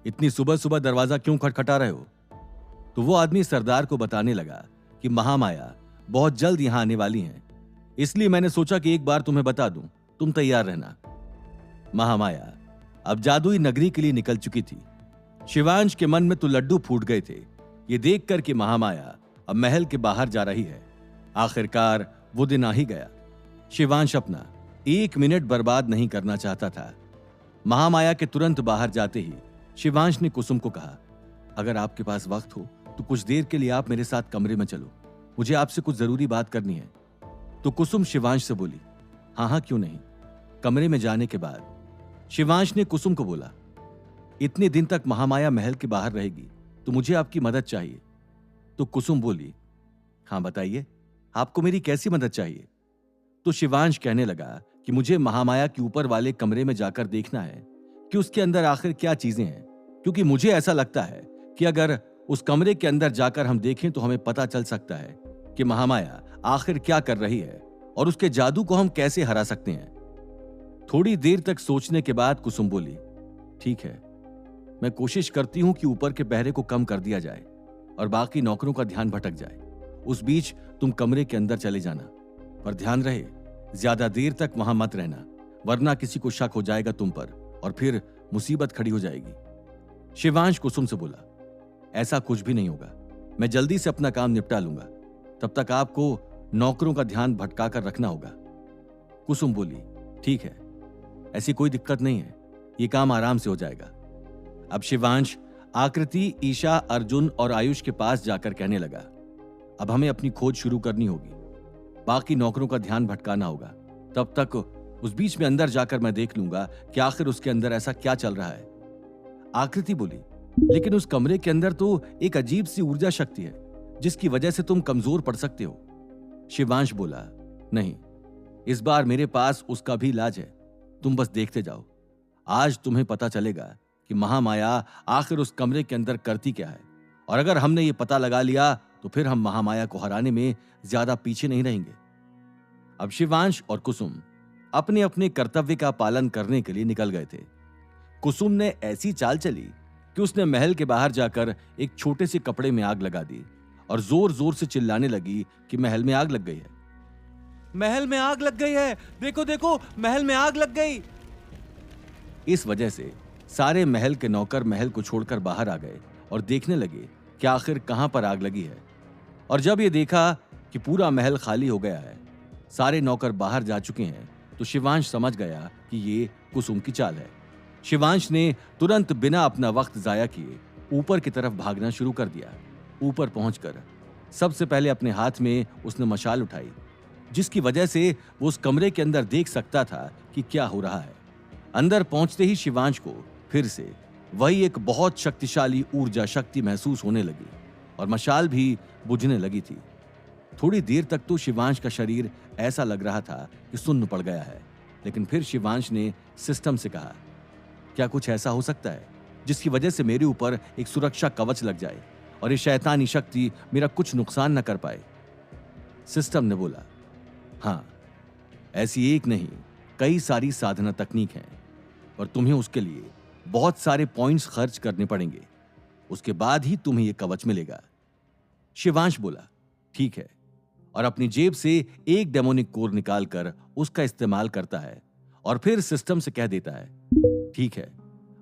इतनी सुबह सुबह दरवाजा क्यों खटखटा रहे हो? तो वो आदमी सरदार को बताने लगा कि महामाया बहुत जल्द यहां आने वाली हैं, इसलिए मैंने सोचा कि एक बार तुम्हें बता दूं, तुम तैयार रहना। महामाया अब जादुई नगरी के लिए निकल चुकी थी। शिवांश के मन में तो लड्डू फूट गए थे ये देखकर कि महामाया अब महल के बाहर जा रही है। आखिरकार वो दिन आ ही गया। शिवांश अपना एक मिनट बर्बाद नहीं करना चाहता था। महामाया के तुरंत बाहर जाते ही शिवांश ने कुसुम को कहा, अगर आपके पास वक्त हो तो कुछ देर के लिए आप मेरे साथ कमरे में चलो, मुझे आपसे कुछ जरूरी बात करनी है। तो कुसुम शिवांश से बोली, हाँ हाँ क्यों नहीं। कमरे में जाने के बाद शिवांश ने कुसुम को बोला, इतने दिन तक महामाया महल के बाहर रहेगी तो मुझे आपकी मदद चाहिए। तो कुसुम बोली, हाँ बताइए, आपको मेरी कैसी मदद चाहिए? तो शिवांश कहने लगा कि मुझे महामाया के ऊपर वाले कमरे में जाकर देखना है कि उसके अंदर आखिर क्या चीजें हैं, क्योंकि मुझे ऐसा लगता है कि अगर उस कमरे के अंदर जाकर हम देखें तो हमें पता चल सकता है कि महामाया आखिर क्या कर रही है और उसके जादू को हम कैसे हरा सकते हैं। थोड़ी देर तक सोचने के बाद कुसुम बोली, ठीक है, मैं कोशिश करती हूं कि ऊपर के पहरे को कम कर दिया जाए और बाकी नौकरों का ध्यान भटक जाए। उस बीच तुम कमरे के अंदर चले जाना, पर ध्यान रहे ज्यादा देर तक वहां मत रहना, वरना किसी को शक हो जाएगा तुम पर और फिर मुसीबत खड़ी हो जाएगी। शिवांश कुसुम से बोला, ऐसा कुछ भी नहीं होगा, मैं जल्दी से अपना काम निपटा लूंगा, तब तक आपको नौकरों का ध्यान भटका कर रखना होगा। कुसुम बोली, ठीक है, ऐसी कोई दिक्कत नहीं है, ये काम आराम से हो जाएगा। अब शिवांश आकृति, ईशा, अर्जुन और आयुष के पास जाकर कहने लगा, अब हमें अपनी खोज शुरू करनी होगी, बाकी नौकरों का ध्यान भटकाना होगा, तब तक उस बीच में अंदर जाकर मैं देख लूंगा कि आखिर उसके अंदर ऐसा क्या चल रहा है। आकृति बोली, लेकिन उस कमरे के अंदर तो एक अजीब सी ऊर्जा शक्ति है जिसकी वजह से तुम कमजोर पड़ सकते हो। शिवांश बोला, नहीं, इस बार मेरे पास उसका भी इलाज है, तुम बस देखते जाओ, आज तुम्हें पता चलेगा कि महामाया आखिर उस कमरे के अंदर करती क्या है, और अगर हमने ये पता लगा लिया तो फिर हम महामाया को हराने में ज्यादा पीछे नहीं रहेंगे। अब शिवांश और कुसुम अपने अपने कर्तव्य का पालन करने के लिए निकल गए थे। कुसुम ने ऐसी चाल चली कि उसने महल के बाहर जाकर एक छोटे से कपड़े में आग लगा दी और जोर जोर से चिल्लाने लगी कि महल में आग लग गई है, महल में आग लग गई है, देखो देखो महल में आग लग गई। इस वजह से सारे महल के नौकर महल को छोड़कर बाहर आ गए और देखने लगे कि आखिर कहां पर आग लगी है। और जब ये देखा कि पूरा महल खाली हो गया है, सारे नौकर बाहर जा चुके हैं, तो शिवांश समझ गया कि ये कुसुम की चाल है। शिवांश ने तुरंत बिना अपना वक्त जाया किए ऊपर की तरफ भागना शुरू कर दिया। ऊपर पहुंचकर सबसे पहले अपने हाथ में उसने मशाल उठाई, जिसकी वजह से वो उस कमरे के अंदर देख सकता था कि क्या हो रहा है। अंदर पहुंचते ही शिवांश को फिर से वही एक बहुत शक्तिशाली ऊर्जा शक्ति महसूस होने लगी और मशाल भी बुझने लगी थी। थोड़ी देर तक तो शिवांश का शरीर ऐसा लग रहा था कि सुन्न पड़ गया है, लेकिन फिर शिवांश ने सिस्टम से कहा, क्या कुछ ऐसा हो सकता है जिसकी वजह से मेरे ऊपर एक सुरक्षा कवच लग जाए और ये शैतानी शक्ति मेरा कुछ नुकसान न कर पाए? सिस्टम ने बोला, हाँ, ऐसी एक नहीं कई सारी साधना तकनीक हैं और तुम्हें उसके लिए बहुत सारे पॉइंट्स खर्च करने पड़ेंगे, उसके बाद ही तुम्हें यह कवच मिलेगा। शिवांश बोला, ठीक है, और अपनी जेब से एक डेमोनिक कोर निकालकर उसका इस्तेमाल करता है और फिर सिस्टम से कह देता है, ठीक है,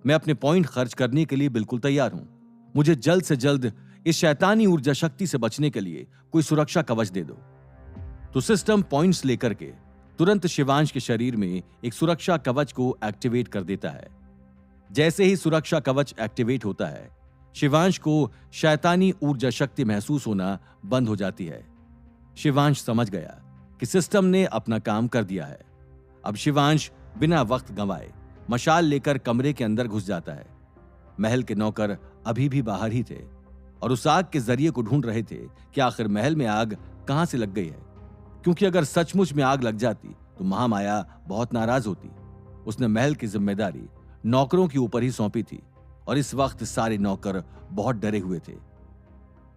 मैं अपने पॉइंट खर्च करने के लिए बिल्कुल तैयार हूं, मुझे जल्द से जल्द इस शैतानी ऊर्जा शक्ति से बचने के लिए कोई सुरक्षा कवच दे दो। तो सिस्टम पॉइंट्स लेकर के तुरंत शिवांश के शरीर में एक सुरक्षा कवच को एक्टिवेट कर देता है। जैसे ही सुरक्षा कवच एक्टिवेट होता है, शिवांश को शैतानी ऊर्जा शक्ति महसूस होना बंद हो जाती है। शिवांश समझ गया कि सिस्टम ने अपना काम कर दिया है। अब शिवांश बिना वक्त गंवाए मशाल लेकर कमरे के अंदर घुस जाता है। महल के नौकर अभी भी बाहर ही थे और उस आग के जरिए को ढूंढ रहे थे कि आखिर महल में आग कहां से लग गई है, क्योंकि अगर सचमुच में आग लग जाती तो महामाया बहुत नाराज होती। उसने महल की जिम्मेदारी नौकरों के ऊपर ही सौंपी थी और इस वक्त सारे नौकर बहुत डरे हुए थे।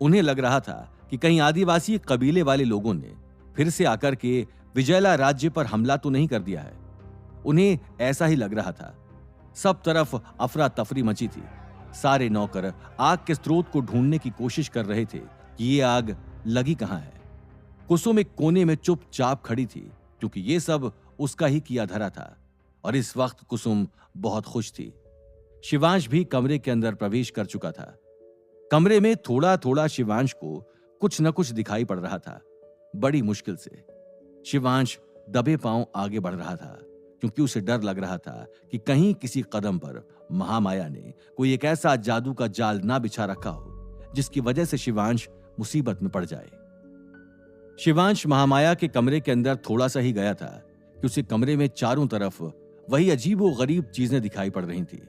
उन्हें लग रहा था कि कहीं आदिवासी कबीले वाले लोगों ने फिर से आकर के विजयला राज्य पर हमला तो नहीं कर दिया है। उन्हें ऐसा ही लग रहा था। सब तरफ अफरा तफरी मची थी। सारे नौकर आग के स्रोत को ढूंढने की कोशिश कर रहे थे कि ये आग लगी कहां है। कुसुम एक कोने में चुपचाप खड़ी थी, क्योंकि ये सब उसका ही किया धरा था और इस वक्त कुसुम बहुत खुश थी। शिवांश भी कमरे के अंदर प्रवेश कर चुका था। कमरे में थोड़ा थोड़ा शिवांश को कुछ न कुछ दिखाई पड़ रहा था। बड़ी मुश्किल से शिवांश दबे पांव आगे बढ़ रहा था, क्योंकि उसे डर लग रहा था कि कहीं किसी कदम पर महामाया ने कोई एक ऐसा जादू का जाल ना बिछा रखा हो जिसकी वजह से शिवांश मुसीबत में पड़ जाए। शिवांश महामाया के कमरे के अंदर थोड़ा सा ही गया था कि उसे कमरे में चारों तरफ वही अजीबो गरीब चीजें दिखाई पड़ रही थी।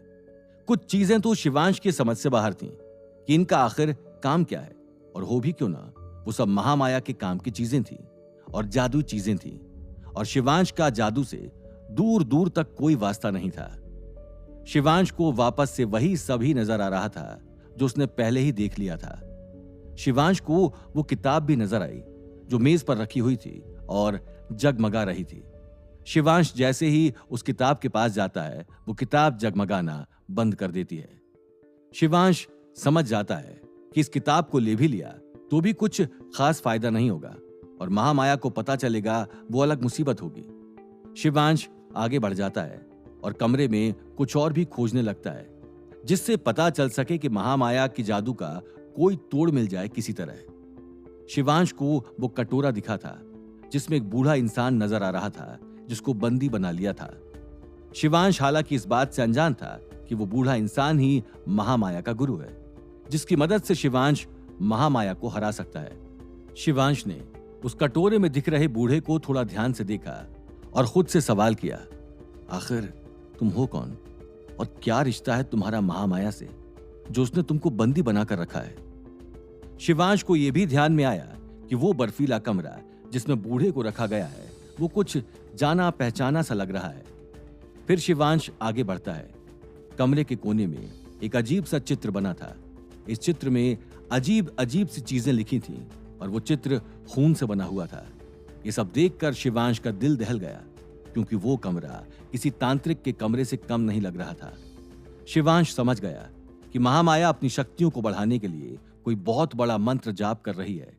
कुछ चीजें तो शिवांश की समझ से बाहर थीं कि इनका आखिर काम क्या है, और हो भी क्यों ना, वो सब महामाया के काम की चीजें थीं और जादुई चीजें थीं, और शिवांश का जादू से दूर दूर तक कोई वास्ता नहीं था। शिवांश को वापस से वही सभी नजर आ रहा था जो उसने पहले ही देख लिया था। शिवांश को वो किताब भी नजर आई जो मेज पर रखी हुई थी और जगमगा रही थी। शिवांश जैसे ही उस किताब के पास जाता है, वो किताब जगमगाना बंद कर देती है। शिवांश समझ जाता है कि इस किताब को ले भी लिया तो भी कुछ खास फायदा नहीं होगा, और महामाया को पता चलेगा वो अलग मुसीबत होगी। शिवांश आगे बढ़ जाता है और कमरे में कुछ और भी खोजने लगता है, जिससे पता चल सके कि महामाया की जादू का कोई तोड़ मिल जाए किसी तरह। शिवांश को वो कटोरा दिखा था जिसमें एक बूढ़ा इंसान नजर आ रहा था जिसको बंदी बना लिया था। शिवांश हालांकि इस बात से अनजान था कि वो बूढ़ा इंसान ही महामाया का गुरु है, जिसकी मदद से शिवांश महामाया को हरा सकता है। शिवांश ने उस कटोरे में दिख रहे बूढ़े को थोड़ा ध्यान से देखा और खुद से सवाल किया, आखिर तुम हो कौन और क्या रिश्ता है तुम्हारा महामाया से जो उसने तुमको बंदी बनाकर रखा है। शिवांश को यह भी ध्यान में आया कि वो बर्फीला कमरा जिसमें बूढ़े को रखा गया है वो कुछ जाना पहचाना सा लग रहा है। फिर शिवांश आगे बढ़ता है। कमरे के कोने में एक अजीब सा चित्र बना था। इस चित्र में अजीब अजीब सी चीजें लिखी थीं और वो चित्र खून से बना हुआ था। ये सब देखकर शिवांश का दिल दहल गया, क्योंकि वो कमरा किसी तांत्रिक के कमरे से कम नहीं लग रहा था। शिवांश समझ गया कि महामाया अपनी शक्तियों को बढ़ाने के लिए कोई बहुत बड़ा मंत्र जाप कर रही है,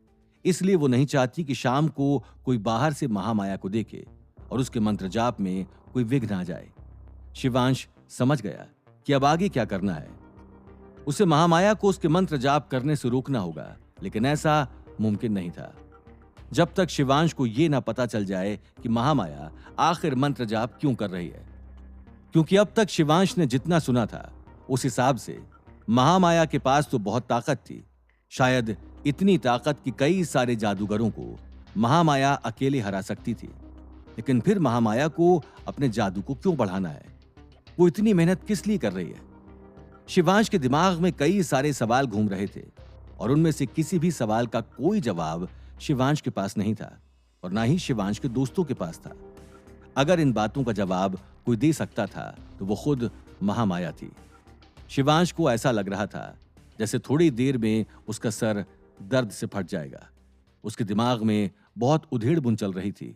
इसलिए वो नहीं चाहती कि शाम को कोई बाहर से महामाया को देखे और उसके मंत्र जाप में कोई विघ्न आ जाए। शिवांश समझ गया कि अब आगे क्या करना है। उसे महामाया को उसके मंत्र जाप करने से रोकना होगा, लेकिन ऐसा मुमकिन नहीं था जब तक शिवांश को यह ना पता चल जाए कि महामाया आखिर मंत्र जाप क्यों कर रही है। क्योंकि अब तक शिवांश ने जितना सुना था उस हिसाब से महामाया के पास तो बहुत ताकत थी, शायद इतनी ताकत कि कई सारे जादूगरों को महामाया अकेले हरा सकती थी। लेकिन फिर महामाया को अपने जादू को क्यों बढ़ाना है? वो इतनी मेहनत किस लिए कर रही है? शिवांश के दिमाग में कई सारे सवाल घूम रहे थे और उनमें से किसी भी सवाल का कोई जवाब शिवांश के पास नहीं था और ना ही शिवांश के दोस्तों के पास था। अगर इन बातों का जवाब कोई दे सकता था तो वो खुद महामाया थी। शिवांश को ऐसा लग रहा था जैसे थोड़ी देर में उसका सर दर्द से फट जाएगा। उसके दिमाग में बहुत उधेड़-बुन चल रही थी।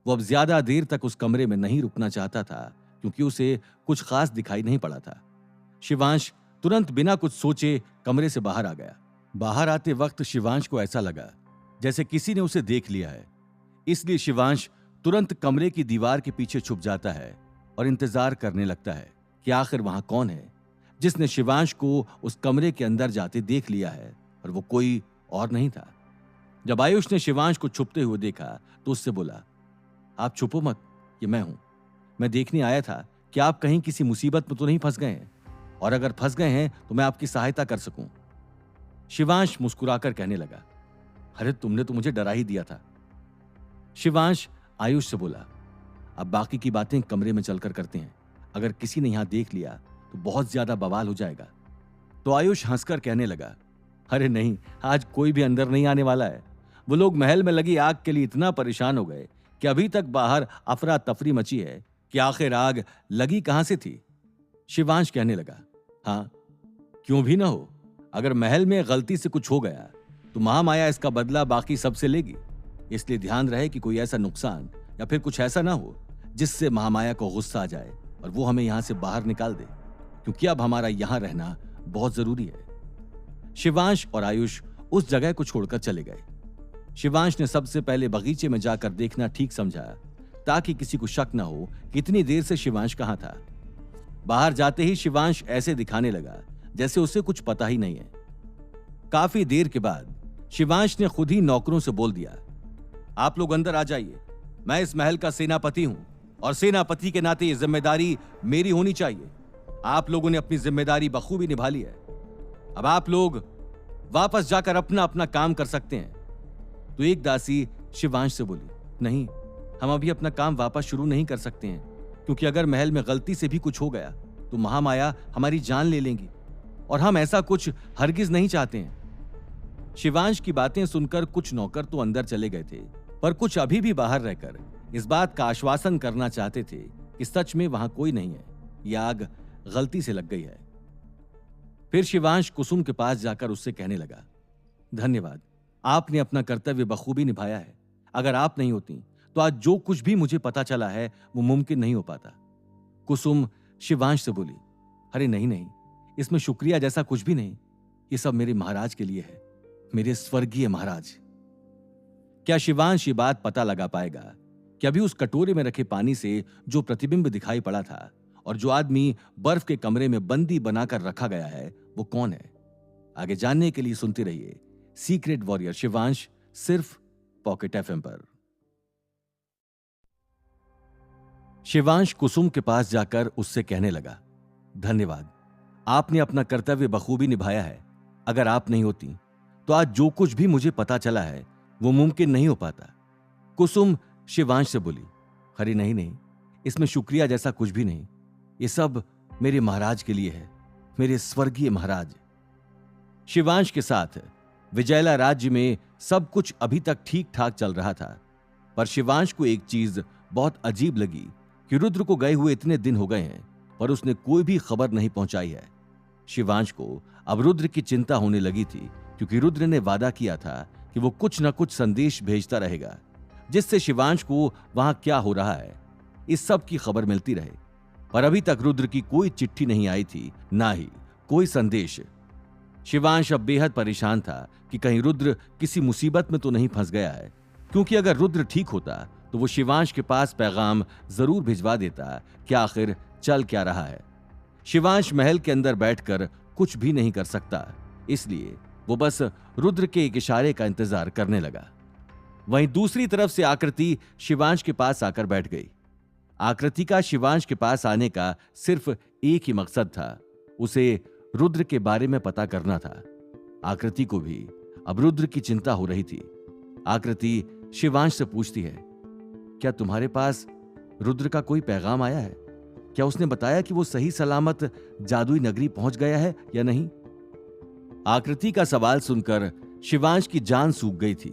वो अब ज्यादा देर तक उस कमरे में नहीं रुकना चाहता था, क्योंकि उसे कुछ खास दिखाई नहीं पड़ा था। शिवांश तुरंत बिना कुछ सोचे कमरे से बाहर आ गया। बाहर आते वक्त शिवांश को ऐसा लगा जैसे किसी ने उसे देख लिया है, इसलिए शिवांश तुरंत कमरे की दीवार के पीछे छुप जाता है और इंतजार करने लगता है कि आखिर वहां कौन है जिसने शिवांश को उस कमरे के अंदर जाते देख लिया है, और वो कोई और नहीं था। जब आयुष ने शिवांश को छुपते हुए देखा तो उससे बोला, आप छुपो मत, ये मैं हूं। मैं देखने आया था कि आप कहीं किसी मुसीबत में तो नहीं फंस गए हैं, और अगर फंस गए हैं तो मैं आपकी सहायता कर सकूं। शिवांश मुस्कुराकर कहने लगा, अरे तुमने तो मुझे डरा ही दिया था। शिवांश आयुष से बोला, अब बाकी की बातें कमरे में चलकर करते हैं। अगर किसी ने यहां देख लिया तो बहुत ज्यादा बवाल हो जाएगा। तो आयुष हंसकर कहने लगा, अरे नहीं, आज कोई भी अंदर नहीं आने वाला है। वो लोग महल में लगी आग के लिए इतना परेशान हो गए कि अभी तक बाहर अफरा तफरी मची है कि आखिर आग लगी कहां से थी। शिवांश कहने लगा, हाँ, क्यों भी ना हो। अगर महल में गलती से कुछ हो गया तो महामाया इसका बदला बाकी सबसे लेगी। इसलिए ध्यान रहे कि कोई ऐसा नुकसान या फिर कुछ ऐसा ना हो जिससे महामाया को गुस्सा आ जाए और वो हमें यहां से बाहर निकाल दे, क्योंकि अब हमारा यहां रहना बहुत जरूरी है। शिवांश और आयुष उस जगह को छोड़कर चले गए। शिवांश ने सबसे पहले बगीचे में जाकर देखना ठीक समझा, ताकि किसी को शक न हो कि इतनी देर से शिवांश कहां था। बाहर जाते ही शिवांश ऐसे दिखाने लगा जैसे उसे कुछ पता ही नहीं है। काफी देर के बाद शिवांश ने खुद ही नौकरों से बोल दिया, आप लोग अंदर आ जाइए। मैं इस महल का सेनापति हूं और सेनापति के नाते ये जिम्मेदारी मेरी होनी चाहिए। आप लोगों ने अपनी जिम्मेदारी बखूबी निभा ली है। अब आप लोग वापस जाकर अपना अपना काम कर सकते हैं। तो एक दासी शिवांश से बोली, नहीं, हम अभी अपना काम वापस शुरू नहीं कर सकते हैं, क्योंकि अगर महल में गलती से भी कुछ हो गया तो महामाया हमारी जान ले लेंगी, और हम ऐसा कुछ हरगिज नहीं चाहते हैं। शिवांश की बातें सुनकर कुछ नौकर तो अंदर चले गए थे, पर कुछ अभी भी बाहर रहकर इस बात का आश्वासन करना चाहते थे कि सच में वहां कोई नहीं है, यह आग गलती से लग गई है। फिर शिवांश कुसुम के पास जाकर उससे कहने लगा, धन्यवाद, आपने अपना कर्तव्य बखूबी निभाया है। अगर आप नहीं होती तो आज जो कुछ भी मुझे पता चला है वो मुमकिन नहीं हो पाता। कुसुम शिवांश से बोली, अरे नहीं नहीं, इसमें शुक्रिया जैसा कुछ भी नहीं। ये सब मेरे महाराज के लिए है, मेरे स्वर्गीय महाराज। क्या शिवांश ये बात पता लगा पाएगा कि अभी उस कटोरे में रखे पानी से जो प्रतिबिंब दिखाई पड़ा था और जो आदमी बर्फ के कमरे में बंदी बनाकर रखा गया है वो कौन है? आगे जानने के लिए सुनते रहिए सीक्रेट वॉरियर शिवांश, सिर्फ पॉकेट एफएम पर। शिवांश कुसुम के पास जाकर उससे कहने लगा, धन्यवाद, आपने अपना कर्तव्य बखूबी निभाया है। अगर आप नहीं होती तो आज जो कुछ भी मुझे पता चला है वो मुमकिन नहीं हो पाता। कुसुम शिवांश से बोली, अरे नहीं नहीं, इसमें शुक्रिया जैसा कुछ भी नहीं। ये सब मेरे महाराज के लिए है, मेरे स्वर्गीय महाराज। शिवांश के साथ विजयला राज्य में सब कुछ अभी तक ठीक ठाक चल रहा था, पर शिवांश को एक चीज बहुत अजीब लगी कि रुद्र को गए हुए इतने दिन हो गए हैं पर उसने कोई भी खबर नहीं पहुंचाई है। शिवांश को अब रुद्र की चिंता होने लगी थी, क्योंकि रुद्र ने वादा किया था कि वो कुछ न कुछ संदेश भेजता रहेगा, जिससे शिवांश को वहां क्या हो रहा है इस सब की खबर मिलती रहे। पर अभी तक रुद्र की कोई चिट्ठी नहीं आई थी, ना ही कोई संदेश। शिवांश अब बेहद परेशान था कि कहीं रुद्र किसी मुसीबत में तो नहीं फंस गया है, क्योंकि अगर रुद्र ठीक होता तो वो शिवांश के पास पैगाम जरूर भिजवा देता कि आखिर चल क्या रहा है। शिवांश महल के अंदर बैठकर कुछ भी नहीं कर सकता, इसलिए वो बस रुद्र के एक इशारे का इंतजार करने लगा। वहीं दूसरी तरफ से आकृति शिवांश के पास आकर बैठ गई। आकृति का शिवांश के पास आने का सिर्फ एक ही मकसद था, उसे रुद्र के बारे में पता करना था। आकृति को भी अब रुद्र की चिंता हो रही थी। आकृति शिवांश से पूछती है, क्या तुम्हारे पास रुद्र का कोई पैगाम आया है? क्या उसने बताया कि वो सही सलामत जादुई नगरी पहुंच गया है या नहीं? आकृति का सवाल सुनकर शिवांश की जान सूख गई थी।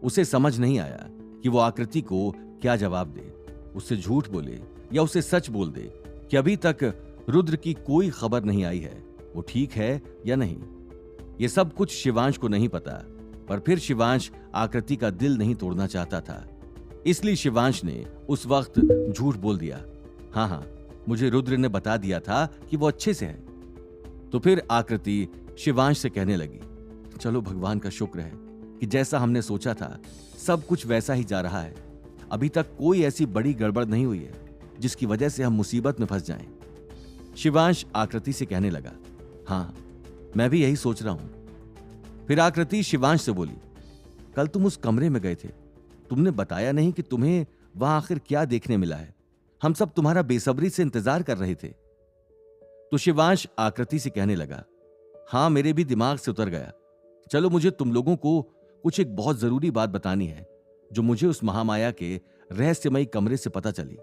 उसे समझ नहीं आया कि वो आकृति को क्या जवाब दे, उससे झूठ बोले या उसे सच बोल दे कि अभी तक रुद्र की कोई खबर नहीं आई है, वो ठीक है या नहीं। ये सब कुछ शिवांश को नहीं पता, पर फिर शिवांश आकृति का दिल नहीं तोड़ना चाहता था, इसलिए शिवांश ने उस वक्त झूठ बोल दिया, हाँ, मुझे रुद्र ने बता दिया था कि वो अच्छे से है। तो फिर आकृति शिवांश से कहने लगी, चलो भगवान का शुक्र है कि जैसा हमने सोचा था सब कुछ वैसा ही जा रहा है। अभी तक कोई ऐसी बड़ी गड़बड़ नहीं हुई है जिसकी वजह से हम मुसीबत में फंस जाएं। शिवांश आकृति से कहने लगा, हाँ, मैं भी यही सोच रहा हूं। फिर आकृति शिवांश से बोली, कल तुम उस कमरे में गए थे, तुमने बताया नहीं कि तुम्हें वहां आखिर क्या देखने मिला है? हम सब तुम्हारा बेसब्री से इंतजार कर रहे थे। तो शिवांश आकृति से कहने लगा, हां, मेरे भी दिमाग से उतर गया। चलो, मुझे तुम लोगों को कुछ एक बहुत जरूरी बात बतानी है जो मुझे उस महामाया के रहस्यमयी कमरे से पता चली।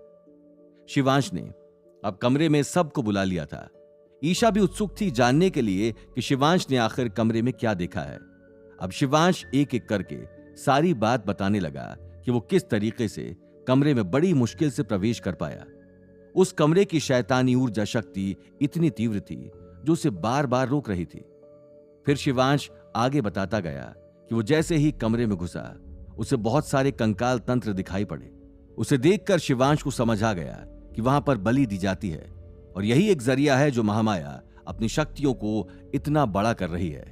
शिवांश ने अब कमरे में सबको बुला लिया था। ईशा भी उत्सुक थी जानने के लिए कि शिवांश ने आखिर कमरे में क्या देखा है। अब शिवांश एक एक करके सारी बात बताने लगा कि वो किस तरीके से कमरे में बड़ी मुश्किल से प्रवेश कर पाया। उस कमरे की शैतानी ऊर्जा शक्ति इतनी तीव्र थी जो उसे बार बार रोक रही थी। फिर शिवांश आगे बताता गया कि वो जैसे ही कमरे में घुसा, उसे बहुत सारे कंकाल तंत्र दिखाई पड़े। उसे देखकर शिवांश को समझ आ गया कि वहां पर बलि दी जाती है और यही एक जरिया है जो महामाया अपनी शक्तियों को इतना बड़ा कर रही है।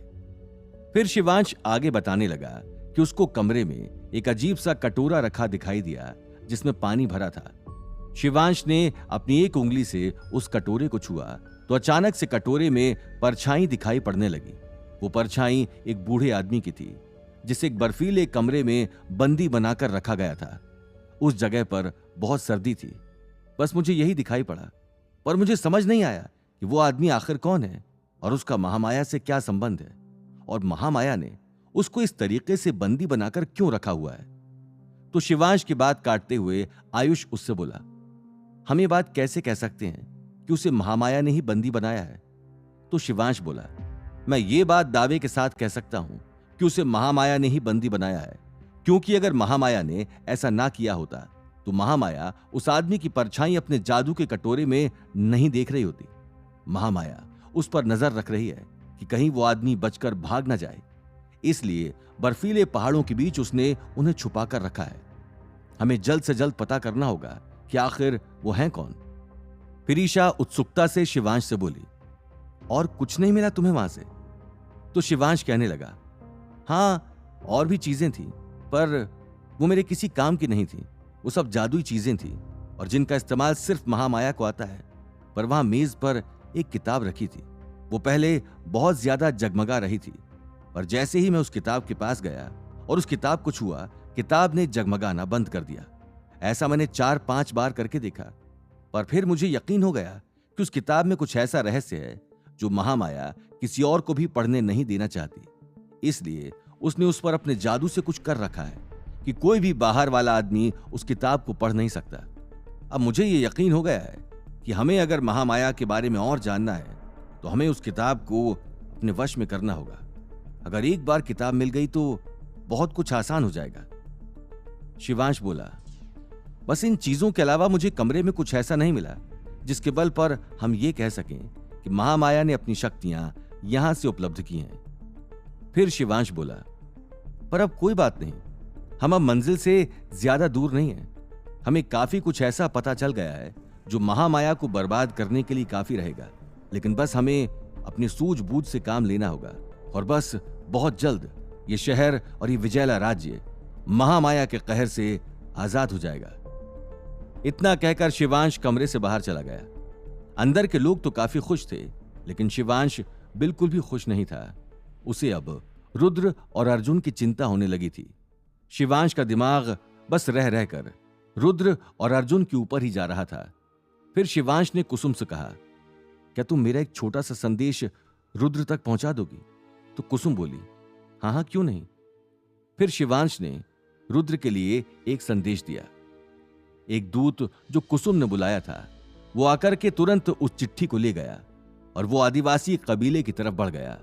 फिर शिवांश आगे बताने लगा कि उसको कमरे में एक अजीब सा कटोरा रखा दिखाई दिया जिसमें पानी भरा था। शिवांश ने अपनी एक उंगली से उस कटोरे को छुआ तो अचानक से कटोरे में परछाई दिखाई पड़ने लगी। वो परछाई एक बूढ़े आदमी की थी जिसे एक बर्फीले कमरे में बंदी बनाकर रखा गया था। उस जगह पर बहुत सर्दी थी। बस मुझे यही दिखाई पड़ा, पर मुझे समझ नहीं आया कि वो आदमी आखिर कौन है और उसका महामाया से क्या संबंध है, और महामाया ने उसको इस तरीके से बंदी बनाकर क्यों रखा हुआ है। तो शिवांश की बात काटते हुए आयुष उससे बोला, हम ये बात कैसे कह सकते हैं कि उसे महामाया ने ही बंदी बनाया है? तो शिवांश बोला, मैं ये बात दावे के साथ कह सकता हूं कि उसे महामाया ने ही बंदी बनाया है, क्योंकि अगर महामाया ने ऐसा ना किया होता तो महामाया उस आदमी की परछाई अपने जादू के कटोरे में नहीं देख रही होती। महामाया उस पर नजर रख रही है कि कहीं वो आदमी बचकर भाग ना जाए, इसलिए बर्फीले पहाड़ों के बीच उसने उन्हें छुपा कर रखा है। हमें जल्द से जल्द पता करना होगा कि आखिर वो हैं कौन। फिर ईशा उत्सुकता से शिवांश से बोली, और कुछ नहीं मिला तुम्हें वहां से? तो शिवांश कहने लगा, हां, और भी चीजें थी, पर वो मेरे किसी काम की नहीं थी। वो सब जादुई चीजें थी और जिनका इस्तेमाल सिर्फ महामाया को आता है। पर वहां मेज पर एक किताब रखी थी। वो पहले बहुत ज्यादा जगमगा रही थी, पर जैसे ही मैं उस किताब के पास गया और उस किताब को छुआ, किताब ने जगमगाना बंद कर दिया। ऐसा मैंने 4-5 बार करके देखा, पर फिर मुझे यकीन हो गया कि उस किताब में कुछ ऐसा रहस्य है जो महामाया किसी और को भी पढ़ने नहीं देना चाहती। इसलिए उसने उस पर अपने जादू से कुछ कर रखा है कि कोई भी बाहर वाला आदमी उस किताब को पढ़ नहीं सकता। अब मुझे ये यकीन हो गया है कि हमें अगर महामाया के बारे में और जानना है तो हमें उस किताब को अपने वश में करना होगा। अगर एक बार किताब मिल गई तो बहुत कुछ आसान हो जाएगा। शिवांश बोला, बस इन चीजों के अलावा मुझे कमरे में कुछ ऐसा नहीं मिला जिसके बल पर हम ये कह सकें कि महामाया ने अपनी शक्तियां यहां से उपलब्ध की हैं। फिर शिवांश बोला, पर अब कोई बात नहीं, हम अब मंजिल से ज्यादा दूर नहीं हैं। हमें काफी कुछ ऐसा पता चल गया है जो महामाया को बर्बाद करने के लिए काफी रहेगा। लेकिन बस हमें अपनी सूझबूझ से काम लेना होगा और बस बहुत जल्द ये शहर और ये विजयला राज्य महामाया के कहर से आजाद हो जाएगा। इतना कहकर शिवांश कमरे से बाहर चला गया। अंदर के लोग तो काफी खुश थे, लेकिन शिवांश बिल्कुल भी खुश नहीं था। उसे अब रुद्र और अर्जुन की चिंता होने लगी थी। शिवांश का दिमाग बस रह रहकर रुद्र और अर्जुन के ऊपर ही जा रहा था। फिर शिवांश ने कुसुम से कहा, क्या तुम मेरा एक छोटा सा संदेश रुद्र तक पहुंचा दोगी? तो कुसुम बोली, हाँ हाँ, क्यों नहीं। फिर शिवांश ने रुद्र के लिए एक संदेश दिया। एक दूत जो कुसुम ने बुलाया था वो आकर के तुरंत उस चिट्ठी को ले गया और वो आदिवासी कबीले की तरफ बढ़ गया।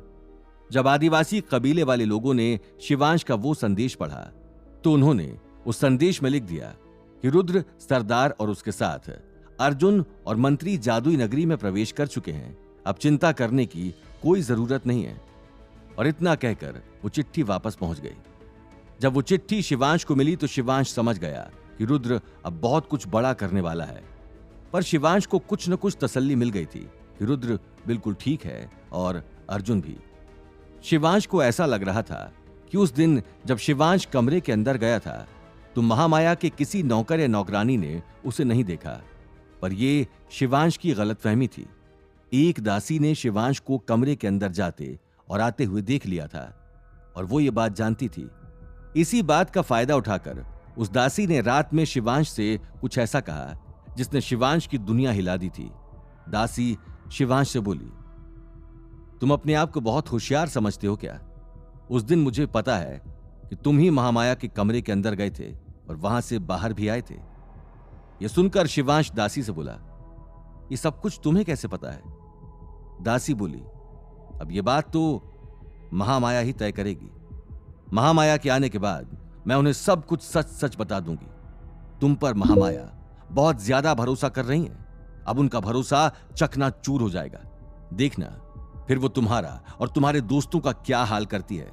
जब आदिवासी कबीले वाले लोगों ने शिवांश का वो संदेश पढ़ा तो उन्होंने उस संदेश में लिख दिया कि रुद्र सरदार और उसके साथ अर्जुन और मंत्री जादुई नगरी में प्रवेश कर चुके हैं। अब चिंता करने की कोई जरूरत नहीं है। और इतना कहकर वो चिट्ठी वापस पहुंच गई। जब वो चिट्ठी शिवांश को मिली तो शिवांश समझ गया कि रुद्र अब बहुत कुछ बड़ा करने वाला है। पर शिवांश को कुछ न कुछ तसल्ली मिल गई थी कि रुद्र बिल्कुल ठीक है और अर्जुन भी। शिवांश को ऐसा लग रहा था कि उस दिन जब शिवांश कमरे के अंदर गया था तो महामाया के किसी नौकर या नौकरानी ने उसे नहीं देखा, पर यह शिवांश की गलतफहमी थी। एक दासी ने शिवांश को कमरे के अंदर जाते और आते हुए देख लिया था और वो ये बात जानती थी। इसी बात का फायदा उठाकर उस दासी ने रात में शिवांश से कुछ ऐसा कहा जिसने शिवांश की दुनिया हिला दी थी। दासी शिवांश से बोली, तुम अपने आप को बहुत होशियार समझते हो क्या? उस दिन मुझे पता है कि तुम ही महामाया के कमरे के अंदर गए थे और वहां से बाहर भी आए थे। यह सुनकर शिवांश दासी से बोला, ये सब कुछ तुम्हें कैसे पता है? दासी बोली, अब यह बात तो महामाया ही तय करेगी। महामाया के आने के बाद मैं उन्हें सब कुछ सच सच बता दूंगी। तुम पर महामाया बहुत ज्यादा भरोसा कर रही है। अब उनका भरोसा चकनाचूर हो जाएगा। देखना फिर वो तुम्हारा और तुम्हारे दोस्तों का क्या हाल करती है।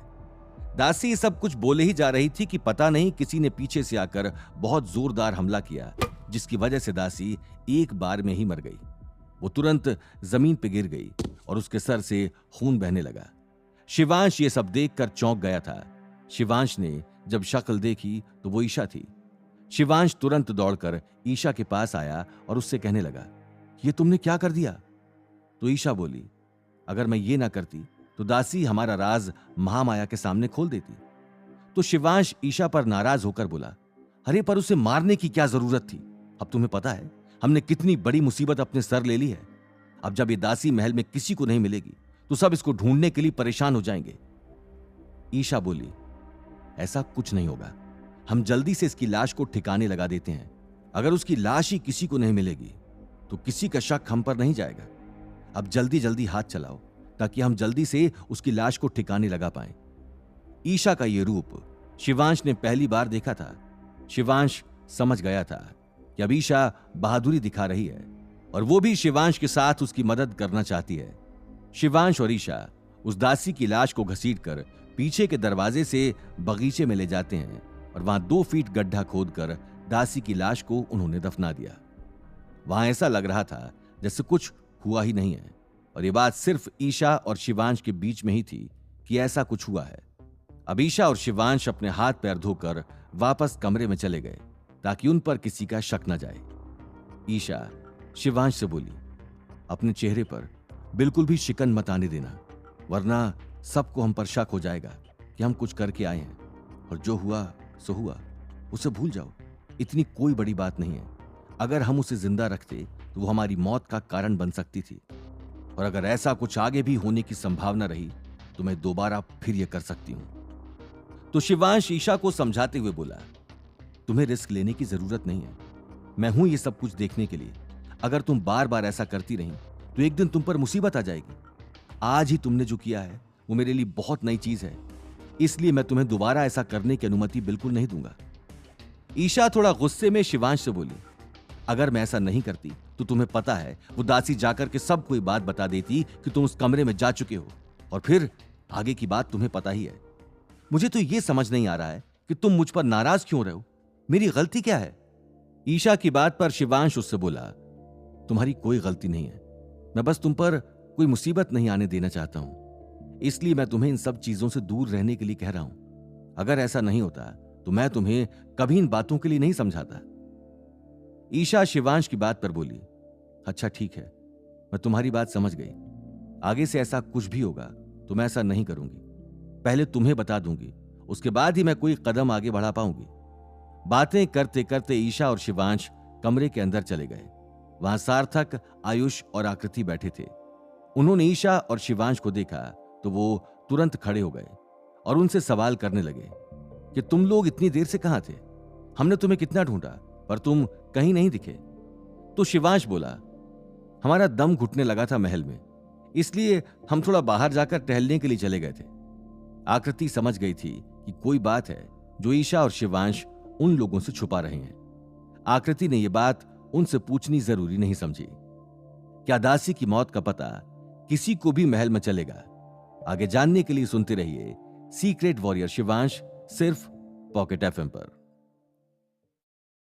दासी सब कुछ बोले ही जा रही थी कि पता नहीं किसी ने पीछे से आकर बहुत जोरदार हमला किया, जिसकी वजह से दासी एक बार में ही मर गई। वो तुरंत जमीन पर गिर गई और उसके सर से खून बहने लगा। शिवांश ये सब देखकर चौंक गया था। शिवांश ने जब शक्ल देखी तो वो ईशा थी। शिवांश तुरंत दौड़कर ईशा के पास आया और उससे कहने लगा, ये तुमने क्या कर दिया? तो ईशा बोली, अगर मैं ये ना करती तो दासी हमारा राज महामाया के सामने खोल देती। तो शिवांश ईशा पर नाराज होकर बोला, अरे पर उसे मारने की क्या जरूरत थी? अब तुम्हें पता है हमने कितनी बड़ी मुसीबत अपने सर ले ली है। अब जब ये दासी महल में किसी को नहीं मिलेगी तो सब इसको ढूंढने के लिए परेशान हो जाएंगे। ईशा बोली, ऐसा कुछ नहीं होगा। हम जल्दी से इसकी लाश को ठिकाने लगा देते हैं। अगर उसकी लाश ही किसी को नहीं मिलेगी तो किसी का शक हम पर नहीं जाएगा। अब जल्दी जल्दी हाथ चलाओ ताकि हम जल्दी से उसकी लाश को ठिकाने लगा पाएं। ईशा का यह रूप शिवांश ने पहली बार देखा था। शिवांश समझ गया था कि अब ईशा बहादुरी दिखा रही है और वो भी शिवांश के साथ उसकी मदद करना चाहती है। शिवांश और ईशा उस दासी की लाश को घसीटकर पीछे के दरवाजे से बगीचे में ले जाते हैं और वहां 2 फीट गड्ढा खोदकर दासी की लाश को उन्होंने दफना दिया। वहां ऐसा लग रहा था जैसे कुछ हुआ ही नहीं है और यह बात सिर्फ ईशा और शिवांश के बीच में ही थी कि ऐसा कुछ हुआ है। अब ईशा और शिवांश अपने हाथ पैर धोकर वापस कमरे में चले गए ताकि उन पर किसी का शक न जाए। ईशा शिवांश से बोली, अपने चेहरे पर बिल्कुल भी शिकन मत आने देना, वरना सबको हम पर शक हो जाएगा कि हम कुछ करके आए हैं और जो हुआ सो हुआ, उसे भूल जाओ। इतनी कोई बड़ी बात नहीं है। अगर हम उसे जिंदा रखते तो वो हमारी मौत का कारण बन सकती थी और अगर ऐसा कुछ आगे भी होने की संभावना रही तो मैं दोबारा फिर यह कर सकती हूं। तो शिवांश ईशा को समझाते हुए बोला, तुम्हें रिस्क लेने की जरूरत नहीं है। मैं हूं ये सब कुछ देखने के लिए। अगर तुम बार बार ऐसा करती रही तो एक दिन तुम पर मुसीबत आ जाएगी। आज ही तुमने जो किया है वो मेरे लिए बहुत नई चीज है, इसलिए मैं तुम्हें दोबारा ऐसा करने की अनुमति बिल्कुल नहीं दूंगा। ईशा थोड़ा गुस्से में शिवांश से बोली, अगर मैं ऐसा नहीं करती तो तुम्हें पता है वो दासी जाकर के सबको ये बात बता देती कि तुम उस कमरे में जा चुके हो और फिर आगे की बात तुम्हें पता ही है। मुझे तो ये समझ नहीं आ रहा है कि तुम मुझ पर नाराज क्यों रहे हो। मेरी गलती क्या है? ईशा की बात पर शिवांश उससे बोला, तुम्हारी कोई गलती नहीं है। मैं बस तुम पर कोई मुसीबत नहीं आने देना चाहता हूं, इसलिए मैं तुम्हें इन सब चीजों से दूर रहने के लिए कह रहा हूं। अगर ऐसा नहीं होता तो मैं तुम्हें कभी इन बातों के लिए नहीं समझाता। ईशा शिवांश की बात पर बोली, अच्छा ठीक है, मैं तुम्हारी बात समझ गई। आगे से ऐसा कुछ भी होगा तो मैं ऐसा नहीं करूंगी। पहले तुम्हें बता दूंगी, उसके बाद ही मैं कोई कदम आगे बढ़ा पाऊंगी। बातें करते करते ईशा और शिवांश कमरे के अंदर चले गए। वहां सार्थक, आयुष और आकृति बैठे थे। उन्होंने ईशा और शिवांश को देखा तो वो तुरंत खड़े हो गए और उनसे सवाल करने लगे कि तुम लोग इतनी देर से कहां थे? हमने तुम्हें कितना ढूंढा पर तुम कहीं नहीं दिखे। तो शिवांश बोला, हमारा दम घुटने लगा था महल में, इसलिए हम थोड़ा बाहर जाकर टहलने के लिए चले गए थे। आकृति समझ गई थी कि कोई बात है जो ईशा और शिवांश उन लोगों से छुपा रहे हैं। आकृति ने यह बात उनसे पूछनी जरूरी नहीं समझी। क्या दासी की मौत का पता किसी को भी महल में चलेगा? आगे जानने के लिए सुनते रहिए सीक्रेट वॉरियर शिवांश, सिर्फ पॉकेट एफएम पर।